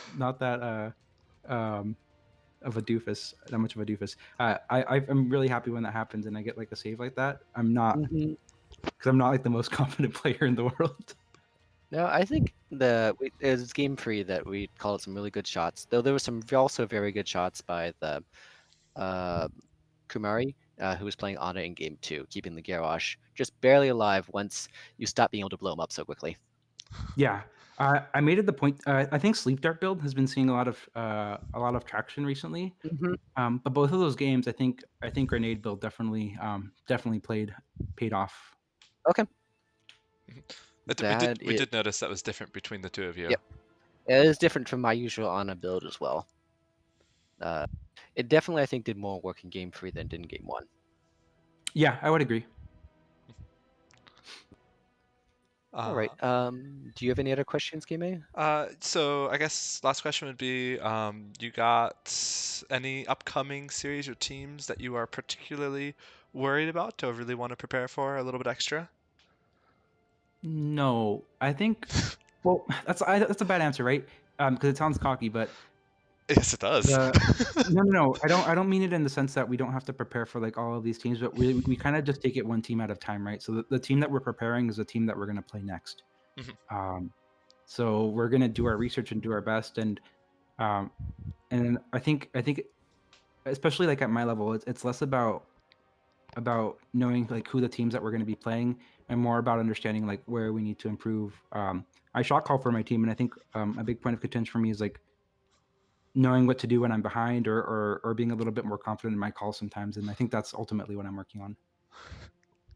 of a doofus, that much of a doofus. I'm really happy when that happens and I get like a save like that. I'm not Hmm. because I'm not like the most confident player in the world. No, I think it was game three that we called some really good shots. Though there was some also very good shots by the uh, Kumari, who was playing Ana in game two, keeping the Garrosh just barely alive once you stop being able to blow him up so quickly. Yeah, I made it the point. I think Sleep Dart build has been seeing a lot of traction recently. Hmm. But both of those games, I think Grenade build definitely paid off. Okay, Mhm. that We it. did notice that was different between the two of you. Yep, it is different from my usual Ana build as well. Uh, it definitely, I think, did more work in game three than it did in game one. Yeah, I would agree. All right. Uh, Do you have any other questions, Game A? so I guess last question would be, you got any upcoming series or teams that you are particularly worried about or really want to prepare for a little bit extra? No, I think. Well, that's a bad answer, right? Because it sounds cocky, but Yes, it does. the no. I don't mean it in the sense that we don't have to prepare for like all of these teams, but we kind of just take it one team at a time, right? So the team that we're preparing is the team that we're going to play next. Mhm. Um, so we're going to do our research and do our best, um, and I think especially like at my level, it's less about knowing like who the teams that we're going to be playing and more about understanding like where we need to improve. I shot call for my team, and I think a big point of contention for me is like knowing what to do when I'm behind or being a little bit more confident in my call sometimes. And I think that's ultimately what I'm working on.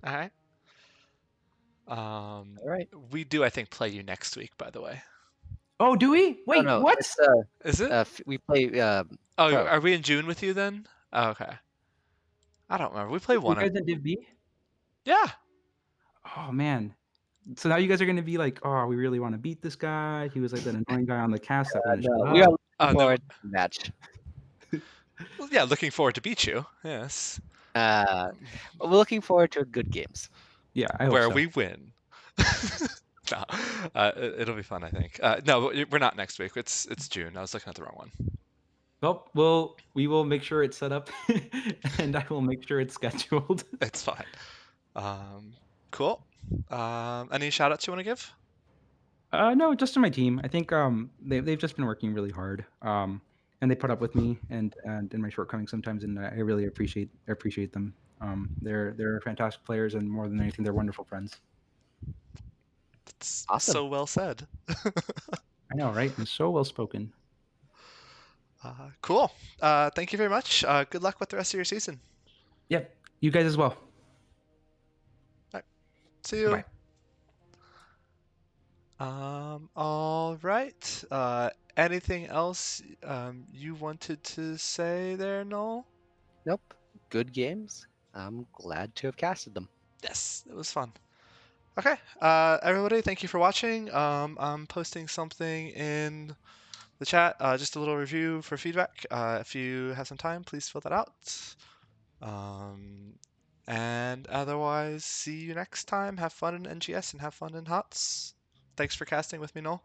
All right. All right. We do, I think, play you next week, by the way. Oh, do we? Oh Wait, no, what? it's Is it? we play Oh, pro. are we in June with you then? Oh, okay. I don't remember. We play You one guys of. in Div B? Yeah. Oh man. So now you guys are gonna be like, oh, we really want to beat this guy. He was like that annoying guy on the cast that wouldn't No, shut we are up. looking No. forward to the match. Well, yeah, looking forward to beat you. Yes. We're looking forward to good games. Yeah, I hope Where so. we win. No, it'll be fun, I think. No, we're not next week. It's June. I was looking at the wrong one. Well, we will make sure it's set up, and I will make sure it's scheduled. It's fine. Cool. Any shout outs you want to give? No, just to my team. I think they've just been working really hard. And they put up with me and in my shortcomings sometimes, and I really appreciate them. They're fantastic players, and more than anything, they're wonderful friends. It's Awesome. so well said. I know, right? And so well spoken. Cool. Thank you very much. Good luck with the rest of your season. Yep. You guys as well. See you. Bye. All right. Anything else you wanted to say there, Noel? Nope. Good games. I'm glad to have casted them. Yes, it was fun. Okay, everybody, thank you for watching. I'm posting something in the chat, just a little review for feedback. If you have some time, please fill that out. And otherwise, see you next time. Have fun in NGS and have fun in HOTS. Thanks for casting with me, Noel.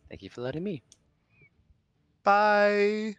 Thank you for letting me. Bye.